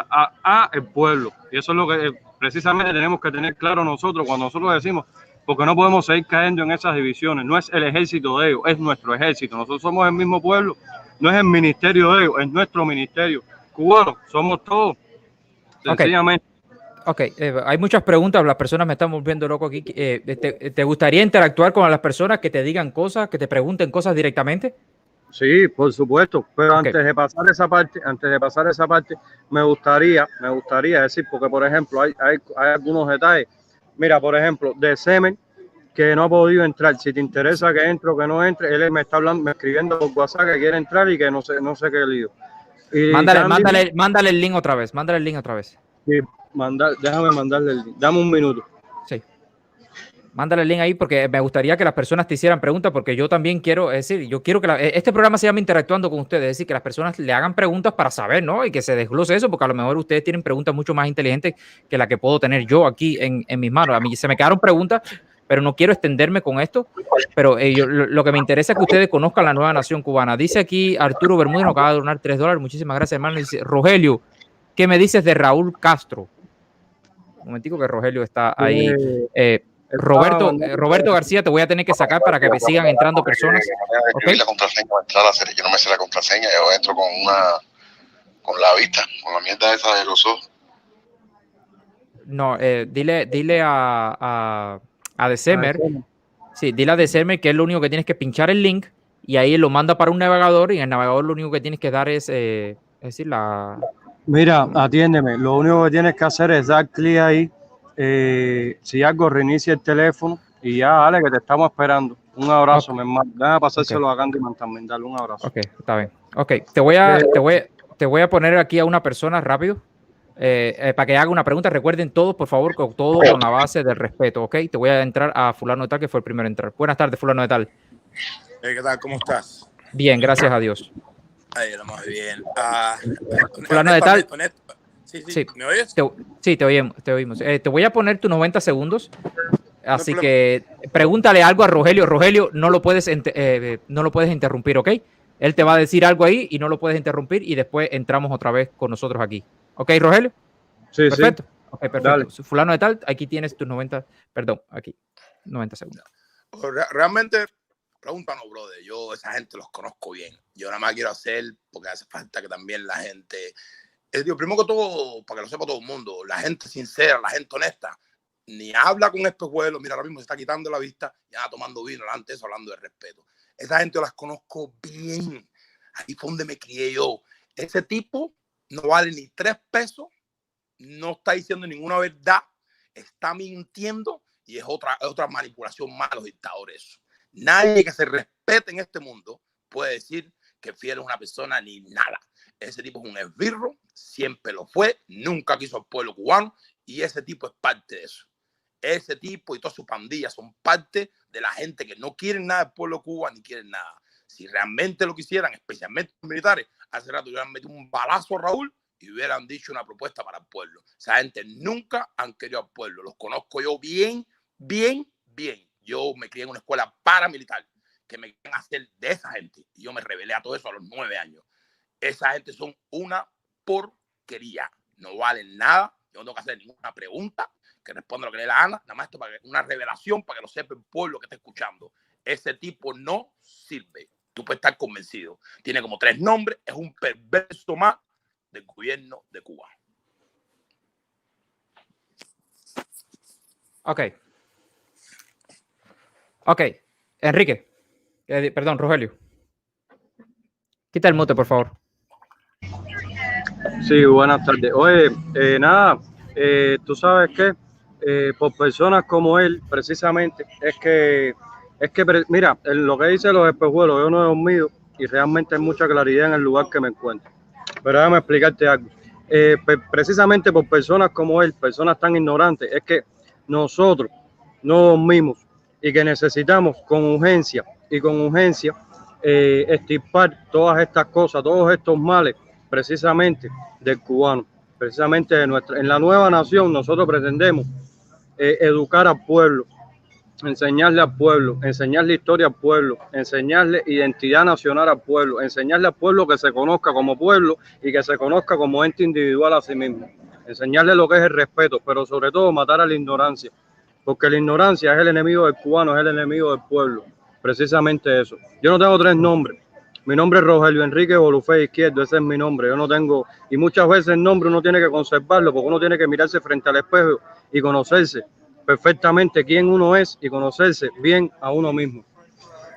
a el pueblo. Y eso es lo que precisamente tenemos que tener claro nosotros cuando nosotros decimos, porque no podemos seguir cayendo en esas divisiones. No es el ejército de ellos, es nuestro ejército. Nosotros somos el mismo pueblo, no es el ministerio de ellos, es nuestro ministerio. Cubanos, somos todos. Sencillamente. Hay muchas preguntas, las personas me están volviendo loco aquí. ¿Te gustaría interactuar con las personas que te digan cosas, que te pregunten cosas directamente? Sí, por supuesto, pero antes de pasar esa parte, me gustaría decir, porque por ejemplo hay algunos detalles. Mira, por ejemplo, de Semen, que no ha podido entrar. Si te interesa que entre o que no entre, él me está hablando, me escribiendo por WhatsApp que quiere entrar y que no sé qué lío. Y mándale el link otra vez, Sí, déjame mandarle el link. Dame un minuto. Sí. Mándale el link ahí porque me gustaría que las personas te hicieran preguntas, porque yo también quiero, yo quiero que este programa se llama Interactuando con ustedes, es decir, que las personas le hagan preguntas para saber, ¿no? Y que se desglose eso, porque a lo mejor ustedes tienen preguntas mucho más inteligentes que la que puedo tener yo aquí en mis manos. A mí se me quedaron preguntas, pero no quiero extenderme con esto, pero lo que me interesa es que ustedes conozcan la nueva nación cubana. Dice aquí Arturo Bermúdez, nos acaba de donar $3, muchísimas gracias, hermano. Dice, Rogelio, ¿qué me dices de Raúl Castro? Un momentico que Rogelio está ahí. Roberto García, te voy a tener que sacar para que me sigan entrando personas. ¿Okay? La contraseña para entrar a serie, yo no me sé la contraseña, yo entro con la vista, con la mierda esa de los ojos. No, dile a December, sí, dile a December que es lo único que tienes que pinchar el link y ahí lo manda para un navegador y en el navegador lo único que tienes que dar es decir, Mira, atiéndeme, lo único que tienes que hacer es dar clic ahí. Si algo, reinicia el teléfono y ya, dale, que te estamos esperando. Un abrazo, mi hermano. Déjame pasárselo a Candyman también, dale un abrazo. Ok, está bien. Ok, te voy a poner aquí a una persona rápido para que haga una pregunta. Recuerden todos, por favor, todo con la base del respeto, ok. Te voy a entrar a fulano de tal, que fue el primero en entrar. Buenas tardes, fulano de tal. ¿Qué tal? ¿Cómo estás? Bien, gracias a Dios. Ay, lo más bien. Fulano de tal. Sí. ¿Me oyes? Sí, te oímos. Te voy a poner tus 90 segundos. Así que pregúntale algo a Rogelio. Rogelio, no lo puedes interrumpir, ¿ok? Él te va a decir algo ahí y no lo puedes interrumpir y después entramos otra vez con nosotros aquí. ¿Ok, Rogelio? Sí, perfecto. Sí. Ok, perfecto. Dale. Fulano de tal, aquí tienes tus 90 segundos. Realmente, pregúntanos, brother. Yo esa gente los conozco bien. Yo nada más quiero hacer, porque hace falta que también la gente... primero que todo, para que lo sepa todo el mundo, la gente sincera, la gente honesta, ni habla con espejuelos. Mira, ahora mismo se está quitando la vista, ya tomando vino, delante de eso, hablando de respeto. Esa gente yo las conozco bien. Ahí fue donde me crié yo. Ese tipo no vale ni 3 pesos, no está diciendo ninguna verdad, está mintiendo y es otra manipulación más de los dictadores. Nadie que se respete en este mundo puede decir que Fidel es una persona ni nada. Ese tipo es un esbirro, siempre lo fue, nunca quiso al pueblo cubano y ese tipo es parte de eso. Ese tipo y toda su pandilla son parte de la gente que no quieren nada del pueblo de Cuba ni quieren nada. Si realmente lo quisieran, especialmente los militares, hace rato hubieran metido un balazo a Raúl y hubieran dicho una propuesta para el pueblo. Esa gente nunca han querido al pueblo. Los conozco yo bien. Yo me crié en una escuela paramilitar que me querían hacer de esa gente. Y yo me rebelé a todo eso a los 9 años. Esa gente son una porquería. No valen nada. Yo no tengo que hacer ninguna pregunta, que responda lo que le dé la gana. Nada más esto para una revelación para que lo sepa el pueblo que está escuchando. Ese tipo no sirve. Tú puedes estar convencido. Tiene como 3 nombres. Es un perverso más del gobierno de Cuba. Ok. Enrique. Perdón, Rogelio. Quita el mute, por favor. Sí, buenas tardes. Oye, nada, tú sabes que por personas como él, precisamente, mira, en lo que dice los espejuelos, yo no he dormido y realmente hay mucha claridad en el lugar que me encuentro. Pero déjame explicarte algo. Precisamente por personas como él, personas tan ignorantes, es que nosotros no dormimos y que necesitamos con urgencia extirpar todas estas cosas, todos estos males, precisamente del cubano, precisamente en la nueva nación. Nosotros pretendemos educar al pueblo, enseñarle al pueblo, enseñarle historia al pueblo, enseñarle identidad nacional al pueblo, enseñarle al pueblo que se conozca como pueblo y que se conozca como ente individual a sí mismo, enseñarle lo que es el respeto, pero sobre todo matar a la ignorancia, porque la ignorancia es el enemigo del cubano, es el enemigo del pueblo, precisamente eso. Yo no tengo 3 nombres. Mi nombre es Rogelio Enrique Bolufé Izquierdo, ese es mi nombre. Yo no tengo, y muchas veces el nombre uno tiene que conservarlo, porque uno tiene que mirarse frente al espejo y conocerse perfectamente quién uno es y conocerse bien a uno mismo.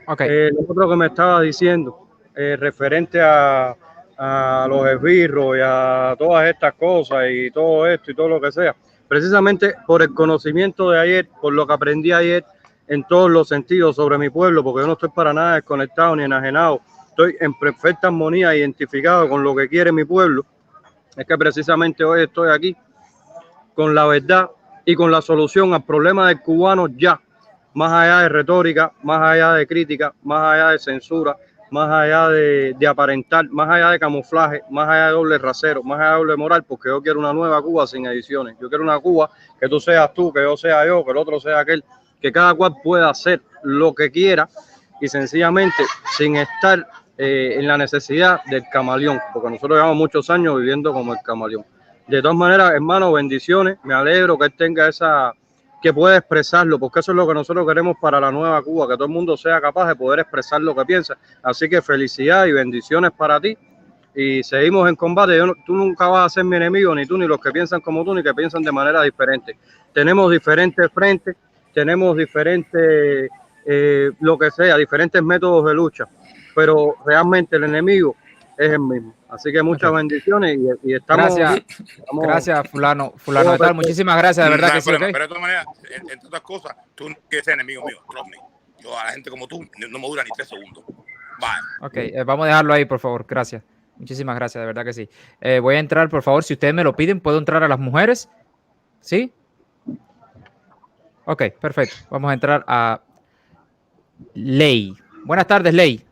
Lo otro que me estaba diciendo, referente a los esbirros y a todas estas cosas y todo esto y todo lo que sea, precisamente por el conocimiento de ayer, por lo que aprendí ayer en todos los sentidos sobre mi pueblo, porque yo no estoy para nada desconectado ni enajenado. Estoy en perfecta armonía, identificado con lo que quiere mi pueblo. Es que precisamente hoy estoy aquí con la verdad y con la solución al problema del cubano ya, más allá de retórica, más allá de crítica, más allá de censura, más allá de aparentar, más allá de camuflaje, más allá de doble rasero, más allá de doble moral, porque yo quiero una nueva Cuba sin ediciones. Yo quiero una Cuba que tú seas tú, que yo sea yo, que el otro sea aquel, que cada cual pueda hacer lo que quiera y sencillamente sin estar en la necesidad del camaleón, porque nosotros llevamos muchos años viviendo como el camaleón. De todas maneras, hermano, bendiciones, me alegro que él tenga que pueda expresarlo, porque eso es lo que nosotros queremos para la nueva Cuba, que todo el mundo sea capaz de poder expresar lo que piensa. Así que felicidades y bendiciones para ti, y seguimos en combate. Tú nunca vas a ser mi enemigo, ni tú, ni los que piensan como tú, ni que piensan de manera diferente. Tenemos diferentes frentes, tenemos diferentes, lo que sea, diferentes métodos de lucha, pero realmente el enemigo es el mismo. Así que muchas bendiciones y estamos... Gracias, fulano de tal. Muchísimas gracias, de verdad que sí. Pero de todas maneras, entre otras cosas, tú no quieres ser enemigo mío, trust me. Yo a la gente como tú no me dura ni 3 segundos. Bye. Vamos a dejarlo ahí, por favor. Gracias. Muchísimas gracias, de verdad que sí. Voy a entrar, por favor, si ustedes me lo piden, ¿puedo entrar a las mujeres? ¿Sí? Ok, perfecto. Vamos a entrar a Ley. Buenas tardes, Ley.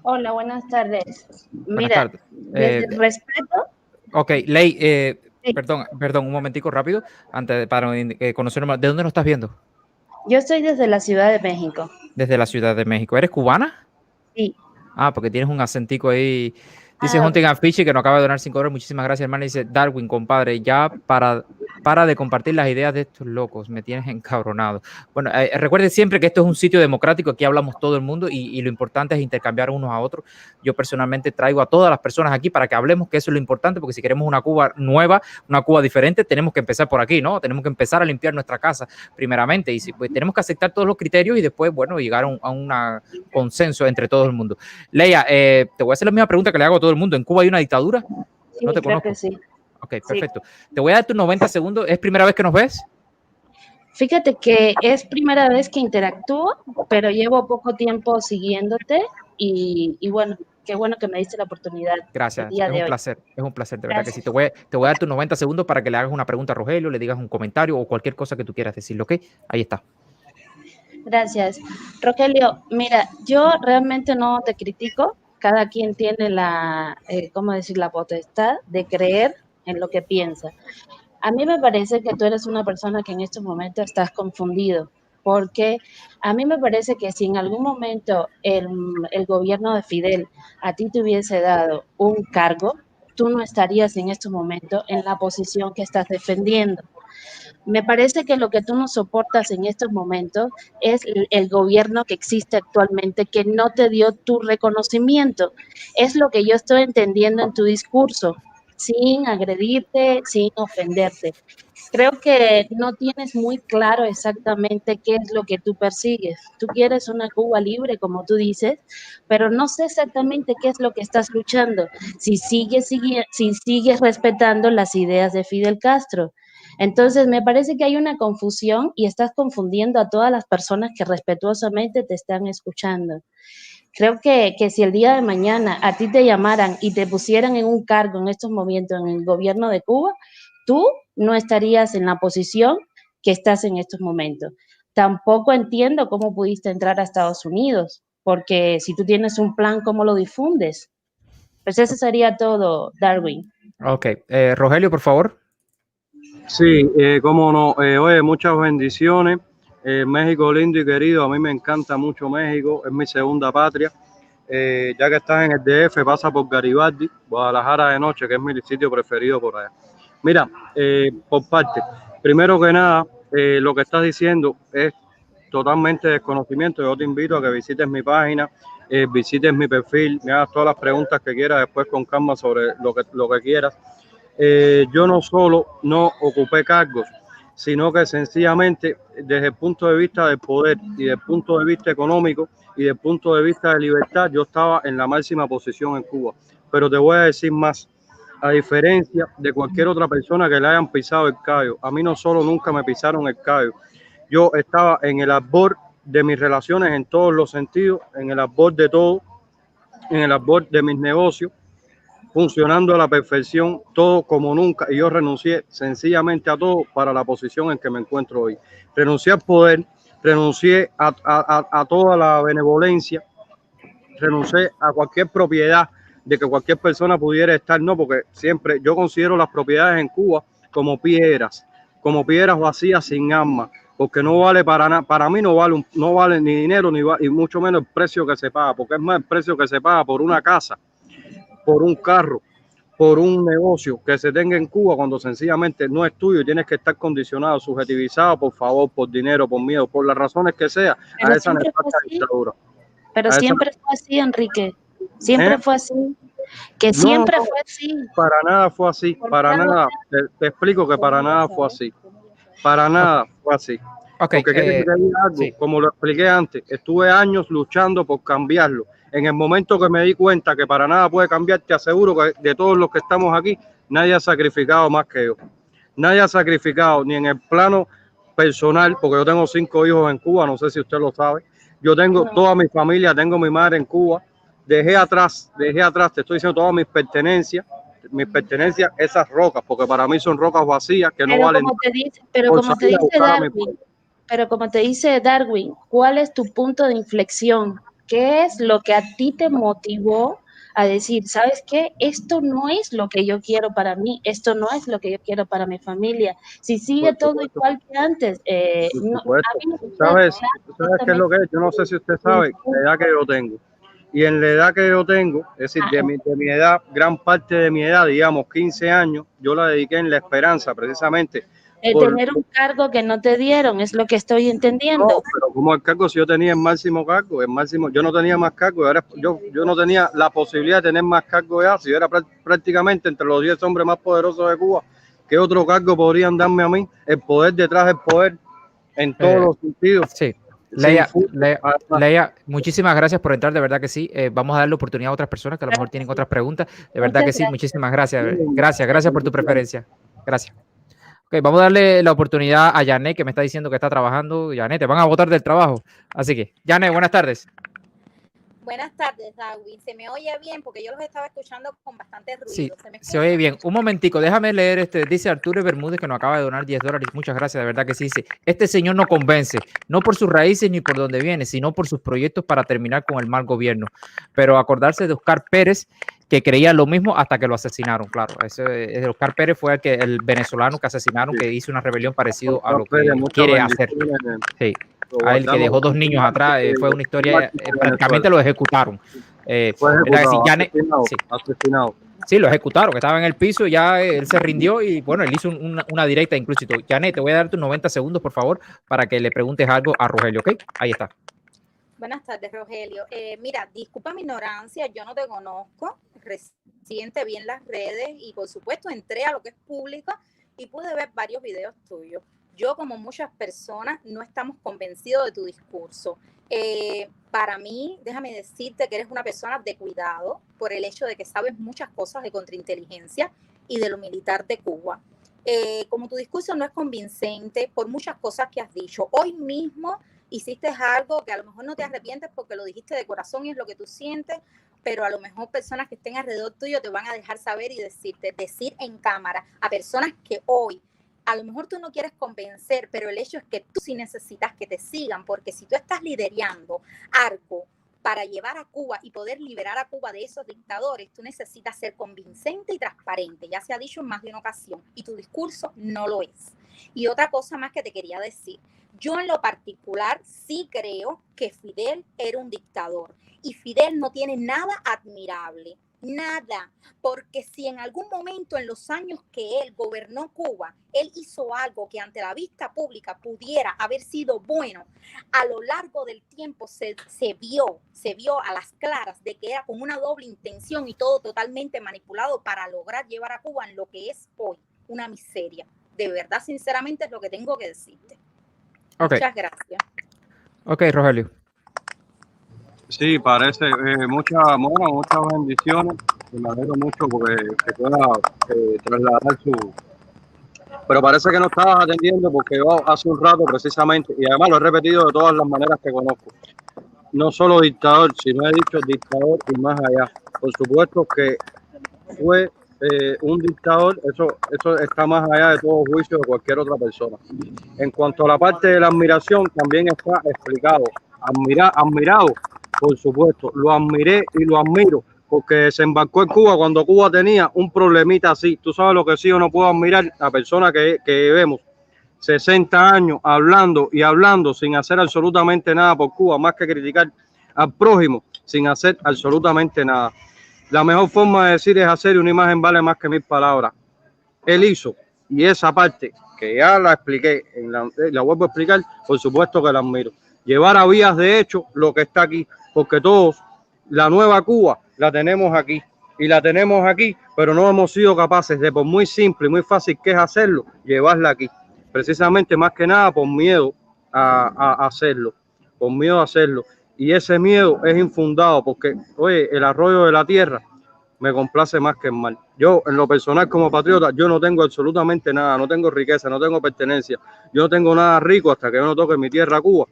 Hola, buenas tardes. Buenas tardes. Desde respeto. Ok, Ley, Sí. perdón, un momentico rápido, para conocer, ¿de dónde nos estás viendo? Yo estoy desde la Ciudad de México. Desde la Ciudad de México. ¿Eres cubana? Sí. Porque tienes un acentico ahí. Dice Hunting and Fishy que nos acaba de donar $5. Muchísimas gracias, hermano. Dice Darwin, compadre, ya para de compartir las ideas de estos locos. Me tienes encabronado. Bueno, recuerden siempre que esto es un sitio democrático. Aquí hablamos todo el mundo y lo importante es intercambiar unos a otros. Yo personalmente traigo a todas las personas aquí para que hablemos, que eso es lo importante, porque si queremos una Cuba nueva, una Cuba diferente, tenemos que empezar por aquí, ¿no? Tenemos que empezar a limpiar nuestra casa primeramente y pues, tenemos que aceptar todos los criterios y después, bueno, llegar a un consenso entre todo el mundo. Leia, te voy a hacer la misma pregunta que le hago a todo el mundo. ¿En Cuba hay una dictadura? Sí, no te creo conozco. que sí. Ok, perfecto. Te voy a dar tus 90 segundos. ¿Es primera vez que nos ves? Fíjate que es primera vez que interactúo, pero llevo poco tiempo siguiéndote y bueno, qué bueno que me diste la oportunidad. Gracias, el día de hoy. es un placer, de verdad que sí. Te voy a dar tus 90 segundos para que le hagas una pregunta a Rogelio, le digas un comentario o cualquier cosa que tú quieras decirle, ¿ok? Ahí está. Gracias. Rogelio, mira, yo realmente no te critico, cada quien tiene la, ¿cómo decir?, la potestad de creer en lo que piensa. A mí me parece que tú eres una persona que en estos momentos estás confundido, porque a mí me parece que si en algún momento el gobierno de Fidel a ti te hubiese dado un cargo, tú no estarías en estos momentos en la posición que estás defendiendo. Me parece que lo que tú no soportas en estos momentos es el gobierno que existe actualmente, que no te dio tu reconocimiento. Es lo que yo estoy entendiendo en tu discurso, sin agredirte, sin ofenderte. Creo que no tienes muy claro exactamente qué es lo que tú persigues. Tú quieres una Cuba libre, como tú dices, pero no sé exactamente qué es lo que estás luchando. Si sigues respetando las ideas de Fidel Castro. Entonces, me parece que hay una confusión y estás confundiendo a todas las personas que respetuosamente te están escuchando. Creo que si el día de mañana a ti te llamaran y te pusieran en un cargo en estos momentos en el gobierno de Cuba, tú no estarías en la posición que estás en estos momentos. Tampoco entiendo cómo pudiste entrar a Estados Unidos, porque si tú tienes un plan, ¿cómo lo difundes? Pues eso sería todo, Darwin. Ok, Rogelio, por favor. Sí, cómo no. Oye, muchas bendiciones. México lindo y querido, a mí me encanta mucho México, es mi segunda patria. Ya que estás en el DF, pasa por Garibaldi, Guadalajara de noche, que es mi sitio preferido por allá. Mira, por parte, primero que nada, lo que estás diciendo es totalmente desconocimiento. Yo te invito a que visites mi página, visites mi perfil, me hagas todas las preguntas que quieras después con calma sobre lo que quieras. Yo no solo no ocupé cargos, sino que sencillamente desde el punto de vista del poder y del punto de vista económico y del punto de vista de libertad, yo estaba en la máxima posición en Cuba. Pero te voy a decir más, a diferencia de cualquier otra persona que le hayan pisado el callo, a mí no solo nunca me pisaron el callo, yo estaba en el albor de mis relaciones en todos los sentidos, en el albor de todo, en el albor de mis negocios, funcionando a la perfección, todo como nunca, y yo renuncié sencillamente a todo para la posición en que me encuentro hoy. Renuncié al poder, renuncié a toda la benevolencia, renuncié a cualquier propiedad de que cualquier persona pudiera estar, no, porque siempre yo considero las propiedades en Cuba como piedras vacías sin alma, porque no vale para nada, para mí no vale ni dinero, y mucho menos el precio que se paga, porque es más el precio que se paga por una casa, por un carro, por un negocio que se tenga en Cuba cuando sencillamente no es tuyo y tienes que estar condicionado, subjetivizado, por favor, por dinero, por miedo, por las razones que sea, a esa nefasta dictadura. Pero siempre fue así, Enrique. Siempre fue así. Que siempre fue así. Para nada fue así. Para nada. Te explico que para nada fue así. Para nada fue así. Okay, porque quieres que te diga algo, sí. Como lo expliqué antes, estuve años luchando por cambiarlo. En el momento que me di cuenta que para nada puede cambiar, te aseguro que de todos los que estamos aquí, nadie ha sacrificado más que yo. Nadie ha sacrificado, ni en el plano personal, porque yo tengo 5 hijos en Cuba, no sé si usted lo sabe. Yo tengo toda mi familia, tengo mi madre en Cuba. Dejé atrás, te estoy diciendo todas mis pertenencias, esas rocas, porque para mí son rocas vacías que no valen. Pero como te dice Darwin, ¿cuál es tu punto de inflexión? ¿Qué es lo que a ti te motivó a decir, ¿sabes qué? Esto no es lo que yo quiero para mí, esto no es lo que yo quiero para mi familia. Si sigue todo igual que antes, ¿Sabes qué es lo que es? Yo no sé si usted sabe la edad que yo tengo. Y en la edad que yo tengo, es decir, de mi edad, gran parte de mi edad, digamos 15 años, yo la dediqué en la esperanza, precisamente. Tener un cargo que no te dieron, es lo que estoy entendiendo. No, pero como el cargo, si yo tenía el máximo cargo, yo no tenía más cargo, yo no tenía la posibilidad de tener más cargo ya, si yo era prácticamente entre los 10 hombres más poderosos de Cuba, ¿qué otro cargo podrían darme a mí? El poder detrás del poder, en todos los sentidos. Sí. Leia, muchísimas gracias por entrar, de verdad que sí. Vamos a darle oportunidad a otras personas que a lo mejor tienen otras preguntas. De verdad que sí, muchísimas gracias. Gracias por tu preferencia. Gracias. Ok, vamos a darle la oportunidad a Janet, que me está diciendo que está trabajando. Janet, te van a botar del trabajo. Así que, Janet, buenas tardes. Buenas tardes, Darwin. ¿Se me oye bien? Porque yo los estaba escuchando con bastante ruido. Sí, ¿Se me se oye bien. Un momentico, déjame leer dice Arturo Bermúdez que nos acaba de donar $10. Muchas gracias, de verdad que sí. Dice, este señor no convence, no por sus raíces ni por dónde viene, sino por sus proyectos para terminar con el mal gobierno. Pero acordarse de Oscar Pérez, que creía lo mismo hasta que lo asesinaron, claro. Oscar Pérez fue el venezolano que asesinaron, que hizo una rebelión parecida a lo que quiere hacer. Sí. A él que dejó 2 niños atrás, fue una historia, prácticamente lo ejecutaron. Fue ejecutado, asesinado. Sí, lo ejecutaron, que estaba en el piso, ya él se rindió y bueno, él hizo una directa incluso. Janet, te voy a dar tus 90 segundos, por favor, para que le preguntes algo a Rogelio, ¿ok? Ahí está. Buenas tardes, Rogelio. Mira, disculpa mi ignorancia, yo no te conozco, recién te vi en las redes y por supuesto entré a lo que es público y pude ver varios videos tuyos. Yo, como muchas personas, no estamos convencidos de tu discurso. Para mí, déjame decirte que eres una persona de cuidado por el hecho de que sabes muchas cosas de contrainteligencia y de lo militar de Cuba. Como tu discurso no es convincente por muchas cosas que has dicho, hoy mismo hiciste algo que a lo mejor no te arrepientes porque lo dijiste de corazón y es lo que tú sientes, pero a lo mejor personas que estén alrededor tuyo te van a dejar saber y decir en cámara a personas que hoy a lo mejor tú no quieres convencer, pero el hecho es que tú sí necesitas que te sigan, porque si tú estás liderando algo para llevar a Cuba y poder liberar a Cuba de esos dictadores, tú necesitas ser convincente y transparente. Ya se ha dicho en más de una ocasión, y tu discurso no lo es. Y otra cosa más que te quería decir, yo en lo particular sí creo que Fidel era un dictador, y Fidel no tiene nada admirable. Nada, porque si en algún momento en los años que él gobernó Cuba, él hizo algo que ante la vista pública pudiera haber sido bueno, a lo largo del tiempo se vio a las claras de que era con una doble intención y todo totalmente manipulado para lograr llevar a Cuba en lo que es hoy, una miseria. De verdad, sinceramente, es lo que tengo que decirte. Okay. Muchas gracias. Ok, Rogelio. Sí, parece muchas bendiciones. Me alegro mucho porque que pueda trasladar su... Pero parece que no estabas atendiendo porque yo hace un rato precisamente, y además lo he repetido de todas las maneras que conozco, no solo dictador, sino he dicho dictador y más allá. Por supuesto que fue un dictador, eso está más allá de todo juicio de cualquier otra persona. En cuanto a la parte de la admiración, también está explicado. Admirado, por supuesto, lo admiré y lo admiro, porque desembarcó en Cuba cuando Cuba tenía un problemita así. Tú sabes lo que sí, yo no puedo admirar a personas que vemos 60 años hablando y hablando sin hacer absolutamente nada por Cuba, más que criticar al prójimo sin hacer absolutamente nada. La mejor forma de decir es hacer, y una imagen vale más que 1000 palabras. Él hizo, y esa parte que ya la expliqué, la vuelvo a explicar, por supuesto que la admiro. Llevar a vías de hecho lo que está aquí, porque todos, la nueva Cuba, la tenemos aquí, y la tenemos aquí, pero no hemos sido capaces de, por muy simple y muy fácil que es hacerlo, llevarla aquí. Precisamente, más que nada, por miedo a hacerlo, por miedo a hacerlo. Y ese miedo es infundado, porque, oye, el arroyo de la tierra me complace más que el mar. Yo, en lo personal, como patriota, yo no tengo absolutamente nada, no tengo riqueza, no tengo pertenencia, yo no tengo nada rico hasta que yo no toque mi tierra, Cuba,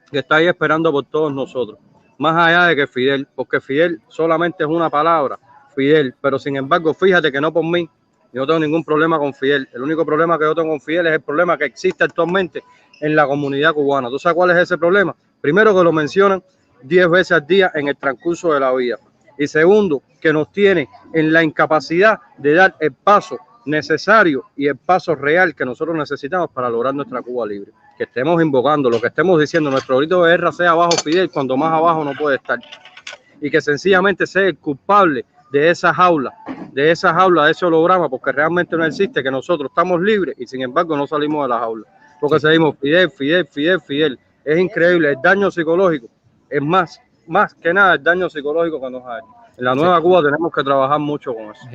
que está ahí esperando por todos nosotros. Más allá de que Fidel, porque Fidel solamente es una palabra, Fidel, pero sin embargo, fíjate que no por mí, yo no tengo ningún problema con Fidel. El único problema que yo tengo con Fidel es el problema que existe actualmente en la comunidad cubana. ¿Tú sabes cuál es ese problema? Primero, que lo mencionan 10 veces al día en el transcurso de la vida. Y segundo, que nos tiene en la incapacidad de dar el paso necesario y el paso real que nosotros necesitamos para lograr nuestra Cuba libre. Que estemos invocando, lo que estemos diciendo, nuestro grito de guerra sea abajo Fidel, cuando más abajo no puede estar. Y que sencillamente sea el culpable de esa jaula, de ese holograma, porque realmente no existe, que nosotros estamos libres y sin embargo no salimos de la jaula. Porque seguimos Fidel, Fidel, Fidel, Fidel. Es increíble, el daño psicológico es más que nada el daño psicológico que nos hay. En la nueva Cuba tenemos que trabajar mucho con eso.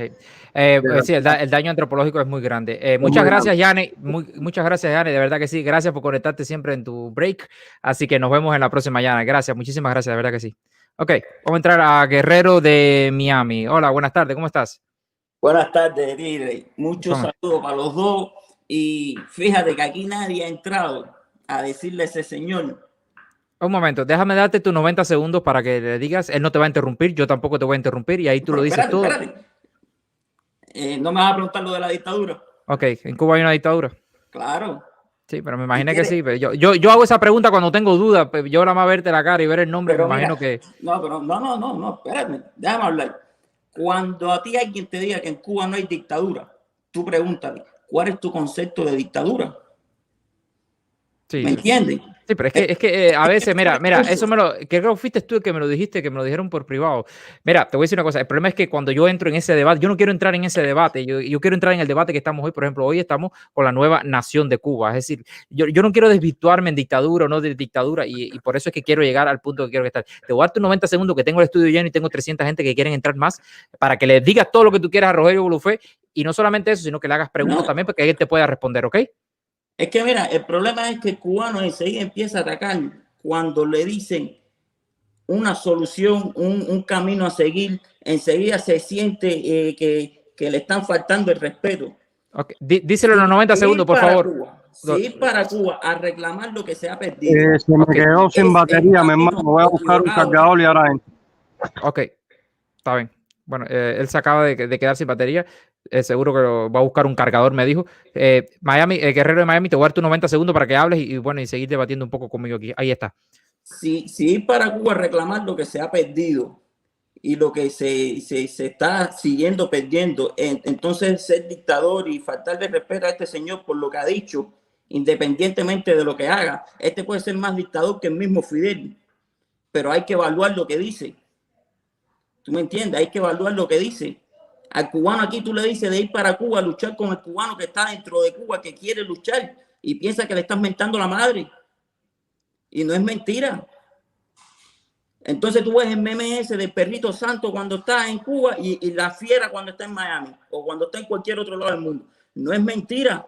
Sí, el daño antropológico es muy grande. Muchas gracias, Yane. Muchas gracias, Yane. De verdad que sí. Gracias por conectarte siempre en tu break. Así que nos vemos en la próxima, Yane. Gracias, muchísimas gracias, de verdad que sí. Ok, vamos a entrar a Guerrero de Miami. Hola, buenas tardes, ¿cómo estás? Buenas tardes, líder. Muchos saludos para los dos. Y fíjate que aquí nadie ha entrado a decirle a ese señor Un momento, déjame darte tus 90 segundos para que le digas. Él no te va a interrumpir, yo tampoco te voy a interrumpir y ahí tú Pero lo dices espérate, todo. espérate. ¿No me vas a preguntar lo de la dictadura? Ok, en Cuba hay una dictadura. Claro. Sí, pero me imaginé que sí. Pero yo hago esa pregunta cuando tengo dudas. Yo nada más verte la cara y ver el nombre, Pero me imagino mira, que... no, pero no, espérame, déjame hablar. Cuando a ti alguien te diga que en Cuba no hay dictadura, tú pregúntale, ¿cuál es tu concepto de dictadura? Sí, ¿Me entiendes? sí, pero es que a veces, mira, eso creo que fuiste tú el que me lo dijiste, que me lo dijeron por privado. Mira, te voy a decir una cosa, el problema es que cuando yo entro en ese debate, yo no quiero entrar en ese debate, yo quiero entrar en el debate que estamos hoy, por ejemplo, hoy estamos con la nueva nación de Cuba, es decir, yo no quiero desvirtuarme en dictadura o no de dictadura y por eso es que quiero llegar al punto que quiero estar. Te voy a darte 90 segundos que tengo el estudio lleno y tengo 300 gente que quieren entrar más para que le digas todo lo que tú quieras a Rogelio Bulufé y no solamente eso, sino que le hagas preguntas también para que él te pueda responder, ¿ok? Es que mira, el problema es que el cubano enseguida empieza a atacar cuando le dicen una solución, un camino a seguir, enseguida se siente que le están faltando el respeto. Okay. Díselo en los 90 segundos, por favor. Cuba, ir para Cuba a reclamar lo que se ha perdido. Se me quedó sin batería, mi hermano. Voy a buscar un cargador y ahora entro. Ok, está bien. Bueno, él se acaba de quedar sin batería. Seguro que va a buscar un cargador, me dijo. Miami, Guerrero de Miami, te voy a dar tus 90 segundos para que hables y bueno, y seguir debatiendo un poco conmigo aquí. Ahí está. Si ir para Cuba a reclamar lo que se ha perdido y lo que se está siguiendo perdiendo, entonces ser dictador y faltarle respeto a este señor por lo que ha dicho, independientemente de lo que haga, este puede ser más dictador que el mismo Fidel, pero hay que evaluar lo que dice. ¿Tú me entiendes? Hay que evaluar lo que dice. Al cubano aquí tú le dices de ir para Cuba a luchar con el cubano que está dentro de Cuba, que quiere luchar y piensa que le estás mentando la madre. Y no es mentira. Entonces tú ves el meme ese del perrito santo cuando está en Cuba y la fiera cuando está en Miami o cuando está en cualquier otro lado del mundo. No es mentira.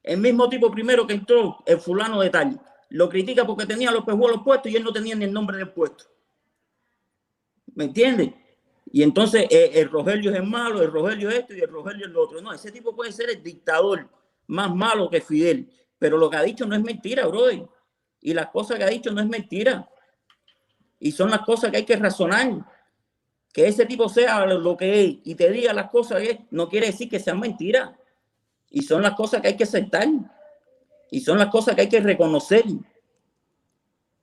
El mismo tipo primero que entró, el fulano de tal, lo critica porque tenía los pejuelos puestos y él no tenía ni el nombre del puesto. ¿Me entiendes? Y entonces el Rogelio es el malo, el Rogelio es esto y el Rogelio es lo otro. No, ese tipo puede ser el dictador más malo que Fidel. Pero lo que ha dicho no es mentira, brother. Y las cosas que ha dicho no es mentira. Y son las cosas que hay que razonar. Que ese tipo sea lo que es y te diga las cosas que es, no quiere decir que sean mentiras. Y son las cosas que hay que aceptar. Y son las cosas que hay que reconocer.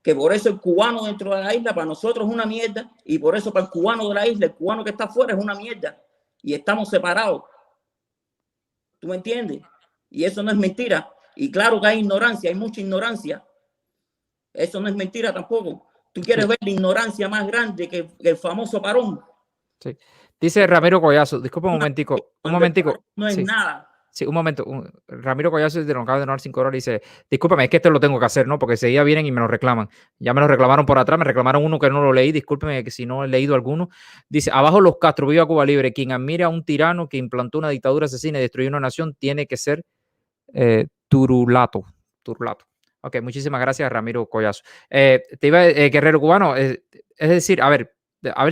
Que por eso el cubano dentro de la isla para nosotros es una mierda y por eso para el cubano de la isla, el cubano que está afuera es una mierda y estamos separados. ¿Tú me entiendes? Y eso no es mentira. Y claro que hay ignorancia, hay mucha ignorancia. Eso no es mentira tampoco. ¿Tú quieres ver la ignorancia más grande que el famoso Parón? Sí. Dice Ramiro Collazo, disculpa un momentico, No es sí. nada. Sí, un momento. Ramiro Collazo de acaba de donar 5 horas dice, discúlpame, es que esto lo tengo que hacer, ¿no? Porque seguida vienen y me lo reclaman. Ya me lo reclamaron por atrás, me reclamaron uno que no lo leí, discúlpeme que si no he leído alguno. Dice, abajo los Castro, viva Cuba libre. Quien admira a un tirano que implantó una dictadura asesina y destruyó una nación tiene que ser turulato. Ok, muchísimas gracias, Ramiro Collazo. Te iba, Guerrero Cubano, es decir, a ver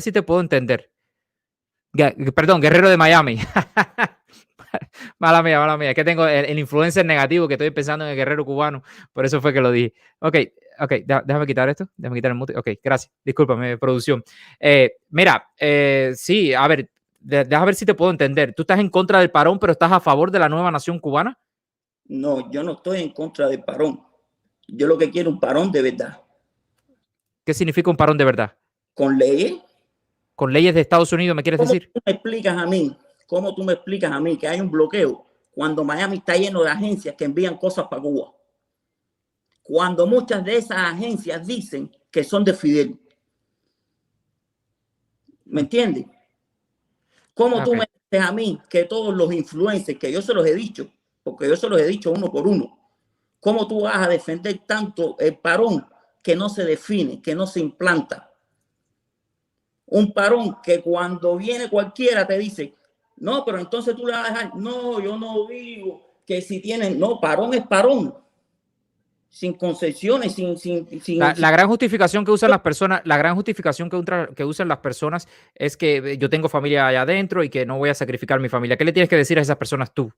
si te puedo entender. Perdón, Guerrero de Miami. Mala mía, es que tengo el influencer negativo que estoy pensando en el Guerrero Cubano, por eso fue que lo dije. Ok, déjame quitar esto, déjame quitar el mute. Ok, gracias, discúlpame, producción. Mira, sí, a ver, déjame ver si te puedo entender. ¿Tú estás en contra del parón, pero estás a favor de la nueva nación cubana? No, yo no estoy en contra del parón. Yo lo que quiero es un parón de verdad. ¿Qué significa un parón de verdad? ¿Con leyes? ¿Con leyes de Estados Unidos, me quieres decir? ¿Cómo tú me explicas a mí que hay un bloqueo cuando Miami está lleno de agencias que envían cosas para Cuba? Cuando muchas de esas agencias dicen que son de Fidel. ¿Me entiendes? ¿Cómo tú me dices a mí que todos los influencers, que yo se los he dicho, porque yo se los he dicho uno por uno, cómo tú vas a defender tanto el parón que no se define, que no se implanta? Un parón que cuando viene cualquiera te dice, no, pero entonces tú le vas a dejar. No, yo no digo que si tienen, no, parón es parón. Sin concesiones, la gran justificación que usan las personas, que usan las personas es que yo tengo familia allá adentro y que no voy a sacrificar mi familia. ¿Qué le tienes que decir a esas personas tú?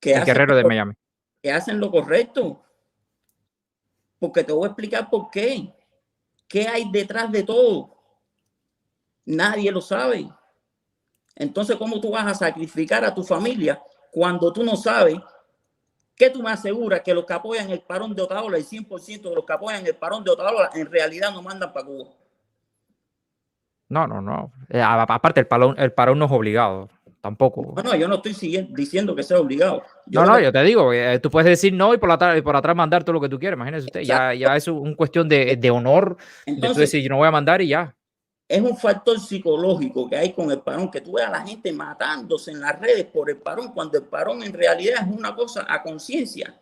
El Guerrero de Miami. Que hacen lo correcto. Porque te voy a explicar por qué. ¿Qué hay detrás de todo? Nadie lo sabe. Entonces, ¿cómo tú vas a sacrificar a tu familia cuando tú no sabes? ¿Qué tú me aseguras que los que apoyan el parón de Otaola, el 100% de los que apoyan el parón de Otaola, en realidad no mandan para Cuba? No. Aparte, el parón no es obligado. Tampoco. No, yo no estoy diciendo que sea obligado. Yo te digo, tú puedes decir no y por atrás mandar todo lo que tú quieras. Imagínese usted, ya es una cuestión de honor. Entonces, de tú decir, yo no voy a mandar y ya. Es un factor psicológico que hay con el parón, que tú veas a la gente matándose en las redes por el parón, cuando el parón en realidad es una cosa a conciencia.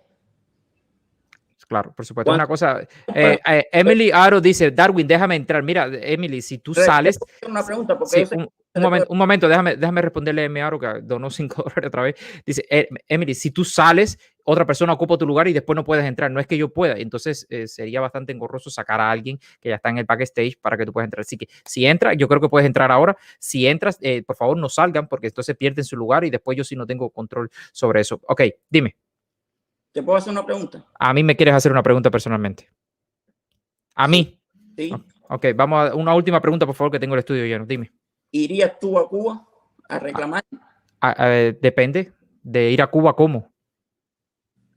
Claro, por supuesto. Una cosa. Emily Aro dice, Darwin, déjame entrar. Mira, Emily, si tú sales. Una pregunta, porque sí, un momento, déjame responderle a Emily Aro, que donó $5 otra vez. Dice, Emily, si tú sales, otra persona ocupa tu lugar y después no puedes entrar. No es que yo pueda. Entonces sería bastante engorroso sacar a alguien que ya está en el backstage para que tú puedas entrar. Así que si entras, yo creo que puedes entrar ahora. Si entras, por favor, no salgan porque entonces pierden su lugar y después yo sí no tengo control sobre eso. Ok, dime. ¿Te puedo hacer una pregunta? A mí me quieres hacer una pregunta personalmente. ¿A mí? Sí. Ok, vamos a una última pregunta, por favor, que tengo el estudio lleno. Dime. ¿Irías tú a Cuba a reclamar? Depende de ir a Cuba, ¿cómo?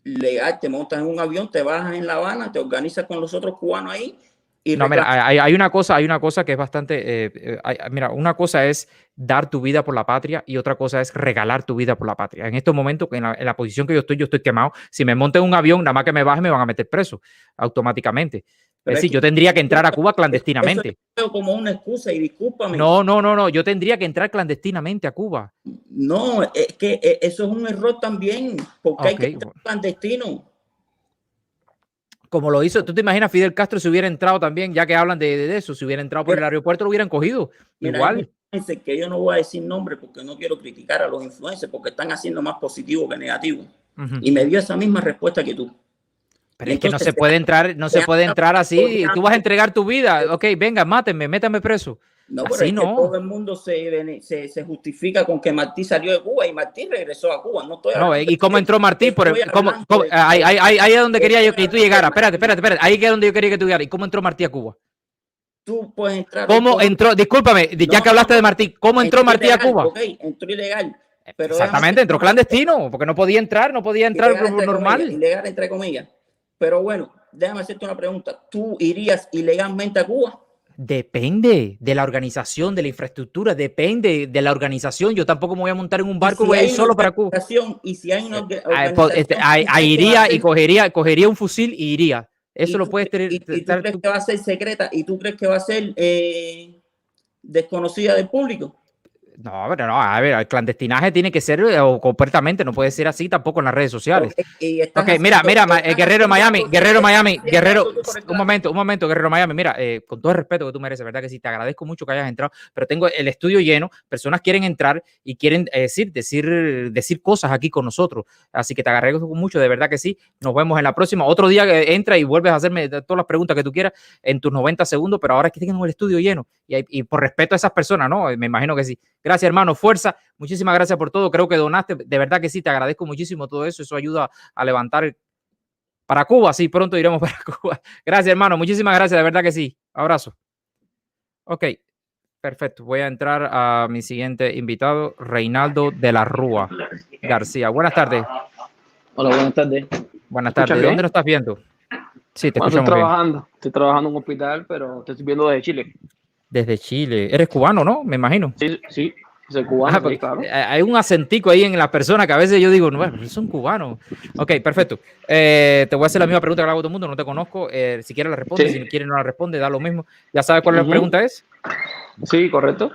Legal, te montas en un avión, te bajas en La Habana, te organizas con los otros cubanos ahí. No, mira, hay una cosa que es bastante, mira, una cosa es dar tu vida por la patria y otra cosa es regalar tu vida por la patria. En estos momentos, en la posición que yo estoy quemado. Si me monto en un avión, nada más que me baje, me van a meter preso automáticamente. Es decir, yo tendría que entrar a Cuba clandestinamente. Eso veo como una excusa y discúlpame. No, yo tendría que entrar clandestinamente a Cuba. No, es que eso es un error también, porque hay que entrar clandestino. Como lo hizo, ¿tú te imaginas Fidel Castro si hubiera entrado también, ya que hablan de eso, si hubiera entrado por el aeropuerto, lo hubieran cogido? Mira, igual. Que yo no voy a decir nombre porque no quiero criticar a los influencers porque están haciendo más positivo que negativo. Y me dio esa misma respuesta que tú. Pero entonces, es que no se puede entrar, no se puede entrar así. Tú vas a entregar tu vida. Ok, venga, mátenme, métame preso. No, pero es que todo el mundo se justifica con que Martí salió de Cuba y Martí regresó a Cuba. No, ¿y cómo entró Martí? Ahí es donde quería yo que tú llegaras. Espérate. Ahí es donde yo quería que tú llegaras. ¿Y cómo entró Martí a Cuba? Tú puedes entrar. ¿Cómo entró? Discúlpame, ya que hablaste de Martí, ¿cómo entró Martí a Cuba? Ok, entró ilegal. Pero exactamente, entró clandestino, porque no podía entrar normal. Ilegal, entre comillas. Pero bueno, déjame hacerte una pregunta. ¿Tú irías ilegalmente a Cuba? Depende de la organización, de la infraestructura, depende de la organización. Yo tampoco me voy a montar en un barco y voy a ir solo para Cuba. Y si hay una iría y cogería un fusil y iría. Eso lo puedes tener. ¿Y tú crees que va a ser secreta? ¿Y tú crees que va a ser desconocida del público? No, a ver, el clandestinaje tiene que ser completamente, no puede ser así tampoco en las redes sociales. Ok, mira, Guerrero Miami, un momento, Guerrero Miami, mira, con todo el respeto que tú mereces, verdad que sí, te agradezco mucho que hayas entrado, pero tengo el estudio lleno, personas quieren entrar y quieren decir cosas aquí con nosotros, así que te agradezco mucho, de verdad que sí, nos vemos en la próxima, otro día que entra y vuelves a hacerme todas las preguntas que tú quieras en tus 90 segundos, pero ahora es que tengo el estudio lleno y por respeto a esas personas, ¿no? Me imagino que sí. Gracias, hermano, fuerza, muchísimas gracias por todo, creo que donaste, de verdad que sí, te agradezco muchísimo todo eso ayuda a levantar para Cuba, sí, pronto iremos para Cuba. Gracias, hermano, muchísimas gracias, de verdad que sí, abrazo. Ok, perfecto, voy a entrar a mi siguiente invitado, Reinaldo de la Rúa García. Buenas tardes. Hola, buenas tardes. Buenas tardes, ¿de dónde nos estás viendo? Sí, te escuchamos bien. Estoy trabajando en un hospital, pero te estoy viendo desde Chile. Desde Chile. Eres cubano, ¿no? Me imagino. Sí, soy cubano, sí, claro. Hay un acentico ahí en las personas que a veces yo digo, no, son cubanos. Ok, perfecto. Te voy a hacer la misma pregunta que le hago a todo el mundo, no te conozco. Si quieres la responde, si quieres no la responde, da lo mismo. ¿Ya sabes cuál la pregunta es? Sí, correcto.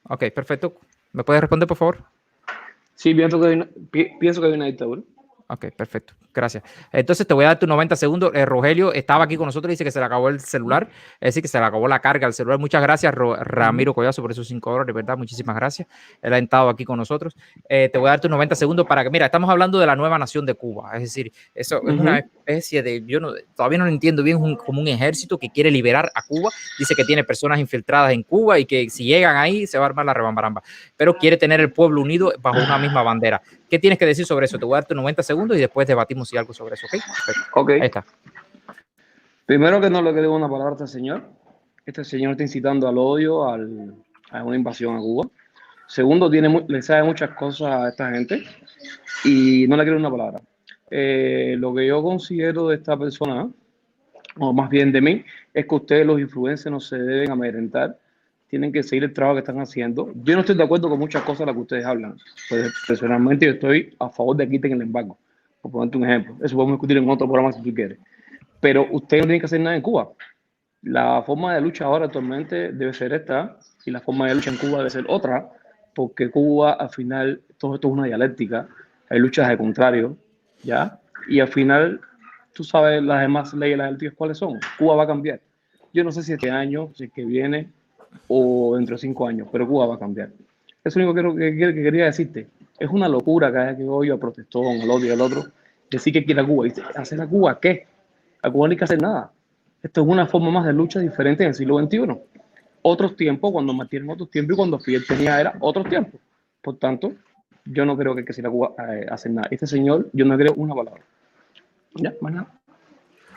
Ok, perfecto. ¿Me puedes responder, por favor? Sí, pienso que hay una dictadura. Ok, perfecto. Gracias. Entonces te voy a dar tus 90 segundos. Rogelio estaba aquí con nosotros y dice que se le acabó el celular. Es decir, que se le acabó la carga al celular. Muchas gracias, Ramiro Collazo, por esos $5, ¿verdad? Muchísimas gracias. Él ha estado aquí con nosotros. Te voy a dar tus 90 segundos para que, mira, estamos hablando de la nueva nación de Cuba. Es decir, eso es una especie de, todavía no lo entiendo bien, como un ejército que quiere liberar a Cuba. Dice que tiene personas infiltradas en Cuba y que si llegan ahí se va a armar la rebambaramba. Pero quiere tener el pueblo unido bajo una misma bandera. ¿Qué tienes que decir sobre eso? Te voy a dar tus 90 segundos y después debatimos si algo sobre eso, ¿ok? Ok. Ahí está. Primero que no le quede una palabra al señor. este señor está incitando al odio, a una invasión a Cuba. Segundo, le sabe muchas cosas a esta gente y no le quiero una palabra. Lo que yo considero de esta persona, o más bien de mí, es que ustedes, los influencers, no se deben amedrentar, tienen que seguir el trabajo que están haciendo. Yo no estoy de acuerdo con muchas cosas de las que ustedes hablan. Pues, personalmente, yo estoy a favor de que quiten el embargo, por ponerte un ejemplo. Eso podemos discutir en otro programa si tú quieres. Pero ustedes no tienen que hacer nada en Cuba. La forma de lucha ahora actualmente debe ser esta, y la forma de lucha en Cuba debe ser otra, porque Cuba, al final, todo esto es una dialéctica. Hay luchas de contrario, ¿ya? Y al final, tú sabes las demás leyes, las dialécticas, ¿cuáles son? Cuba va a cambiar. Yo no sé si este año, si es que viene, o dentro de 5 años, pero Cuba va a cambiar. Eso es lo único que quería decirte. Es una locura cada vez que oigo a protestón, al otro y al otro, decir que quiere a Cuba. Y ¿hacer a Cuba qué? A Cuba no hay que hacer nada. Esto es una forma más de lucha diferente en el siglo XXI. Otros tiempos, cuando Martí en otros tiempos y cuando Fidel tenía era otros tiempos. Por tanto, yo no creo que hay que ir a Cuba a hacer nada. Este señor, yo no creo una palabra. Ya, más nada.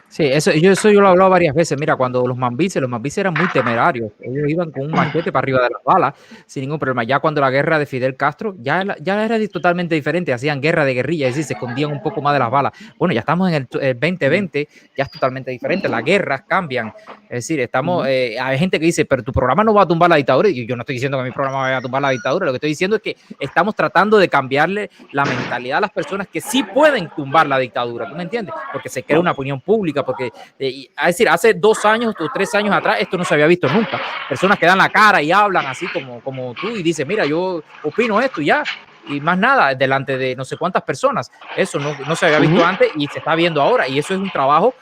Sí, eso yo lo he hablado varias veces. Mira, cuando los mambises eran muy temerarios. Ellos iban con un machete para arriba de las balas sin ningún problema. Ya cuando la guerra de Fidel Castro, ya era totalmente diferente. Hacían guerra de guerrilla, es decir, se escondían un poco más de las balas. Bueno, ya estamos en el 2020, ya es totalmente diferente. Las guerras cambian. Es decir, hay gente que dice, pero tu programa no va a tumbar la dictadura. Y yo no estoy diciendo que mi programa vaya a tumbar la dictadura. Lo que estoy diciendo es que estamos tratando de cambiarle la mentalidad a las personas que sí pueden tumbar la dictadura. ¿Tú me entiendes? Porque se crea una opinión pública. Porque, es decir, hace 2 años o 3 años atrás esto no se había visto nunca. Personas que dan la cara y hablan así como tú y dicen, mira, yo opino esto y ya. Y más nada, delante de no sé cuántas personas. Eso no se había visto antes y se está viendo ahora. Y eso es un trabajo,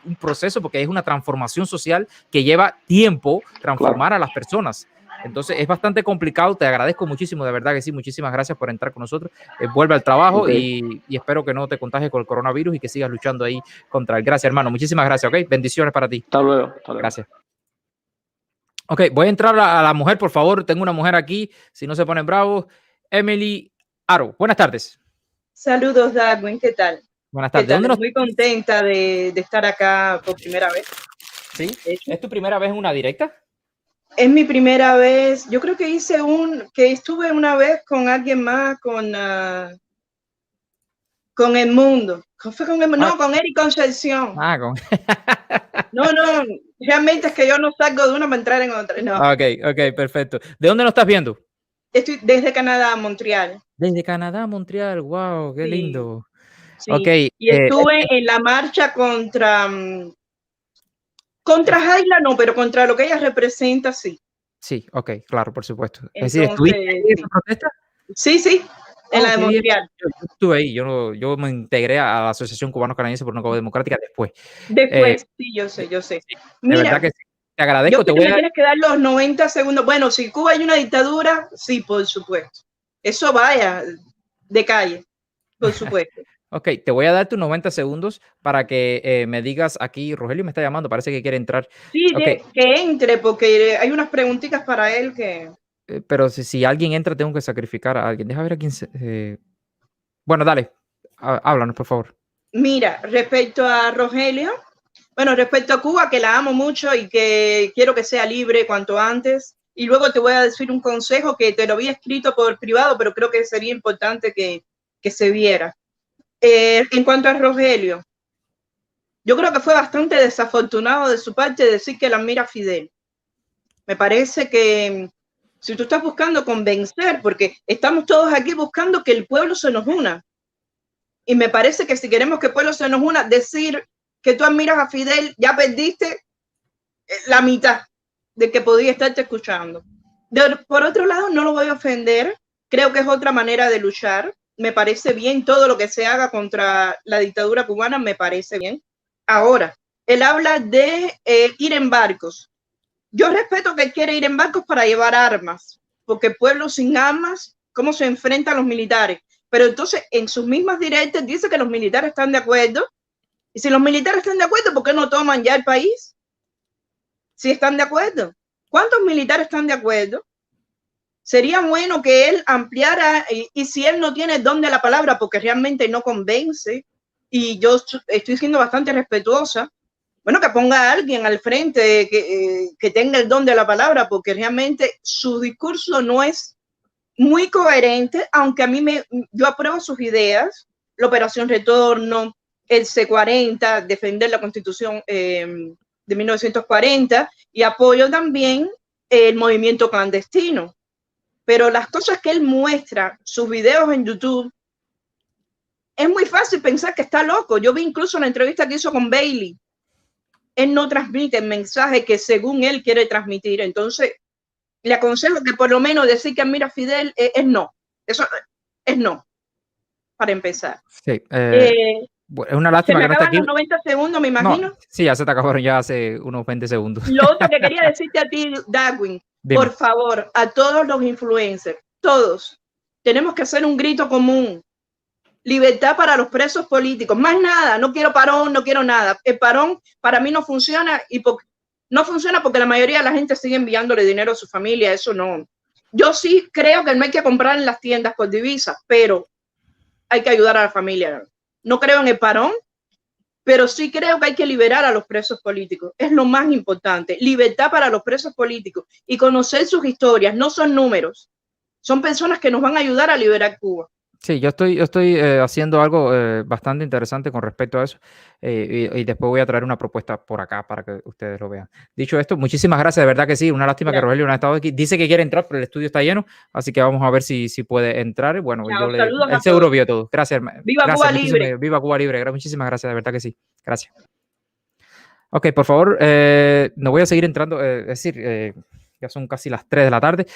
un proceso, porque es una transformación social que lleva tiempo transformar a las personas. Entonces es bastante complicado. Te agradezco muchísimo, de verdad que sí. Muchísimas gracias por entrar con nosotros. Vuelve al trabajo y espero que no te contagies con el coronavirus y que sigas luchando ahí contra él. Gracias, hermano. Muchísimas gracias, ¿ok? Bendiciones para ti. Hasta luego. Gracias. Ok, voy a entrar a la mujer, por favor. Tengo una mujer aquí, si no se ponen bravos. Emily Aro. Buenas tardes. Saludos, Darwin. ¿Qué tal? Buenas tardes. ¿Qué tal? Muy contenta de estar acá por primera vez. ¿Sí? ¿Es tu primera vez en una directa? Es mi primera vez. Yo creo que estuve una vez con alguien más, con El Mundo. ¿Fue con No, con Eric Concepción. No, realmente es que yo no salgo de una para entrar en otra. No. Ok, perfecto. ¿De dónde nos estás viendo? Estoy desde Canadá, Montreal. Desde Canadá, Montreal. Wow, qué lindo. Sí. Okay, y estuve en la marcha contra Jaila, no, pero contra lo que ella representa, sí. Sí, ok, claro, por supuesto. Entonces, es decir, ¿estuviste en esa protesta? Sí, en la de Montreal. Yo estuve ahí, yo me integré a la Asociación Cubano-Canadiense por una Cuba Democrática después. Sí, yo sé. Mira, de verdad que sí. Te agradezco. Me tienes que dar los 90 segundos. Bueno, si Cuba hay una dictadura, sí, por supuesto. Eso vaya de calle, por supuesto. Ok, te voy a dar tus 90 segundos para que me digas aquí. Rogelio me está llamando, parece que quiere entrar. Sí, que entre, porque hay unas preguntitas para él que... Pero si alguien entra, tengo que sacrificar a alguien. Deja ver a quién Bueno, dale, háblanos, por favor. Mira, respecto a Rogelio, respecto a Cuba, que la amo mucho y que quiero que sea libre cuanto antes. Y luego te voy a decir un consejo que te lo había escrito por privado, pero creo que sería importante que se viera. En cuanto a Rogelio, yo creo que fue bastante desafortunado de su parte decir que la admira a Fidel. Me parece que si tú estás buscando convencer, porque estamos todos aquí buscando que el pueblo se nos una, y me parece que si queremos que el pueblo se nos una, decir que tú admiras a Fidel, ya perdiste la mitad de que podía estarte escuchando. Por otro lado, no lo voy a ofender, creo que es otra manera de luchar. Me parece bien todo lo que se haga contra la dictadura cubana, me parece bien. Ahora, él habla de ir en barcos. Yo respeto que él quiere ir en barcos para llevar armas, porque el pueblo sin armas, ¿cómo se enfrentan los militares? Pero entonces, en sus mismas directas, dice que los militares están de acuerdo. Y si los militares están de acuerdo, ¿por qué no toman ya el país? Si están de acuerdo. ¿Cuántos militares están de acuerdo? Sería bueno que él ampliara, y si él no tiene el don de la palabra, porque realmente no convence, y yo estoy siendo bastante respetuosa, bueno, que ponga a alguien al frente que tenga el don de la palabra, porque realmente su discurso no es muy coherente, aunque yo apruebo sus ideas, la Operación Retorno, el C40, defender la Constitución de 1940, y apoyo también el movimiento clandestino. Pero las cosas que él muestra, sus videos en YouTube, es muy fácil pensar que está loco. Yo vi incluso la entrevista que hizo con Bailey. Él no transmite el mensaje que según él quiere transmitir. Entonces, le aconsejo que por lo menos decir que admira a Fidel es no. Eso es no, para empezar. Sí, es una lástima que no esté aquí. Los 90 segundos, me imagino. No, sí, ya se te acabaron ya hace unos 20 segundos. Lo otro que quería decirte a ti, Darwin, por favor, a todos los influencers, todos, tenemos que hacer un grito común. Libertad para los presos políticos. Más nada, no quiero parón, no quiero nada. El parón para mí no funciona no funciona porque la mayoría de la gente sigue enviándole dinero a su familia. Eso no. Yo sí creo que no hay que comprar en las tiendas por divisas, pero hay que ayudar a la familia. No creo en el parón, pero sí creo que hay que liberar a los presos políticos. Es lo más importante. Libertad para los presos políticos y conocer sus historias. No son números. Son personas que nos van a ayudar a liberar Cuba. Sí, yo estoy haciendo algo bastante interesante con respecto a eso y después voy a traer una propuesta por acá para que ustedes lo vean. Dicho esto, muchísimas gracias, de verdad que sí, una lástima que Rogelio no ha estado aquí. Dice que quiere entrar, pero el estudio está lleno, así que vamos a ver si puede entrar. Bueno, él seguro vio todo. Gracias, hermano. Viva Cuba Libre. Viva Cuba Libre. Muchísimas gracias, de verdad que sí. Gracias. Ok, por favor, no voy a seguir entrando, es decir, ya son casi las 3 de la tarde.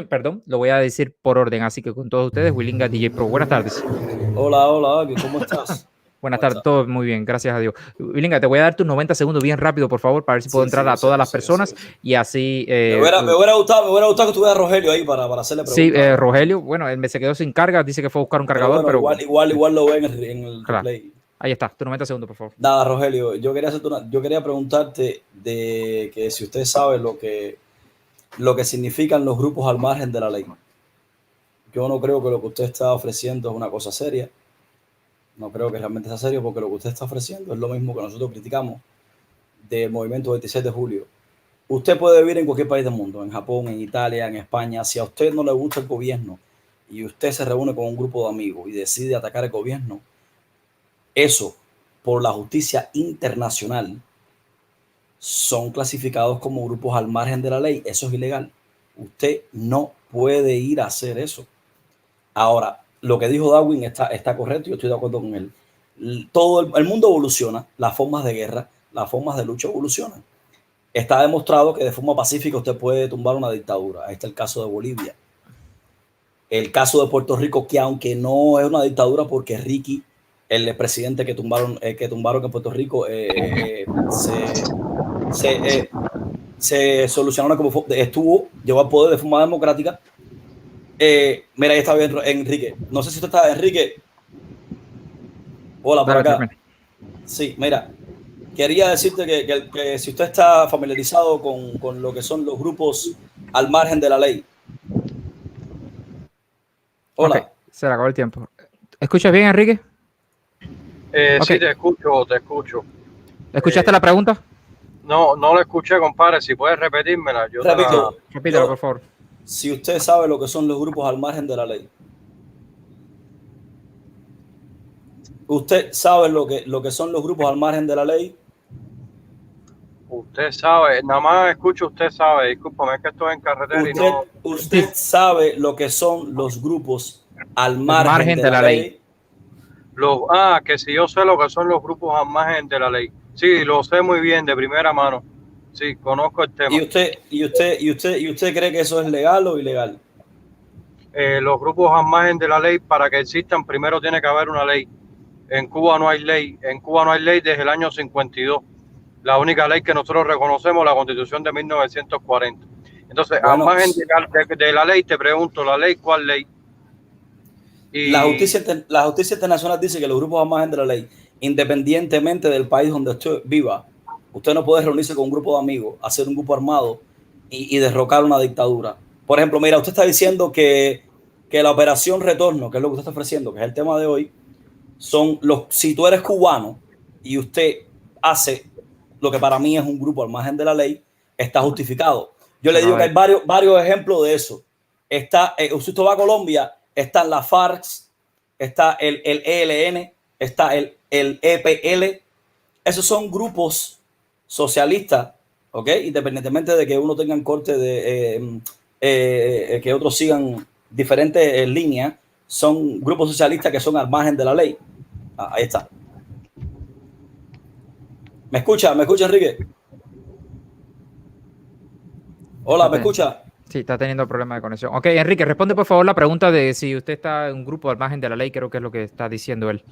Perdón, lo voy a decir por orden, así que con todos ustedes, Willinga DJ Pro. Buenas tardes. Hola, ¿cómo estás? Buenas tardes, todo muy bien, gracias a Dios. Willinga, te voy a dar tus 90 segundos bien rápido, por favor, para ver si puedo entrar a todas las personas y así... me hubiera gustado que tuviera Rogelio ahí para hacerle preguntas. Sí, Rogelio, bueno, él se quedó sin carga, dice que fue a buscar un cargador, pero... Igual lo ven en el replay. Ahí está, tus 90 segundos, por favor. Nada, Rogelio, yo quería preguntarte de que si usted sabe lo que significan los grupos al margen de la ley. Yo no creo que lo que usted está ofreciendo es una cosa seria. No creo que realmente sea serio, porque lo que usted está ofreciendo es lo mismo que nosotros criticamos del movimiento 26 de julio. Usted puede vivir en cualquier país del mundo, en Japón, en Italia, en España. Si a usted no le gusta el gobierno y usted se reúne con un grupo de amigos y decide atacar el gobierno, eso, por la justicia internacional, son clasificados como grupos al margen de la ley. Eso es ilegal. Usted no puede ir a hacer eso. Ahora, lo que dijo Darwin está correcto y yo estoy de acuerdo con él. Todo el mundo evoluciona, las formas de guerra, las formas de lucha evolucionan. Está demostrado que de forma pacífica usted puede tumbar una dictadura. Ahí está el caso de Bolivia. El caso de Puerto Rico, que aunque no es una dictadura porque Ricky, el presidente que tumbaron en Puerto Rico, se solucionaron como llegó al poder de forma democrática. Mira, ahí está bien Enrique. No sé si usted está, Enrique. Hola, por acá. Sí, mira, quería decirte que si usted está familiarizado con lo que son los grupos al margen de la ley. Hola. Okay, se le acabó el tiempo. ¿Escuchas bien, Enrique? Okay. Sí, te escucho. ¿Escuchaste la pregunta? No lo escuché, compadre. Si puedes repetírmela. Repítela, por favor. Si usted sabe lo que son los grupos al margen de la ley. ¿Usted sabe lo que son los grupos al margen de la ley? Usted sabe, nada más escucho, usted sabe. Discúlpame, es que estoy en carretera Usted sabe lo que son los grupos al margen de la ley. Que si yo sé lo que son los grupos al margen de la ley. Sí, lo sé muy bien, de primera mano. Sí, conozco el tema. ¿Y usted cree que eso es legal o ilegal? Los grupos al margen de la ley, para que existan, primero tiene que haber una ley. En Cuba no hay ley. En Cuba no hay ley desde el año 52. La única ley que nosotros reconocemos es la Constitución de 1940. Entonces, al margen de la ley, te pregunto, ¿la ley cuál ley? La justicia internacional dice que los grupos al margen de la ley, independientemente del país donde usted viva, usted no puede reunirse con un grupo de amigos, hacer un grupo armado y derrocar una dictadura. Por ejemplo, mira, usted está diciendo que la operación Retorno, que es lo que usted está ofreciendo, que es el tema de hoy, si tú eres cubano y usted hace lo que para mí es un grupo al margen de la ley, está justificado. Yo le digo que hay varios ejemplos de eso. Está, si usted va a Colombia, están las FARC, está el ELN, está el EPL. Esos son grupos socialistas, ¿ok? Independientemente de que uno tenga en corte de que otros sigan diferentes líneas, son grupos socialistas que son al margen de la ley. Ahí está. ¿Me escucha, Enrique? Hola, ¿me escucha? Sí, está teniendo problemas de conexión. Ok, Enrique, responde por favor la pregunta de si usted está en un grupo al margen de la ley, creo que es lo que está diciendo él.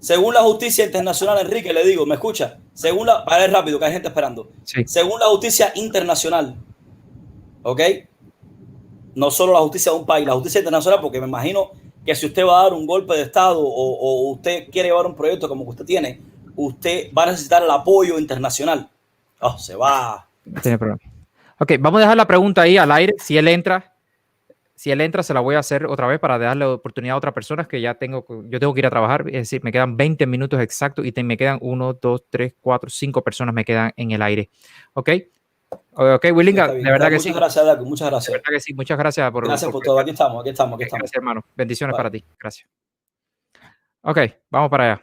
Según la justicia internacional, Enrique, le digo, ¿me escucha? Según la, para ir rápido, que hay gente esperando. Sí. Según la justicia internacional, ¿ok? No solo la justicia de un país, la justicia internacional, porque me imagino que si usted va a dar un golpe de Estado o usted quiere llevar un proyecto como que usted tiene, usted va a necesitar el apoyo internacional. Oh, se va. No tiene problema. Ok, vamos a dejar la pregunta ahí al aire. Si él entra, se la voy a hacer otra vez para darle oportunidad a otras personas que yo tengo que ir a trabajar. Es decir, me quedan 20 minutos exactos y me quedan 1, 2, 3, 4, 5 personas me quedan en el aire. Ok. Ok, Willinga, de verdad que sí. Muchas gracias, Daco, muchas gracias. De verdad que sí, muchas gracias por todo. Aquí estamos. Gracias, hermano. Bendiciones para ti. Gracias. Ok, vamos para allá.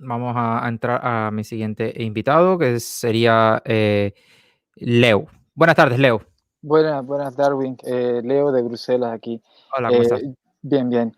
Vamos a entrar a mi siguiente invitado, que sería Leo. Buenas tardes, Leo. Buenas, Darwin. Leo de Bruselas aquí. Hola, ¿cómo estás? Bien.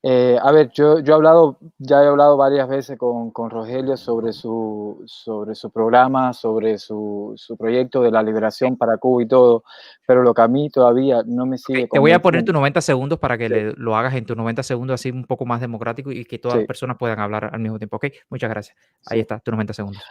A ver, ya he hablado varias veces con Rogelio sobre su programa, sobre su proyecto de la liberación para Cuba y todo, pero lo que a mí todavía no me sigue. Te voy a poner tus 90 segundos para que lo hagas en tus 90 segundos, así un poco más democrático y que todas las personas puedan hablar al mismo tiempo. Ok, muchas gracias. Ahí está, tus 90 segundos.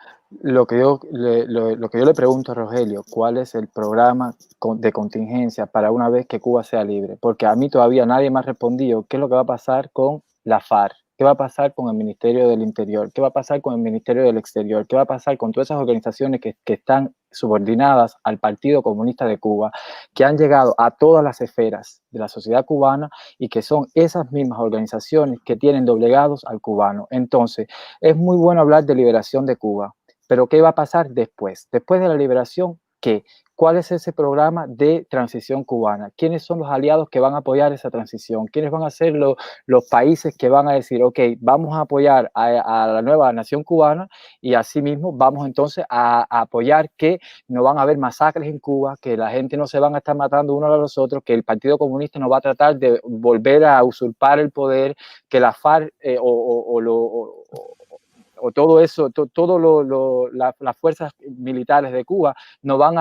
Lo que yo le pregunto a Rogelio, ¿cuál es el programa de contingencia para una vez que Cuba sea libre? Porque a mí todavía nadie me ha respondido qué es lo que va a pasar con la FARC, qué va a pasar con el Ministerio del Interior, qué va a pasar con el Ministerio del Exterior, qué va a pasar con todas esas organizaciones que están subordinadas al Partido Comunista de Cuba, que han llegado a todas las esferas de la sociedad cubana y que son esas mismas organizaciones que tienen doblegados al cubano. Entonces, es muy bueno hablar de liberación de Cuba, pero ¿qué va a pasar después? Después de la liberación, ¿qué? ¿Cuál es ese programa de transición cubana? ¿Quiénes son los aliados que van a apoyar esa transición? ¿Quiénes van a ser los países que van a decir, ok, vamos a apoyar a la nueva nación cubana y asimismo vamos entonces a apoyar que no van a haber masacres en Cuba, que la gente no se van a estar matando unos a los otros, que el Partido Comunista no va a tratar de volver a usurpar el poder, que la FARC o todo eso, las fuerzas militares de Cuba no van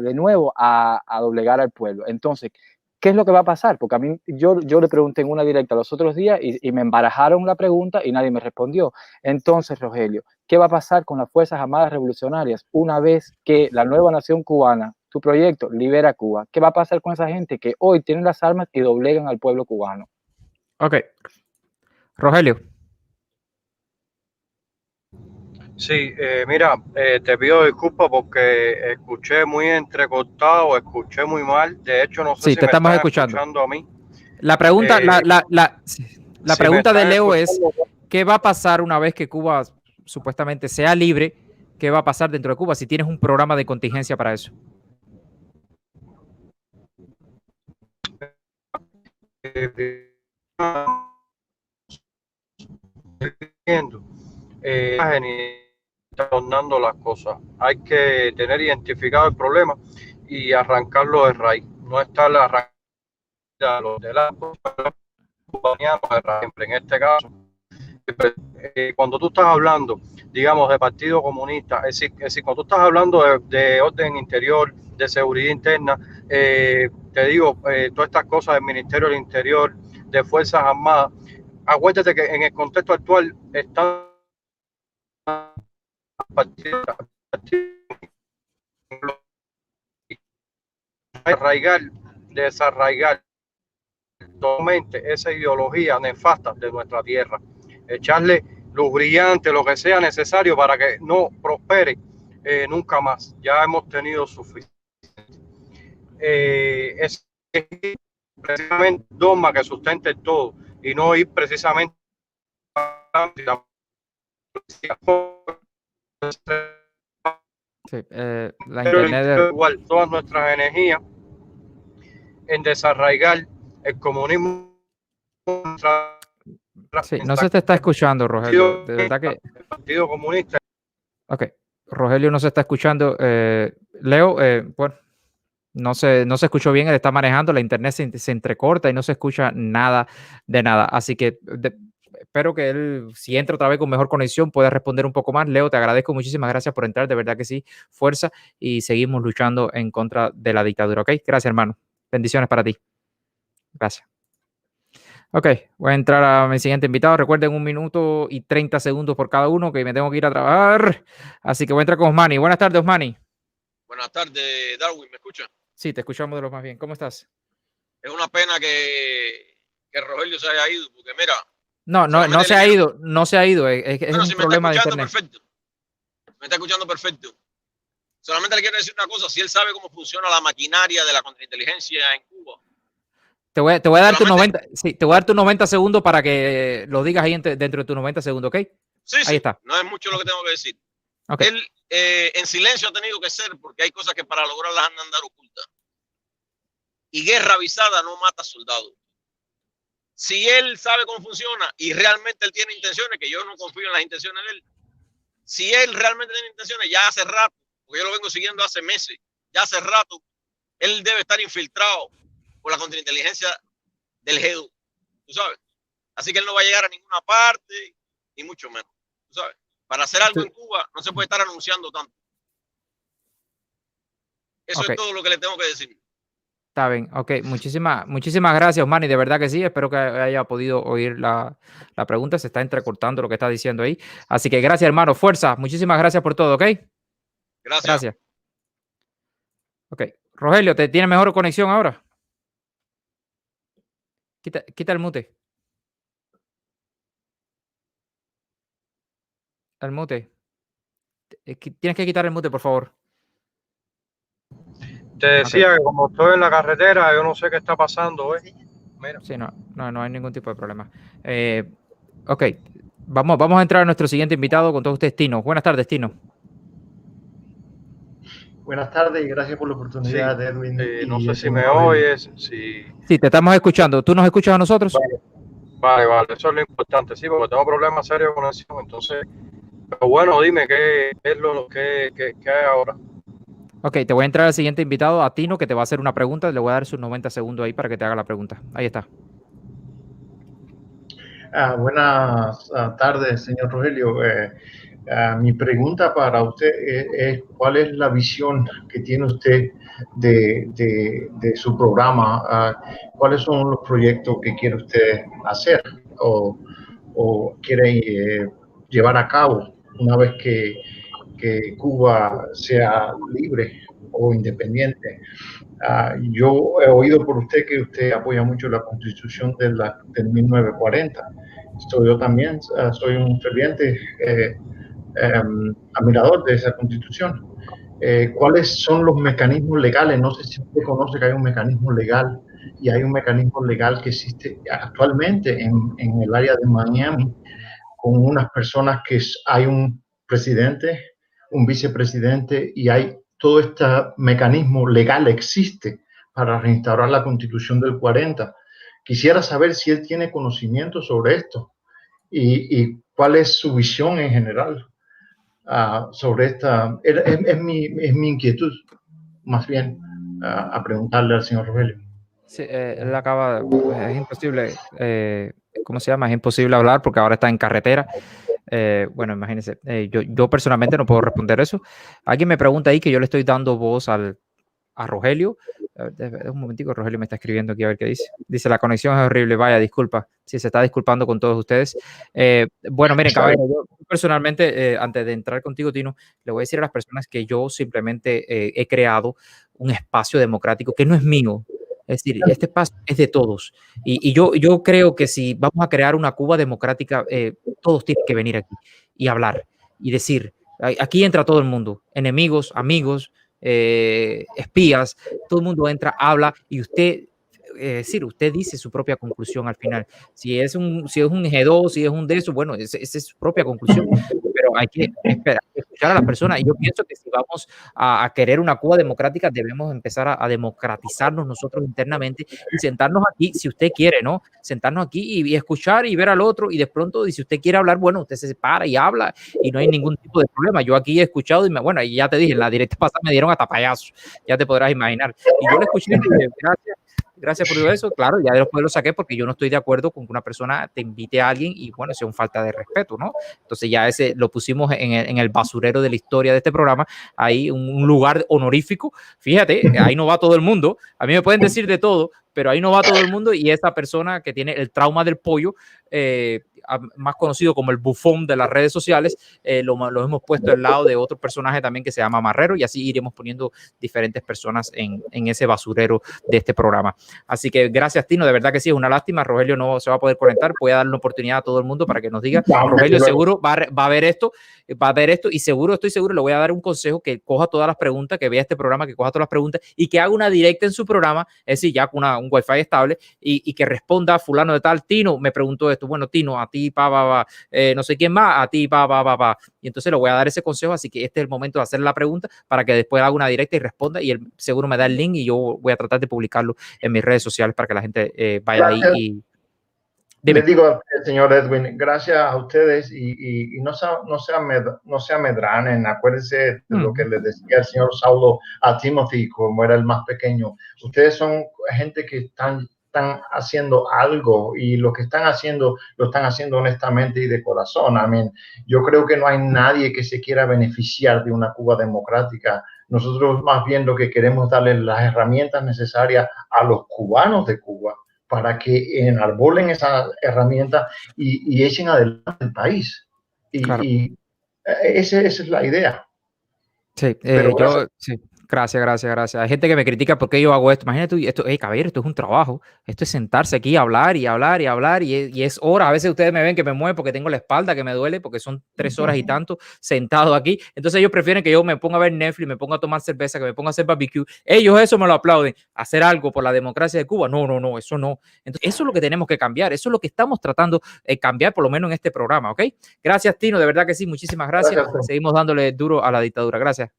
de nuevo a doblegar al pueblo? Entonces, ¿qué es lo que va a pasar? Porque a mí, yo le pregunté en una directa los otros días y me embarajaron la pregunta y nadie me respondió. Entonces, Rogelio, ¿qué va a pasar con las Fuerzas Armadas Revolucionarias una vez que la nueva nación cubana, tu proyecto, libera Cuba? ¿Qué va a pasar con esa gente que hoy tienen las armas y doblegan al pueblo cubano? Ok. Rogelio. Sí, mira, te pido disculpas porque escuché muy entrecortado, escuché muy mal. De hecho, no sé si te me estamos estás escuchando a mí. La pregunta, la pregunta de Leo es, escuchando. ¿qué va a pasar una vez que Cuba supuestamente sea libre? ¿Qué va a pasar dentro de Cuba? Si tienes un programa de contingencia para eso. Tornando las cosas. Hay que tener identificado el problema y arrancarlo de raíz. No estar arrancando de la en este caso. Cuando tú estás hablando, digamos, de Partido Comunista, es decir, cuando tú estás hablando de orden interior, de seguridad interna, te digo, todas estas cosas del Ministerio del Interior, de Fuerzas Armadas, acuérdate que en el contexto actual están desarraigar totalmente esa ideología nefasta de nuestra tierra, echarle luz brillante, lo que sea necesario para que no prospere nunca más. Ya hemos tenido suficiente. Es precisamente dogma que sustente todo y no ir precisamente Sí, la Pero internet igual todas nuestras energías en desarraigar el comunismo. sí, no se te está escuchando, Rogelio. De verdad que. El Partido Comunista. Ok, Rogelio no se está escuchando. Leo, bueno, no se escuchó bien, él está manejando, la internet se entrecorta y no se escucha nada de nada. Así que espero que él, si entra otra vez con mejor conexión, pueda responder un poco más. Leo, te agradezco, muchísimas gracias por entrar, de verdad que sí, fuerza, y seguimos luchando en contra de la dictadura, ¿ok? Gracias, hermano. Bendiciones para ti. Gracias. Ok, voy a entrar a mi siguiente invitado. Recuerden 1 minuto y 30 segundos por cada uno, que me tengo que ir a trabajar. Así que voy a entrar con Osmani. Buenas tardes, Osmani. Buenas tardes, Darwin, ¿me escucha? Sí, te escuchamos de lo más bien. ¿Cómo estás? Es una pena que Rogelio se haya ido, porque mira... No se ha ido, no se ha ido. Es Bueno, un si me problema de está escuchando, internet. perfecto. Me está escuchando perfecto. Solamente le quiero decir una cosa, si él sabe cómo funciona la maquinaria de la contrainteligencia en Cuba. Te voy a dar tus 90, sí, te voy a dar tus 90 segundos para que lo digas ahí dentro de tus 90 segundos, ¿ok? Sí, ahí está. No es mucho lo que tengo que decir. Okay. Él en silencio ha tenido que ser, porque hay cosas que para lograrlas han de andar ocultas. Y guerra avisada no mata soldados. Si él sabe cómo funciona y realmente él tiene intenciones, que yo no confío en las intenciones de él, si él realmente tiene intenciones, ya hace rato, porque yo lo vengo siguiendo hace meses, ya hace rato, él debe estar infiltrado por la contrainteligencia del GEDU, tú sabes. Así que él no va a llegar a ninguna parte, ni mucho menos, tú sabes. Para hacer algo en Cuba no se puede estar anunciando tanto. Eso es todo lo que le tengo que decir. Está bien, ok. Muchísimas gracias, Osmani. De verdad que sí. Espero que haya podido oír la pregunta. Se está entrecortando lo que está diciendo ahí. Así que gracias, hermano. Fuerza. Muchísimas gracias por todo, ¿ok? Gracias. Ok. Rogelio, ¿te tiene mejor conexión ahora? Quita el mute. El mute. Tienes que quitar el mute, por favor. Te decía que como estoy en la carretera, yo no sé qué está pasando, ¿eh? Mira. Sí, no hay ningún tipo de problema. Ok, vamos a entrar a nuestro siguiente invitado con todos ustedes, Tino. Buenas tardes, Tino. Buenas tardes y gracias por la oportunidad, Edwin. No sé si me oyes. Sí, te estamos escuchando. ¿Tú nos escuchas a nosotros? Vale, eso es lo importante, sí, porque tengo problemas serios de conexión, entonces... Pero bueno, dime, ¿qué es lo que hay ahora? Ok, te voy a entrar al siguiente invitado, a Tino, que te va a hacer una pregunta. Le voy a dar sus 90 segundos ahí para que te haga la pregunta. Ahí está. Buenas tardes, señor Rogelio. Mi pregunta para usted es ¿cuál es la visión que tiene usted de su programa? ¿Cuáles son los proyectos que quiere usted hacer o quiere llevar a cabo una vez que Cuba sea libre o independiente? Yo he oído por usted que usted apoya mucho la Constitución del 1940. Yo también soy un ferviente admirador de esa Constitución. ¿Cuáles son los mecanismos legales? No sé si usted conoce que hay un mecanismo legal y hay un mecanismo legal que existe actualmente en el área de Miami con unas personas que hay un presidente, un vicepresidente y hay todo este mecanismo legal existe para reinstaurar la Constitución del 40. Quisiera saber si él tiene conocimiento sobre esto y cuál es su visión en general sobre esta. Es mi inquietud, más bien, a preguntarle al señor Rogelio. Sí, él acaba, es imposible, ¿cómo se llama? Es imposible hablar porque ahora está en carretera. Bueno, imagínense, yo personalmente no puedo responder eso. Alguien me pregunta ahí que yo le estoy dando voz a Rogelio. Un momentico, Rogelio me está escribiendo aquí a ver qué dice. Dice, la conexión es horrible, vaya, disculpa. Sí, se está disculpando con todos ustedes. Bueno, miren, caballero, yo personalmente, antes de entrar contigo, Tino, le voy a decir a las personas que yo simplemente he creado un espacio democrático que no es mío. Es decir, este espacio es de todos. Y yo creo que si vamos a crear una Cuba democrática, todos tienen que venir aquí y hablar y decir, aquí entra todo el mundo, enemigos, amigos, espías, todo el mundo entra, habla y usted, usted dice su propia conclusión al final. Si es un G2, si es un de eso, bueno, esa es su propia conclusión. pero hay que esperar, escuchar a las personas. Y yo pienso que si vamos a querer una Cuba democrática, debemos empezar a democratizarnos nosotros internamente y sentarnos aquí, si usted quiere, ¿no? Sentarnos aquí y escuchar y ver al otro, y de pronto, y si usted quiere hablar, bueno, usted se para y habla y no hay ningún tipo de problema. Yo aquí he escuchado y bueno, y ya te dije, en la directa pasada me dieron hasta payasos, ya te podrás imaginar. Y yo le escuché y dije, gracias por eso. Claro, ya después lo saqué porque yo no estoy de acuerdo con que una persona te invite a alguien y bueno, sea una falta de respeto, ¿no? Entonces ya ese lo pusimos en el basurero de la historia de este programa, ahí un lugar honorífico. Fíjate, ahí no va todo el mundo. A mí me pueden decir de todo, pero ahí no va todo el mundo, y esa persona que tiene el trauma del pollo, más conocido como el bufón de las redes sociales, lo hemos puesto al lado de otro personaje también que se llama Marrero, y así iremos poniendo diferentes personas en ese basurero de este programa. Así que gracias, Tino, de verdad que sí, es una lástima. Rogelio no se va a poder conectar, voy a darle una oportunidad a todo el mundo para que nos diga. Rogelio seguro va a ver esto, y estoy seguro, le voy a dar un consejo: que coja todas las preguntas, que vea este programa, que coja todas las preguntas y que haga una directa en su programa, es decir, ya con un wifi estable, y que responda a fulano de tal. Tino me preguntó esto, bueno, Tino, a ti, no sé quién más, a ti, y entonces le voy a dar ese consejo. Así que este es el momento de hacer la pregunta para que después haga una directa y responda, y él seguro me da el link y yo voy a tratar de publicarlo en mis redes sociales para que la gente vaya ahí y... Les digo, señor Edwin, gracias a ustedes, y no se amedranen. Acuérdense de lo que le decía el señor Saulo a Timothy, como era el más pequeño. Ustedes son gente que están haciendo algo, y lo que están haciendo lo están haciendo honestamente y de corazón. Yo creo que no hay nadie que se quiera beneficiar de una Cuba democrática. Nosotros más bien lo que queremos darle las herramientas necesarias a los cubanos de Cuba para que enarbolen esa herramienta y echen adelante el país. Claro. Y esa es la idea. Sí, sí. Gracias. Hay gente que me critica porque yo hago esto. Imagínate tú, esto, caballero, esto es un trabajo. Esto es sentarse aquí a hablar y es horas. A veces ustedes me ven que me muevo porque tengo la espalda que me duele, porque son 3 horas y tanto sentado aquí. Entonces ellos prefieren que yo me ponga a ver Netflix, me ponga a tomar cerveza, que me ponga a hacer barbecue. Ellos eso me lo aplauden. Hacer algo por la democracia de Cuba, no, eso no. Entonces eso es lo que tenemos que cambiar. Eso es lo que estamos tratando de cambiar, por lo menos en este programa, ¿ok? Gracias, Tino, de verdad que sí. Muchísimas gracias. Seguimos dándole duro a la dictadura. Gracias.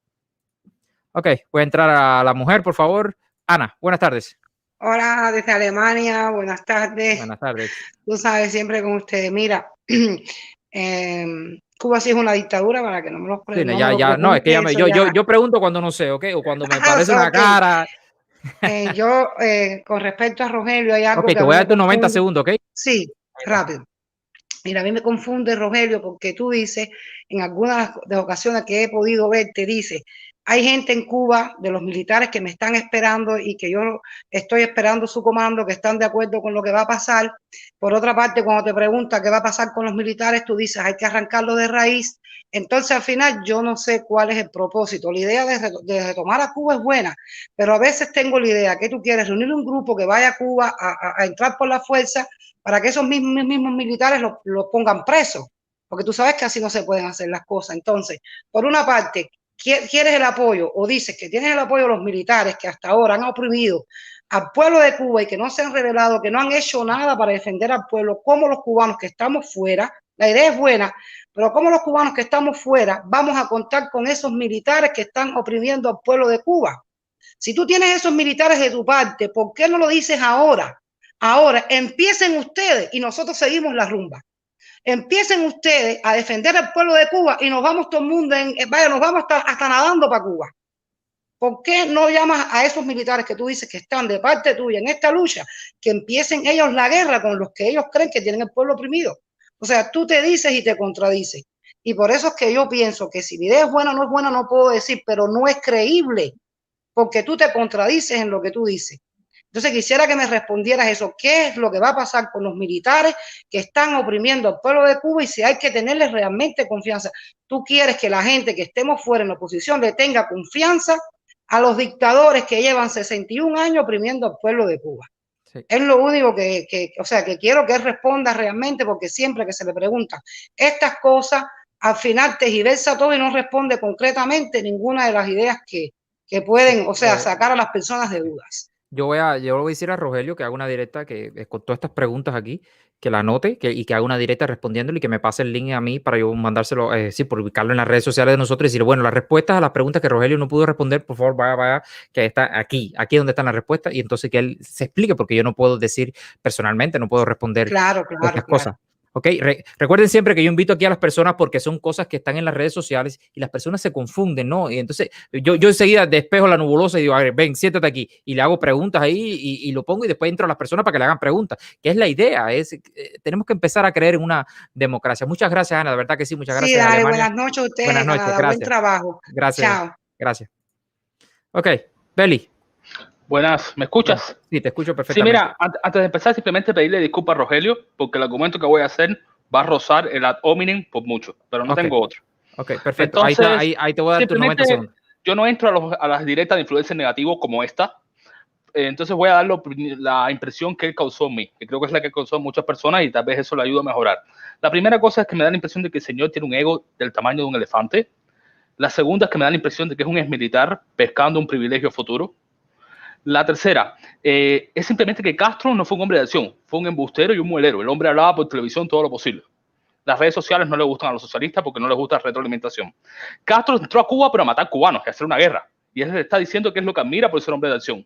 Ok, voy a entrar a la mujer, por favor. Ana, buenas tardes. Hola, desde Alemania, buenas tardes. Buenas tardes. Tú sabes, siempre con ustedes. Mira, Cuba sí es una dictadura, para que no me lo pregunten. Sí, no, es que yo pregunto cuando no sé, ¿ok? O cuando me parece una cara. Con respecto a Rogelio, hay algo que te voy a dar tus 90 segundos, ¿ok? Sí, rápido. Mira, a mí me confunde, Rogelio, porque tú dices, en algunas de ocasiones que he podido ver, te dice: hay gente en Cuba, de los militares, que me están esperando y que yo estoy esperando su comando, que están de acuerdo con lo que va a pasar. Por otra parte, cuando te pregunta qué va a pasar con los militares, tú dices: hay que arrancarlo de raíz. Entonces, al final, yo no sé cuál es el propósito. La idea de retomar a Cuba es buena, pero a veces tengo la idea que tú quieres reunir un grupo que vaya a Cuba a entrar por la fuerza para que esos mismos militares los pongan presos, porque tú sabes que así no se pueden hacer las cosas. Entonces, por una parte, quieres el apoyo, o dices que tienes el apoyo de los militares que hasta ahora han oprimido al pueblo de Cuba y que no se han revelado, que no han hecho nada para defender al pueblo, como los cubanos que estamos fuera. La idea es buena, pero como los cubanos que estamos fuera vamos a contar con esos militares que están oprimiendo al pueblo de Cuba. Si tú tienes esos militares de tu parte, ¿por qué no lo dices ahora? Ahora empiecen ustedes y nosotros seguimos la rumba. Empiecen ustedes a defender al pueblo de Cuba y nos vamos todo el mundo, nos vamos hasta nadando para Cuba. ¿Por qué no llamas a esos militares que tú dices que están de parte tuya en esta lucha, que empiecen ellos la guerra con los que ellos creen que tienen el pueblo oprimido? O sea, tú te dices y te contradices. Y por eso es que yo pienso que si mi idea es buena o no es buena, no puedo decir, pero no es creíble, porque tú te contradices en lo que tú dices. Entonces quisiera que me respondieras eso. ¿Qué es lo que va a pasar con los militares que están oprimiendo al pueblo de Cuba y si hay que tenerles realmente confianza? ¿Tú quieres que la gente que estemos fuera en la oposición le tenga confianza a los dictadores que llevan 61 años oprimiendo al pueblo de Cuba? Sí. Es lo único que quiero que él responda realmente, porque siempre que se le preguntan estas cosas, al final tergiversa todo y no responde concretamente ninguna de las ideas que pueden, sacar a las personas de dudas. Yo le voy a decir a Rogelio que haga una directa que con todas estas preguntas aquí, que la anote y que haga una directa respondiéndole y que me pase el link a mí para yo mandárselo, sí, publicarlo en las redes sociales de nosotros y decir, bueno, las respuestas a las preguntas que Rogelio no pudo responder, por favor, vaya, que está aquí donde están las respuestas, y entonces que él se explique, porque yo no puedo decir personalmente, no puedo responder estas cosas. Ok, recuerden siempre que yo invito aquí a las personas porque son cosas que están en las redes sociales y las personas se confunden, ¿no? Y entonces yo enseguida despejo la nebulosa y digo, a ver, ven, siéntate aquí, y le hago preguntas ahí y lo pongo, y después entro a las personas para que le hagan preguntas, que es la idea. Tenemos que empezar a creer en una democracia. Muchas gracias, Ana, de verdad que sí, muchas gracias. Sí, dale, buenas noches a ustedes. Buenas noches, gracias. Buen trabajo. Gracias. Chao. Gracias. Ok, Beli. Buenas, ¿me escuchas? Sí, te escucho perfectamente. Sí, mira, antes de empezar, simplemente pedirle disculpas a Rogelio, porque el argumento que voy a hacer va a rozar el ad hominem por mucho, pero no tengo otro. Ok, perfecto. Entonces, ahí te voy a dar tus 90 segundos. Yo no entro a las directas de influencia negativa como esta, entonces voy a dar la impresión que él causó en mí, que creo que es la que causó en muchas personas y tal vez eso le ayuda a mejorar. La primera cosa es que me da la impresión de que el señor tiene un ego del tamaño de un elefante. La segunda es que me da la impresión de que es un exmilitar pescando un privilegio futuro. La tercera es simplemente que Castro no fue un hombre de acción, fue un embustero y un muelero. El hombre hablaba por televisión todo lo posible. Las redes sociales no le gustan a los socialistas porque no les gusta la retroalimentación. Castro entró a Cuba para matar cubanos y hacer una guerra. Y él está diciendo que es lo que admira por ser hombre de acción.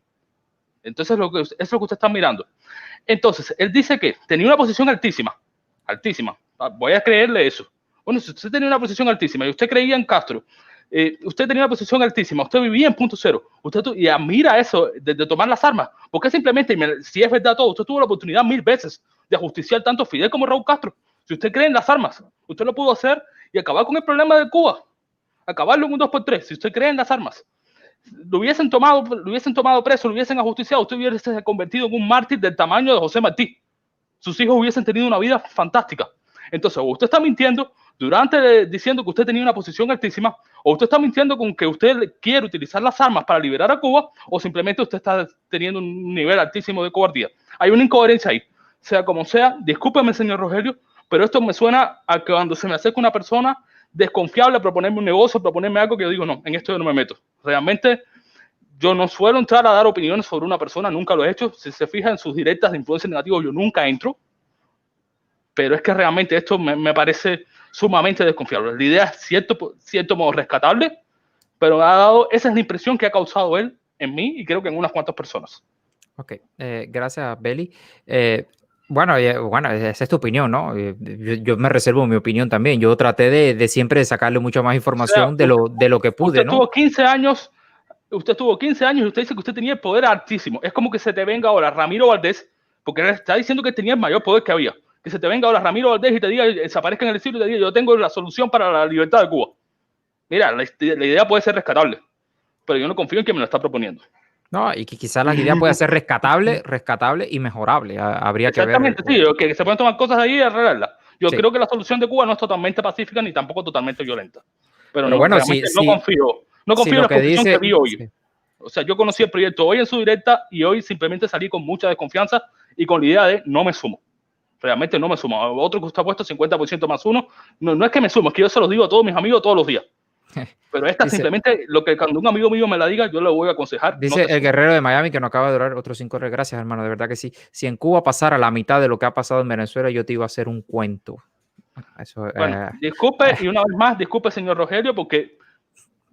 Entonces, eso es lo que usted está mirando. Entonces, él dice que tenía una posición altísima. Altísima. Voy a creerle eso. Bueno, si usted tenía una posición altísima y usted creía en Castro, usted tenía una posición altísima, usted vivía en punto cero, y admira eso de tomar las armas, porque simplemente, si es verdad todo, usted tuvo la oportunidad 1000 veces de ajusticiar tanto Fidel como Raúl Castro. Si usted cree en las armas, usted lo pudo hacer y acabar con el problema de Cuba, acabarlo en un 2x3, si usted cree en las armas. Lo hubiesen tomado preso, lo hubiesen ajusticiado, usted hubiese convertido en un mártir del tamaño de José Martí. Sus hijos hubiesen tenido una vida fantástica. Entonces, o usted está mintiendo diciendo que usted tenía una posición altísima, o usted está mintiendo con que usted quiere utilizar las armas para liberar a Cuba, o simplemente usted está teniendo un nivel altísimo de cobardía. Hay una incoherencia ahí. Sea como sea, discúlpeme, señor Rogelio, pero esto me suena a que cuando se me acerca una persona desconfiable a proponerme un negocio, proponerme algo que yo digo, no, en esto yo no me meto. Realmente, yo no suelo entrar a dar opiniones sobre una persona, nunca lo he hecho. Si se fija en sus directas de influencia negativa, yo nunca entro. Pero es que realmente esto me parece sumamente desconfiable. La idea es cierto modo rescatable, pero esa es la impresión que ha causado él en mí y creo que en unas cuantas personas. Ok, gracias, Beli. Bueno, esa es tu opinión, ¿no? Yo me reservo mi opinión también. Yo traté de siempre sacarle mucha más información de lo que pude, usted tuvo 15 años, y usted dice que usted tenía el poder altísimo. Es como que se te venga ahora Ramiro Valdés, porque él está diciendo que tenía el mayor poder que había. Que se te venga ahora Ramiro Valdés y te diga, desaparezca en el exilio y te diga, yo tengo la solución para la libertad de Cuba. Mira, la idea puede ser rescatable, pero yo no confío en quien me lo está proponiendo. No, y que quizás la idea pueda ser rescatable y mejorable. Habría que ver. Exactamente, sí, que se pueden tomar cosas ahí y arreglarlas. Yo creo que la solución de Cuba no es totalmente pacífica ni tampoco totalmente violenta. Pero no, bueno, no confío en la posición que vi hoy. Sí. O sea, yo conocí el proyecto hoy en su directa y hoy simplemente salí con mucha desconfianza y con la idea de no me sumo. Realmente no me sumo. Otro que usted ha puesto 50% más uno. No es que me sumo, es que yo se los digo a todos mis amigos todos los días. Pero esta simplemente, lo que cuando un amigo mío me la diga, yo le voy a aconsejar. Dice el guerrero de Miami que no acaba de durar otros 5 horas. Gracias, hermano, de verdad que sí. Si en Cuba pasara la mitad de lo que ha pasado en Venezuela, yo te iba a hacer un cuento. Eso, bueno, disculpe, y una vez más, disculpe, señor Rogelio, porque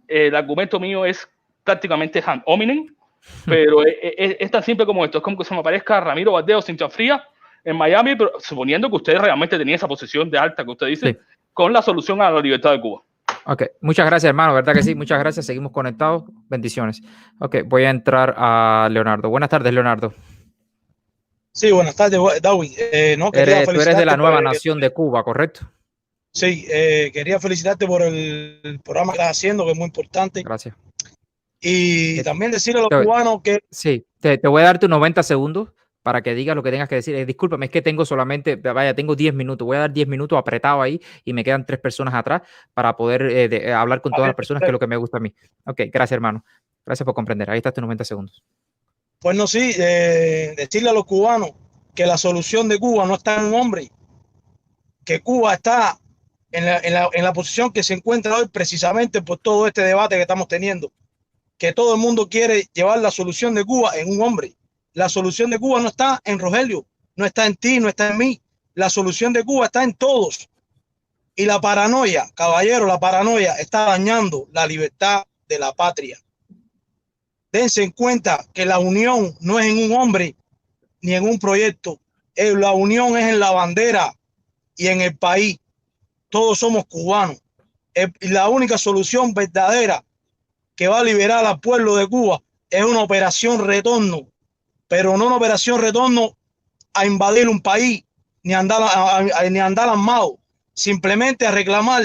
el argumento mío es prácticamente ad hominem, pero es tan simple como esto. Es como que se me aparezca Ramiro Valdés o Cintia Fría en Miami, pero suponiendo que usted realmente tenía esa posición de alta que usted dice, con la solución a la libertad de Cuba. Ok, muchas gracias, hermano, ¿verdad que sí? Muchas gracias, seguimos conectados, bendiciones. Ok, voy a entrar a Leonardo. Buenas tardes, Leonardo. Sí, buenas tardes, Darwin. Tú eres de la nueva nación de Cuba, ¿correcto? Sí, quería felicitarte por el programa que estás haciendo, que es muy importante. Gracias. Y también decirle a los cubanos que... Sí, te voy a dar tus 90 segundos para que digas lo que tengas que decir. Discúlpame, es que tengo solamente, tengo 10 minutos. Voy a dar 10 minutos apretado ahí y me quedan 3 personas atrás para poder hablar con todas las personas, que es lo que me gusta a mí. Ok, gracias, hermano. Gracias por comprender. Ahí estás tus 90 segundos. Pues no, sí, decirle a los cubanos que la solución de Cuba no está en un hombre, que Cuba está en la posición que se encuentra hoy precisamente por todo este debate que estamos teniendo, que todo el mundo quiere llevar la solución de Cuba en un hombre. La solución de Cuba no está en Rogelio, no está en ti, no está en mí. La solución de Cuba está en todos. Y la paranoia, caballero, la paranoia está dañando la libertad de la patria. Dense en cuenta que la unión no es en un hombre ni en un proyecto. La unión es en la bandera y en el país. Todos somos cubanos. Y la única solución verdadera que va a liberar al pueblo de Cuba es una operación retorno, pero no una operación retorno a invadir un país ni andar armado, simplemente a reclamar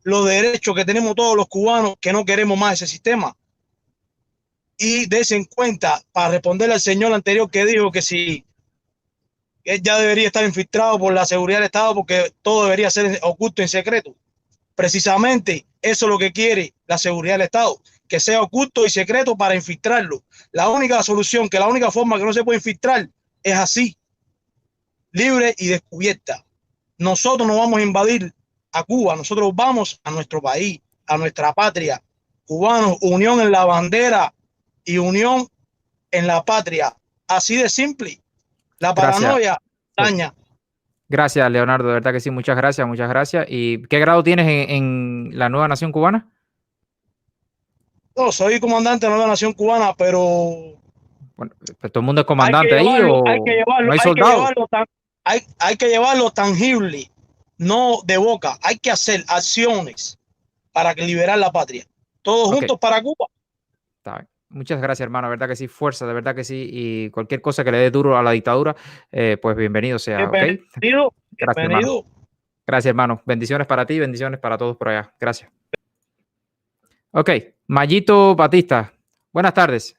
los derechos que tenemos todos los cubanos que no queremos más ese sistema. Y dense en cuenta, para responderle al señor anterior que dijo que si él ya debería estar infiltrado por la seguridad del Estado porque todo debería ser oculto en secreto. Precisamente eso es lo que quiere la seguridad del Estado, que sea oculto y secreto para infiltrarlo. La única solución, la única forma que no se puede infiltrar es así, libre y descubierta. Nosotros no vamos a invadir a Cuba, nosotros vamos a nuestro país, a nuestra patria. Cubanos, unión en la bandera y unión en la patria. Así de simple. La paranoia daña. Gracias, Leonardo, de verdad que sí, muchas gracias, muchas gracias. ¿Y qué grado tienes en la nueva nación cubana? No, soy comandante de la nueva nación cubana, pero... Bueno, pues todo el mundo es comandante ahí o no hay soldados. Hay que llevarlo tangible, no de boca. Hay que hacer acciones para liberar la patria. Todos juntos para Cuba. Está bien. Muchas gracias, hermano. De verdad que sí, fuerza, de verdad que sí. Y cualquier cosa que le dé duro a la dictadura, pues bienvenido sea. Bienvenido. Gracias, hermano. Gracias, hermano. Bendiciones para ti, bendiciones para todos por allá. Gracias. Ok, Mayito Batista. Buenas tardes.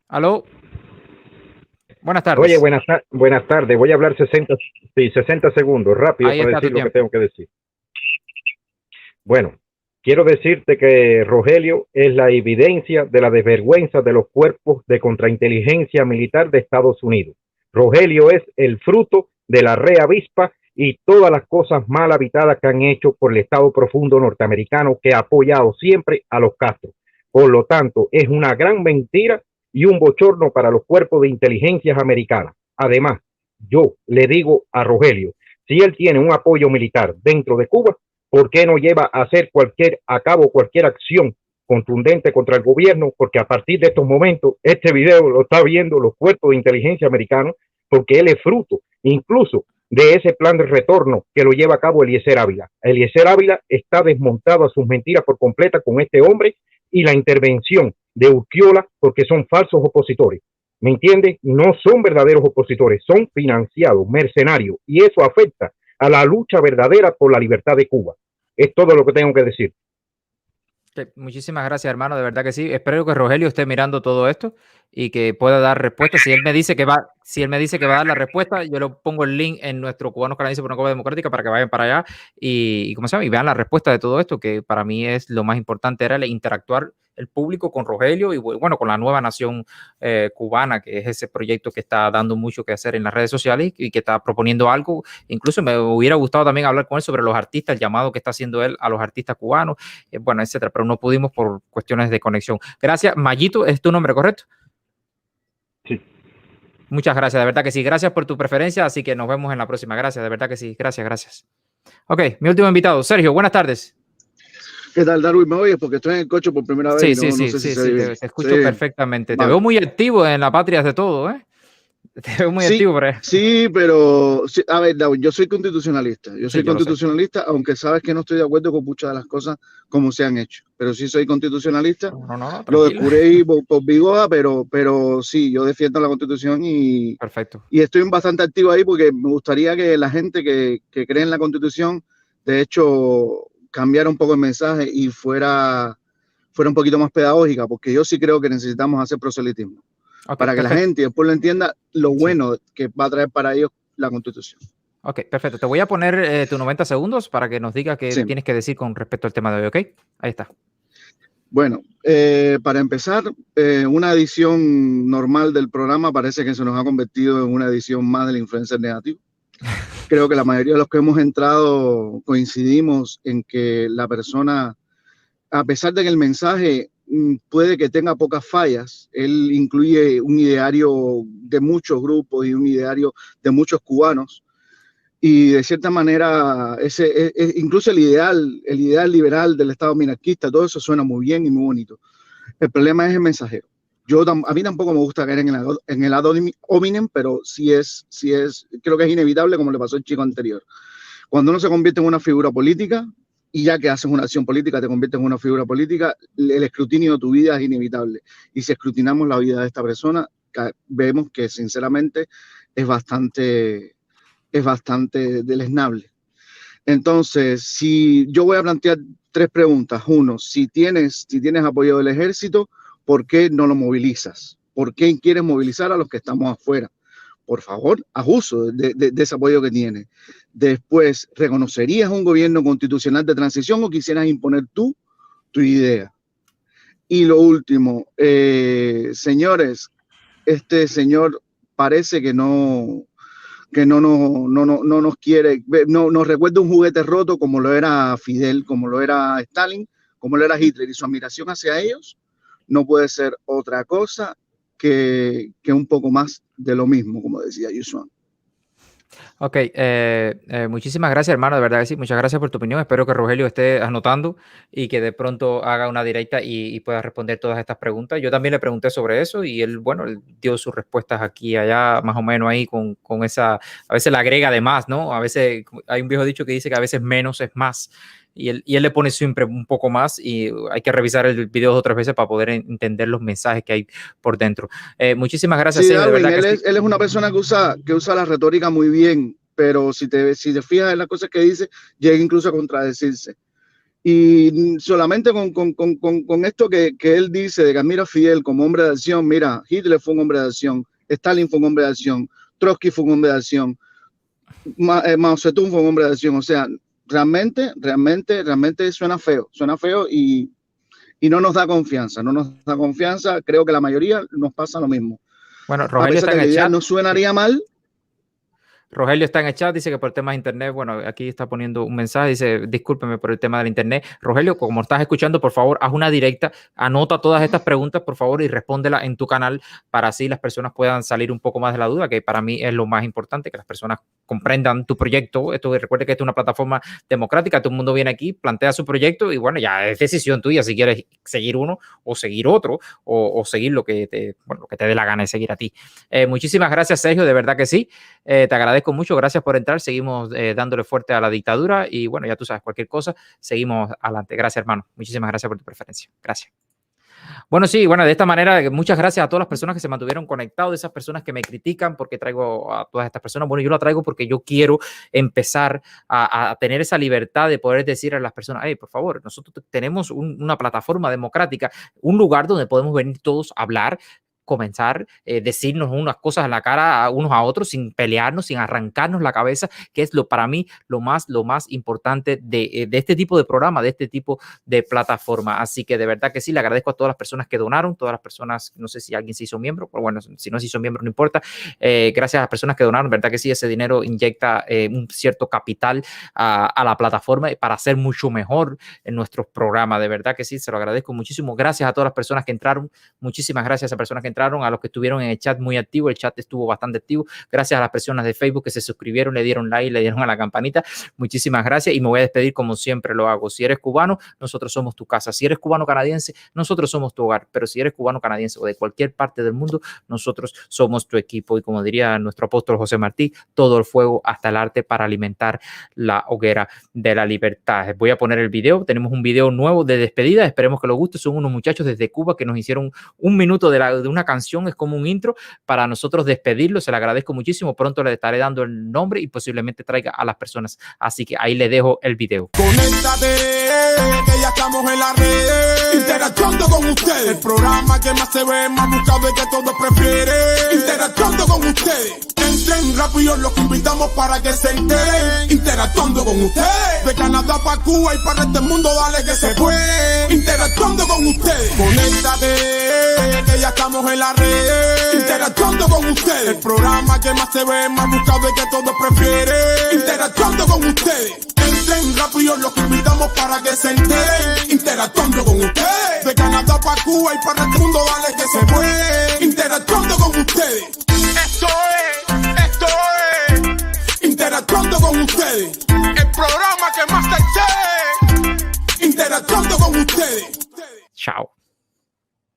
¿Aló? Buenas tardes. Oye, buenas tardes. Voy a hablar 60 segundos, rápido, Ahí para está tu decir lo que tiempo. tengo que decir. Bueno, quiero decirte que Rogelio es la evidencia de la desvergüenza de los cuerpos de contrainteligencia militar de Estados Unidos. Rogelio es el fruto de la red avispa y todas las cosas mal habitadas que han hecho por el Estado profundo norteamericano que ha apoyado siempre a los Castro. Por lo tanto, es una gran mentira y un bochorno para los cuerpos de inteligencia americanas. Además, yo le digo a Rogelio, si él tiene un apoyo militar dentro de Cuba, ¿por qué no lleva a hacer a cabo cualquier acción contundente contra el gobierno? Porque a partir de estos momentos, este video lo está viendo los cuerpos de inteligencia americanos, porque él es fruto incluso de ese plan de retorno que lo lleva a cabo Eliezer Ávila. Eliezer Ávila está desmontado a sus mentiras por completa con este hombre y la intervención de Urquiola, porque son falsos opositores. ¿Me entiendes? No son verdaderos opositores, son financiados, mercenarios, y eso afecta a la lucha verdadera por la libertad de Cuba. Es todo lo que tengo que decir. Muchísimas gracias, hermano, de verdad que sí. Espero que Rogelio esté mirando todo esto y que pueda dar respuesta. Si él me dice que va a dar la respuesta, yo le pongo el link en nuestro Cubanos Canadienses por una Cuba Democrática para que vayan para allá y ¿cómo se llama? Y vean la respuesta de todo esto, que para mí es lo más importante, era el interactuar el público con Rogelio y bueno, con la nueva nación cubana, que es ese proyecto que está dando mucho que hacer en las redes sociales y que está proponiendo algo. Incluso me hubiera gustado también hablar con él sobre los artistas, el llamado que está haciendo él a los artistas cubanos, bueno, etcétera, pero no pudimos por cuestiones de conexión. Gracias. Mayito, ¿es tu nombre correcto? Sí. Muchas gracias, de verdad que sí. Gracias por tu preferencia, así que nos vemos en la próxima. Gracias, de verdad que sí. Gracias. Ok, mi último invitado, Sergio, buenas tardes. ¿Qué tal, Darwin? ¿Me oyes? Porque estoy en el coche por primera vez. Sí, te escucho perfectamente. Vale. Te veo muy activo en la patria de todo, ¿eh? Te veo muy activo por ahí. Sí, pero a ver, Darwin, yo soy constitucionalista. Yo soy constitucionalista, aunque sabes que no estoy de acuerdo con muchas de las cosas como se han hecho. Pero sí soy constitucionalista. Lo descubrí por Bigoda, pero sí, yo defiendo la Constitución y, perfecto. Y estoy bastante activo ahí porque me gustaría que la gente que cree en la Constitución, de hecho, cambiara un poco el mensaje y fuera un poquito más pedagógica, porque yo sí creo que necesitamos hacer proselitismo. Okay, para que la gente y el pueblo entienda lo bueno que va a traer para ellos la Constitución. Ok, perfecto. Te voy a poner tus 90 segundos para que nos digas qué tienes que decir con respecto al tema de hoy, ¿ok? Ahí está. Bueno, para empezar, una edición normal del programa parece que se nos ha convertido en una edición más del influencer negativo. Creo que la mayoría de los que hemos entrado coincidimos en que la persona, a pesar de que el mensaje puede que tenga pocas fallas. Él incluye un ideario de muchos grupos y un ideario de muchos cubanos. Y de cierta manera, incluso el ideal liberal del Estado minarquista, todo eso suena muy bien y muy bonito. El problema es el mensajero. A mí tampoco me gusta caer en el ad hominem, pero creo que es inevitable, como le pasó al chico anterior. Cuando uno se convierte en una figura política, y ya que haces una acción política, te conviertes en una figura política, el escrutinio de tu vida es inevitable. Y si escrutinamos la vida de esta persona, vemos que sinceramente es bastante deleznable. Entonces, si yo voy a plantear 3 preguntas. Uno, si tienes apoyo del ejército, ¿por qué no lo movilizas? ¿Por qué quieres movilizar a los que estamos afuera? Por favor, haz uso de ese apoyo que tienes. Después, ¿reconocerías un gobierno constitucional de transición o quisieras imponer tú tu idea? Y lo último, señores, este señor parece que no nos quiere, nos recuerda un juguete roto como lo era Fidel, como lo era Stalin, como lo era Hitler, y su admiración hacia ellos no puede ser otra cosa que un poco más de lo mismo, como decía Yusuan. Ok, muchísimas gracias, hermano, de verdad que sí, muchas gracias por tu opinión. Espero que Rogelio esté anotando y que de pronto haga una directa y pueda responder todas estas preguntas. Yo también le pregunté sobre eso y él, bueno, él dio sus respuestas aquí y allá, más o menos ahí con esa, a veces le agrega de más, ¿no? A veces hay un viejo dicho que dice que a veces menos es más. Y él le pone siempre un poco más y hay que revisar el video 2 o 3 veces para poder entender los mensajes que hay por dentro. Muchísimas gracias. Sí, Sergio, Darwin, de verdad él es una persona que usa la retórica muy bien, pero si te fijas en las cosas que dice, llega incluso a contradecirse. Y solamente con esto que él dice de que admira a Fidel como hombre de acción, mira, Hitler fue un hombre de acción, Stalin fue un hombre de acción, Trotsky fue un hombre de acción, Mao Zedong fue un hombre de acción, o sea, realmente suena feo y no nos da confianza, creo que la mayoría nos pasa lo mismo. Bueno, Rogelio está en el chat. No suenaría mal. Rogelio está en el chat, dice que por temas de internet, bueno, aquí está poniendo un mensaje, dice, discúlpeme por el tema del internet. Rogelio, como estás escuchando, por favor, haz una directa, anota todas estas preguntas, por favor, y respóndelas en tu canal para así las personas puedan salir un poco más de la duda, que para mí es lo más importante, que las personas comprendan tu proyecto. Recuerde que esto es una plataforma democrática, todo el mundo viene aquí, plantea su proyecto y bueno, ya es decisión tuya si quieres seguir uno o seguir otro o seguir lo que te dé la gana de seguir a ti. Muchísimas gracias, Sergio, de verdad que sí. Te agradezco mucho, gracias por entrar, seguimos dándole fuerte a la dictadura y bueno, ya tú sabes, cualquier cosa, seguimos adelante. Gracias, hermano, muchísimas gracias por tu preferencia, gracias. Bueno, sí, bueno, de esta manera, muchas gracias a todas las personas que se mantuvieron conectados, esas personas que me critican porque traigo a todas estas personas. Bueno, yo la traigo porque yo quiero empezar a tener esa libertad de poder decir a las personas, hey, por favor, nosotros tenemos una plataforma democrática, un lugar donde podemos venir todos a hablar, comenzar, decirnos unas cosas en la cara a unos a otros sin pelearnos, sin arrancarnos la cabeza, que es para mí lo más importante de este tipo de programa, de este tipo de plataforma. Así que de verdad que sí, le agradezco a todas las personas que donaron, todas las personas, no sé si alguien se hizo miembro, pero bueno, si no se hizo miembro no importa. Gracias a las personas que donaron, verdad que sí, ese dinero inyecta un cierto capital a la plataforma para hacer mucho mejor en nuestros programas. De verdad que sí, se lo agradezco muchísimo. Gracias a todas las personas que entraron, muchísimas gracias a personas que entraron, a los que estuvieron en el chat muy activo, el chat estuvo bastante activo, gracias a las personas de Facebook que se suscribieron, le dieron like, le dieron a la campanita, muchísimas gracias y me voy a despedir como siempre lo hago. Si eres cubano, nosotros somos tu casa. Si eres cubano canadiense, nosotros somos tu hogar, pero si eres cubano canadiense o de cualquier parte del mundo, nosotros somos tu equipo y como diría nuestro apóstol José Martí, todo el fuego hasta el arte para alimentar la hoguera de la libertad. Voy a poner el video, tenemos un video nuevo de despedida, esperemos que lo guste, son unos muchachos desde Cuba que nos hicieron un minuto de una canción, es como un intro para nosotros despedirlo, se le agradezco muchísimo, pronto le estaré dando el nombre y posiblemente traiga a las personas, así que ahí le dejo el video. Conéctate, que ya estamos en la red, interactuando con ustedes, el programa que más se ve, más buscado y que todos prefieren, interactuando con ustedes. Entren rápido, los invitamos para que se enteren, interactuando con ustedes, de Canadá para Cuba y para este mundo, dale que se puede, interactuando con ustedes. Conéctate, que ya estamos en la red, interactuando con ustedes, el programa que más se ve, más buscado y que todos prefieren, interactuando con ustedes. Entren rápido, los invitamos para que se enteren, interactuando con ustedes, de Canadá para Cuba y para el mundo, dale que se puede. Interactuando con ustedes. Esto es Interactuando con ustedes. El programa que más te excede. Interactuando con ustedes. Chao.